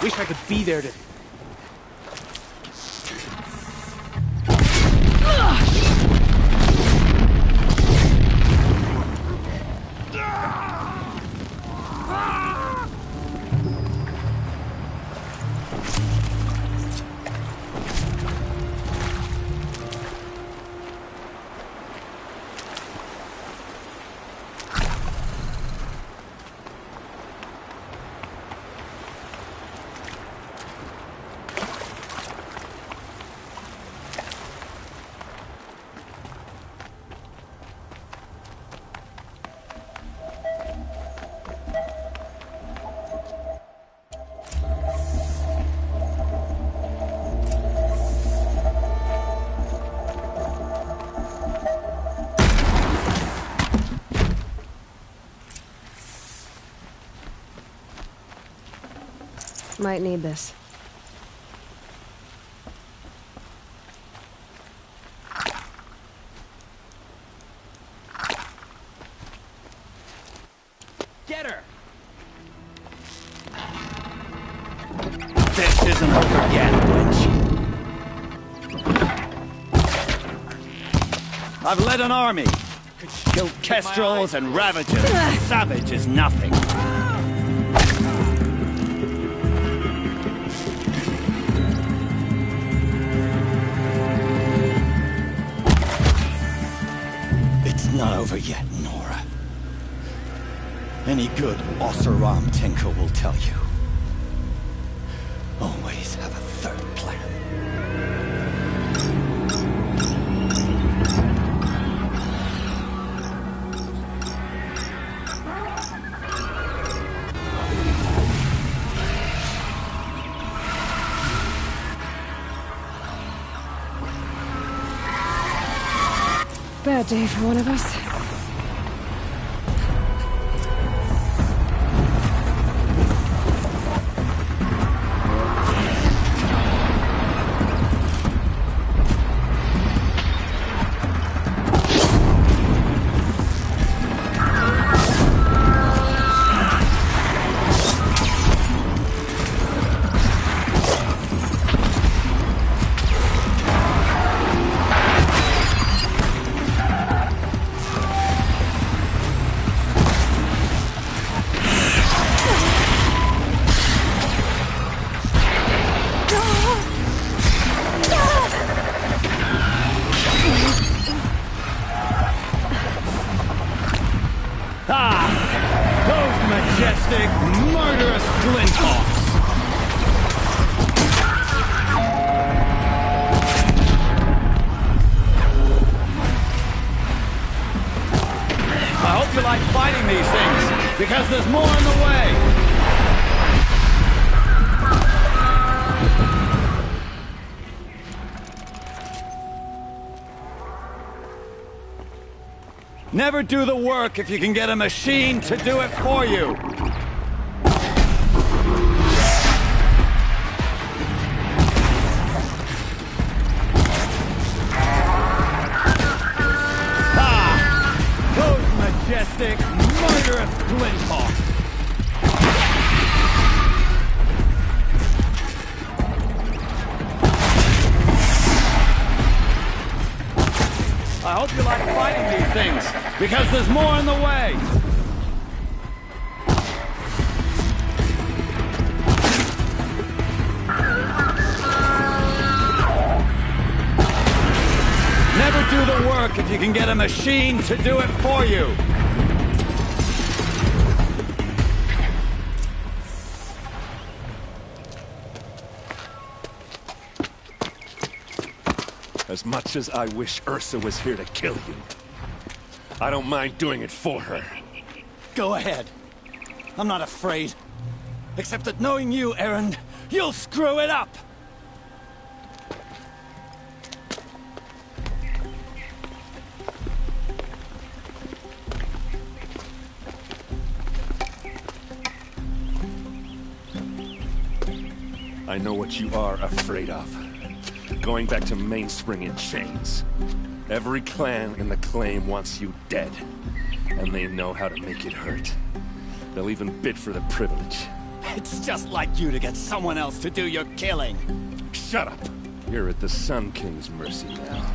Wish I could be there to... Might need this. Get her! This isn't over yet, wench. I've led an army. Killed kestrels and ravagers. Savage is nothing. Not over yet, Nora. Any good Oseram tinker will tell you. Always have a third plan. Bad day for one of us. Murderous Flinthawks! I hope you like fighting these things, because there's more in the way! Never do the work if you can get a machine to do it for you! Majestic, murderous Flinthawks! I hope you like fighting these things, because there's more in the way! Never do the work if you can get a machine to do it for you! As much as I wish Ursa was here to kill you, I don't mind doing it for her. Go ahead. I'm not afraid. Except that knowing you, Erend, you'll screw it up! I know what you are afraid of. Going back to Mainspring in chains. Every clan in the claim wants you dead. And they know how to make it hurt. They'll even bid for the privilege. It's just like you to get someone else to do your killing. Shut up. You're at the Sun King's mercy now.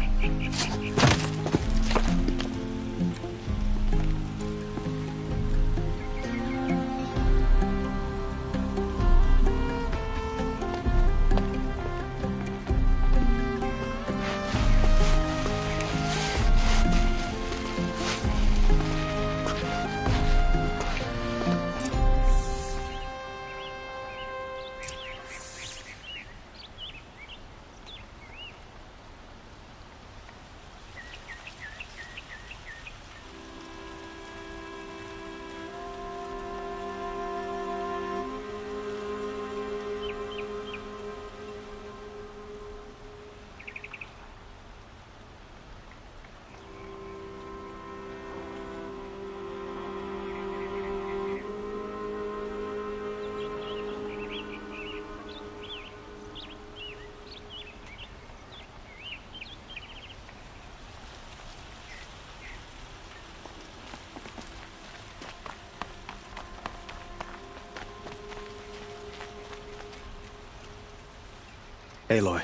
Aloy,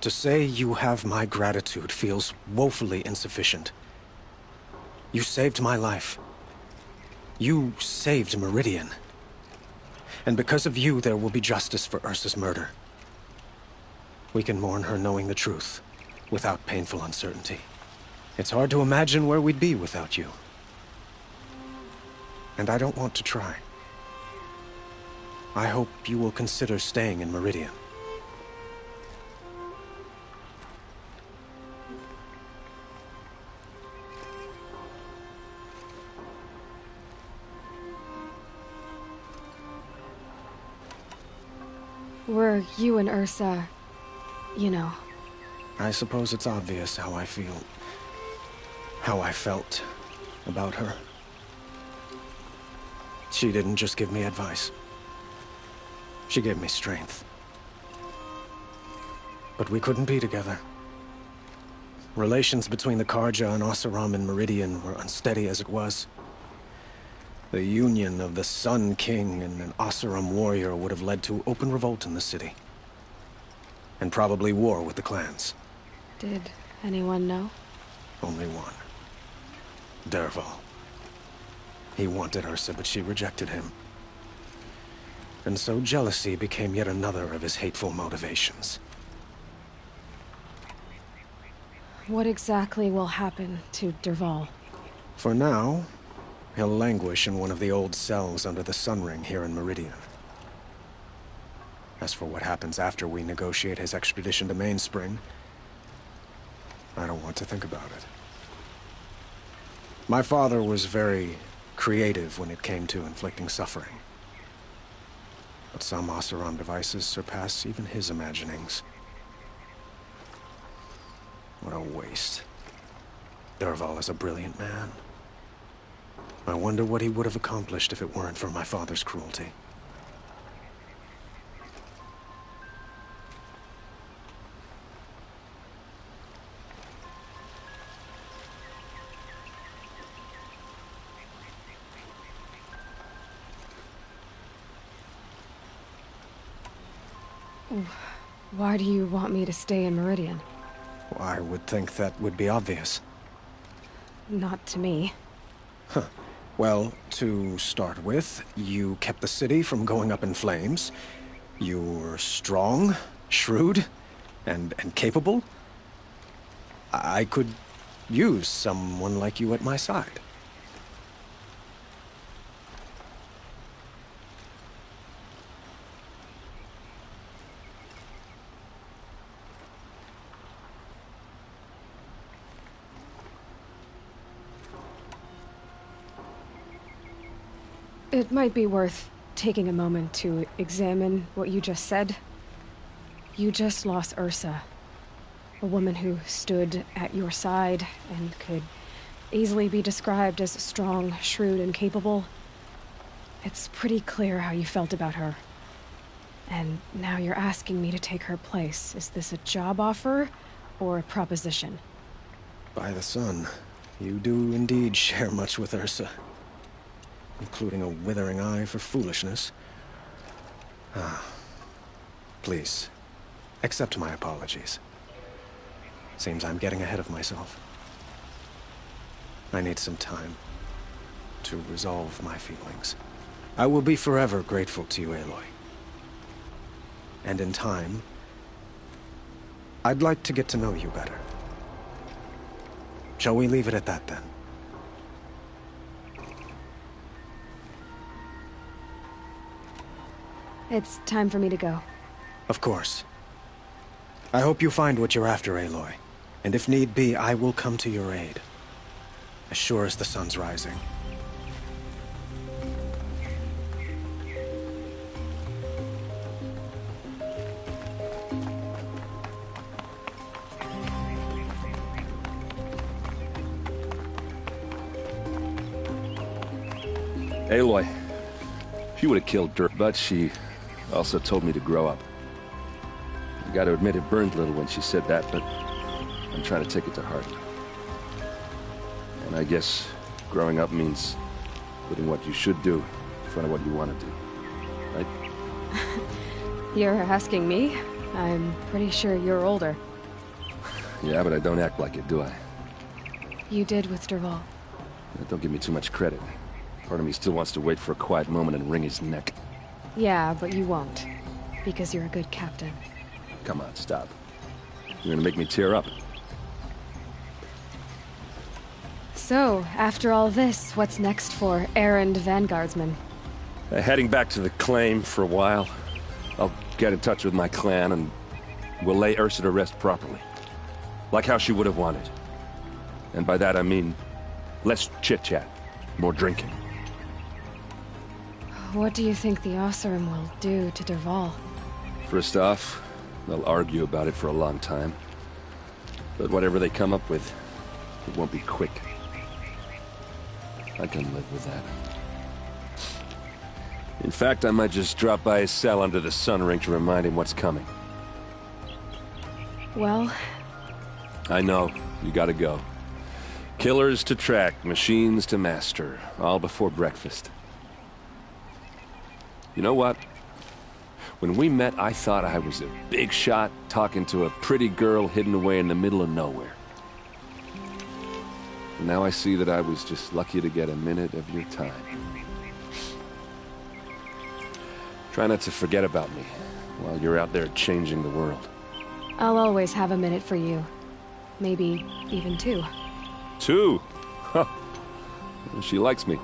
to say you have my gratitude feels woefully insufficient. You saved my life. You saved Meridian. And because of you, there will be justice for Ursa's murder. We can mourn her knowing the truth, without painful uncertainty. It's hard to imagine where we'd be without you. And I don't want to try. I hope you will consider staying in Meridian. Were you and Ursa, you know... I suppose it's obvious how I feel. How I felt about her. She didn't just give me advice. She gave me strength. But we couldn't be together. Relations between the Carja and Oseram and Meridian were unsteady as it was. The union of the Sun King and an Oseram warrior would have led to open revolt in the city. And probably war with the clans. Did anyone know? Only one. Dervahl. He wanted Ursa, but she rejected him. And so jealousy became yet another of his hateful motivations. What exactly will happen to Dervahl? For now, he'll languish in one of the old cells under the Sun Ring here in Meridian. As for what happens after we negotiate his extradition to Mainspring, I don't want to think about it. My father was very creative when it came to inflicting suffering. But some Oseram devices surpass even his imaginings. What a waste. Dervahl is a brilliant man. I wonder what he would have accomplished if it weren't for my father's cruelty. Why do you want me to stay in Meridian? I would think that would be obvious. Not to me. Huh. Well, to start with, you kept the city from going up in flames. You were strong, shrewd, and capable. I could use someone like you at my side. It might be worth taking a moment to examine what you just said. You just lost Ursa, a woman who stood at your side and could easily be described as strong, shrewd, and capable. It's pretty clear how you felt about her. And now you're asking me to take her place. Is this a job offer or a proposition? By the sun, you do indeed share much with Ursa. Including a withering eye for foolishness. Please, accept my apologies. Seems I'm getting ahead of myself. I need some time to resolve my feelings. I will be forever grateful to you, Aloy. And in time, I'd like to get to know you better. Shall we leave it at that, then? It's time for me to go. Of course. I hope you find what you're after, Aloy. And if need be, I will come to your aid. As sure as the sun's rising. Aloy, she would have killed Dirk, but she also told me to grow up. I gotta admit it burned a little when she said that, but I'm trying to take it to heart. And I guess growing up means putting what you should do in front of what you want to do, right? You're asking me? I'm pretty sure you're older. Yeah, but I don't act like it, do I? You did with Dervahl. Don't give me too much credit. Part of me still wants to wait for a quiet moment and wring his neck. Yeah, but you won't. Because you're a good captain. Come on, stop. You're gonna make me tear up. So, after all this, what's next for Erend Vanguardsman? Heading back to the claim for a while. I'll get in touch with my clan and we'll lay Ursa to rest properly. Like how she would have wanted. And by that I mean less chit-chat, more drinking. What do you think the Oseram will do to Dervahl? First off, they'll argue about it for a long time. But whatever they come up with, it won't be quick. I can live with that. In fact, I might just drop by his cell under the sun ring to remind him what's coming. Well... I know, you gotta go. Killers to track, machines to master, all before breakfast. You know what? When we met, I thought I was a big shot talking to a pretty girl hidden away in the middle of nowhere. And now I see that I was just lucky to get a minute of your time. Try not to forget about me while you're out there changing the world. I'll always have a minute for you. Maybe even two. Two? Huh. She likes me.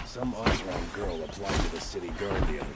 Some Oseram girl applied to the city guard the other.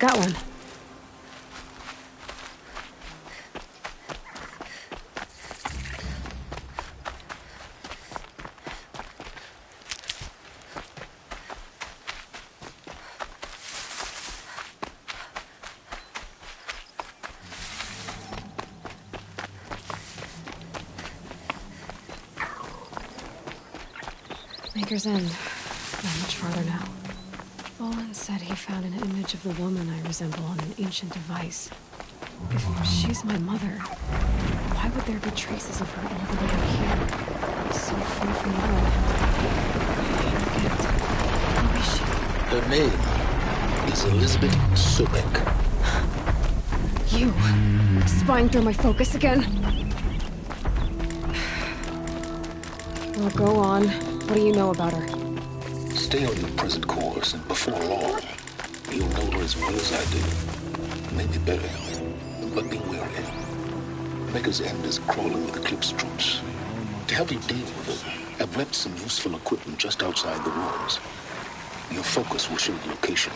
Got one. Maker's End. Not much farther now. Olin said he found an image of the woman I resemble on an ancient device. If she's my mother, why would there be traces of her all the way up here? So far from home. Who is she? Her name is Elizabeth Sobek. You! Spying through my focus again? Well, go on. What do you know about her? Stay on your present course, and before long, you'll know her as well as I do. Maybe better, but be wary. Maker's End is crawling with Eclipse troops. To help you deal with them, I've left some useful equipment just outside the walls. Your focus will show the location.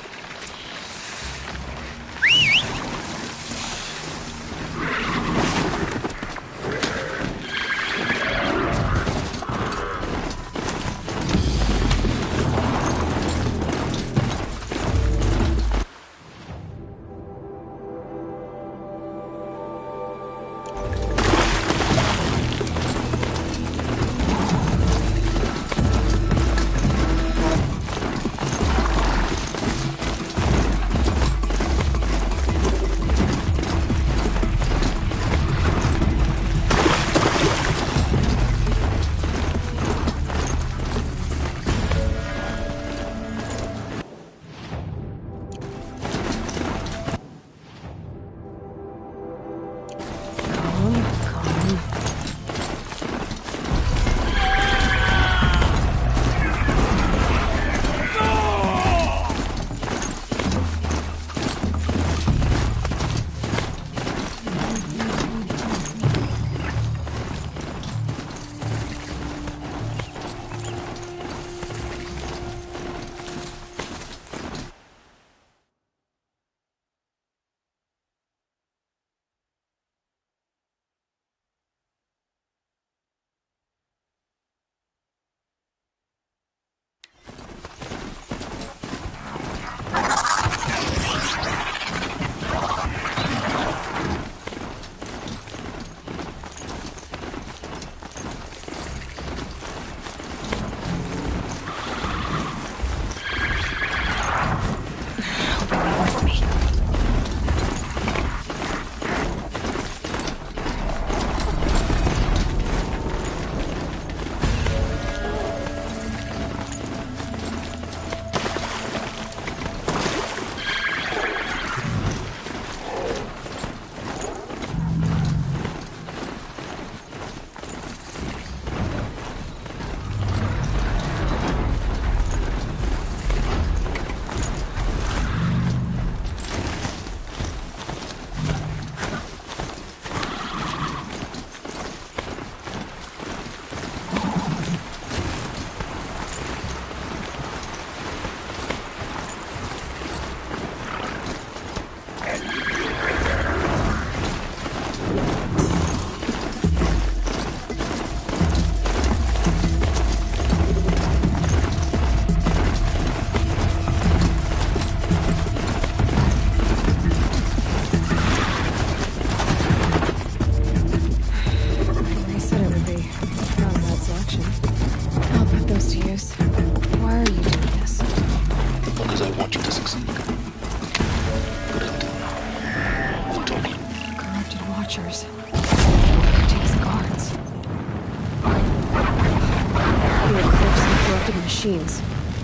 Machines.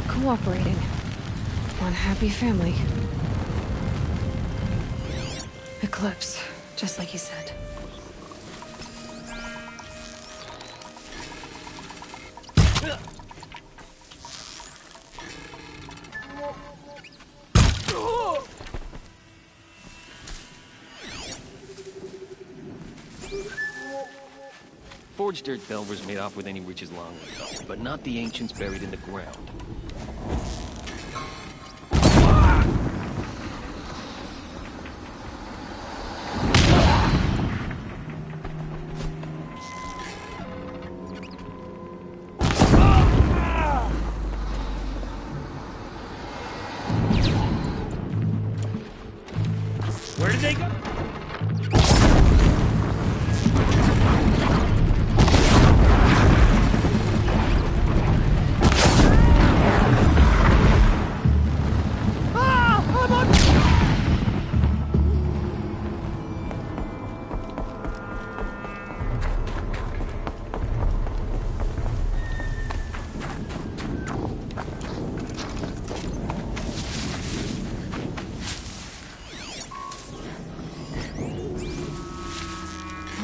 Cooperating. One happy family. Eclipse, just like you said. Forged Earth Delvers made off with any riches long ago, but not the ancients buried in the ground. Jacob?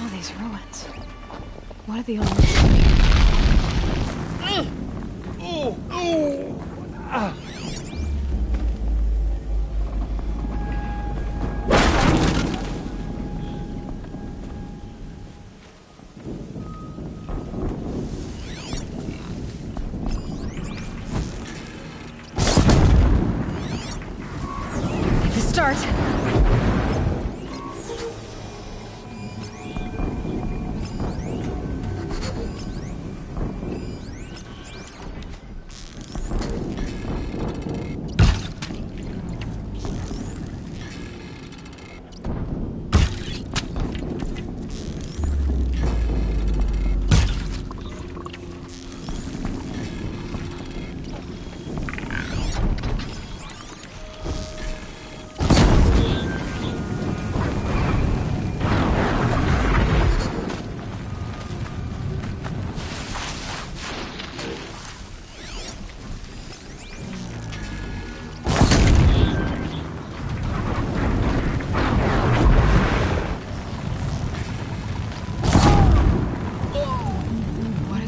All these ruins. What are the old ones? Start.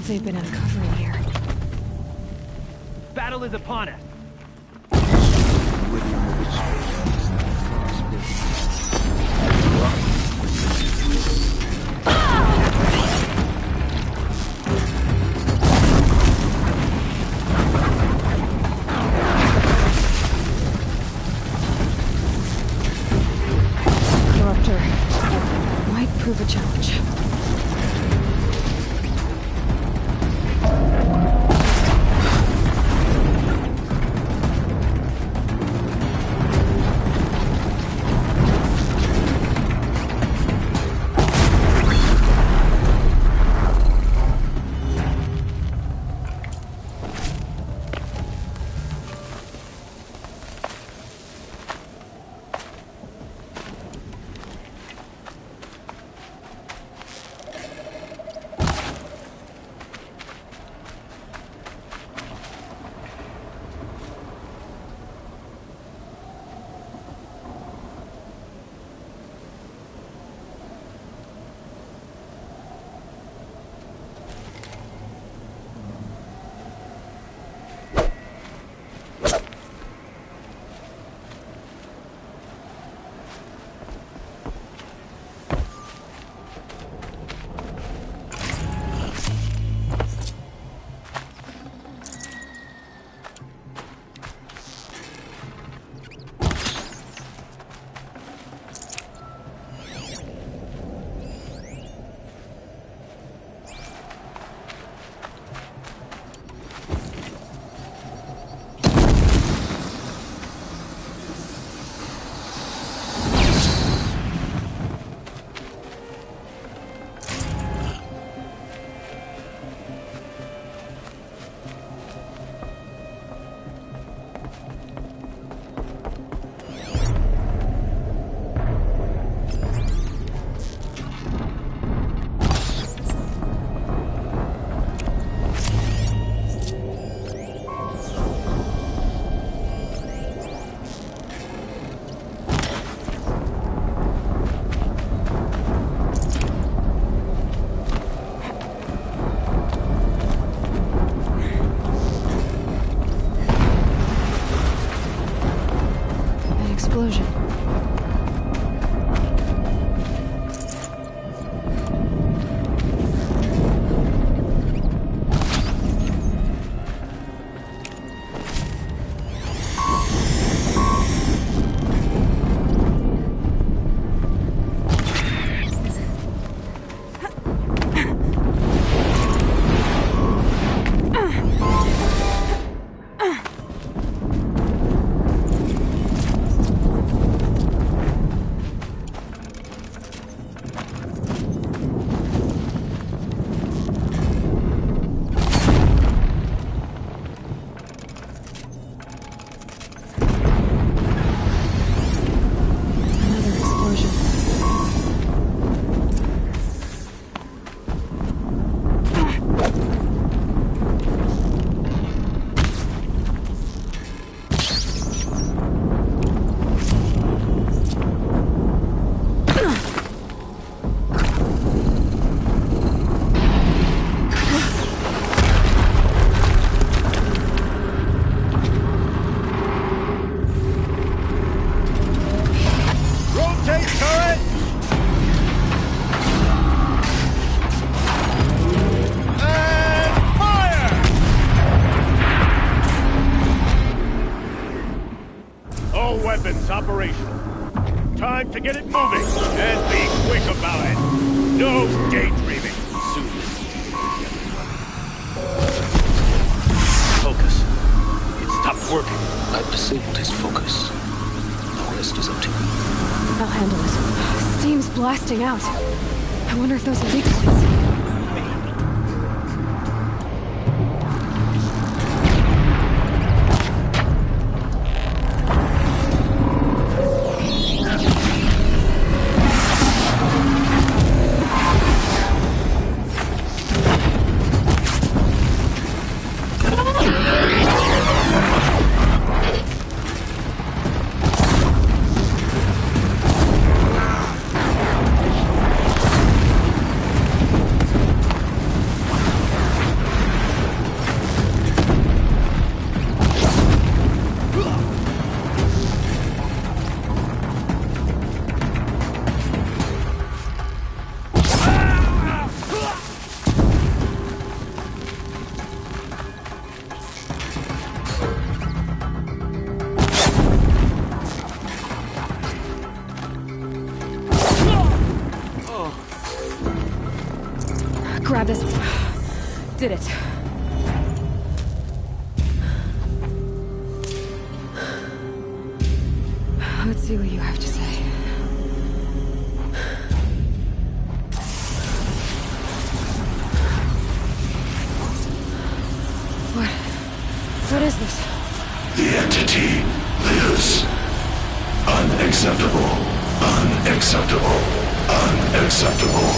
They've been uncovering here. Battle is upon us. Corruptor might prove a challenge. Explosion. weapons operational. Time to get it moving, and be quick about it. No daydreaming. Soon this focus. It stopped working. I've disabled his focus. The rest is up to you. I'll handle it. Steam's blasting out. I wonder if those are weak points. Grab this. Did it. Let's see what you have to say. What is this? The entity lives. Unacceptable. Unacceptable. Unacceptable.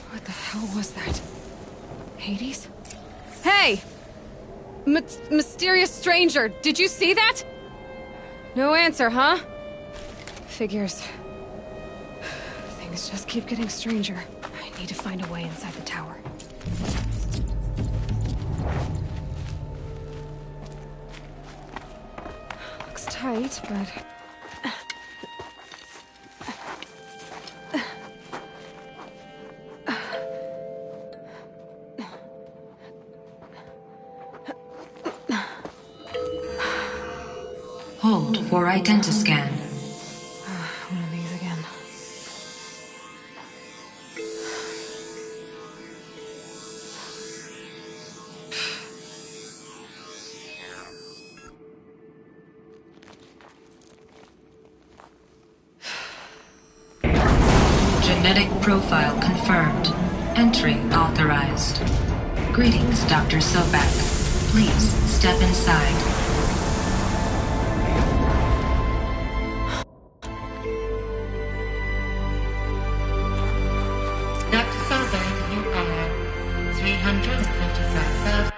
What the hell was that? Hades? Hey! Mysterious stranger, did you see that? No answer, huh? Figures. Things just keep getting stranger. I need to find a way inside the tower. Looks tight, but... Hold for identiscan. One of these again. Genetic profile confirmed. Entry authorized. Greetings, Dr. Sobek. Please step inside. Dr. Sobek, you are 357,000.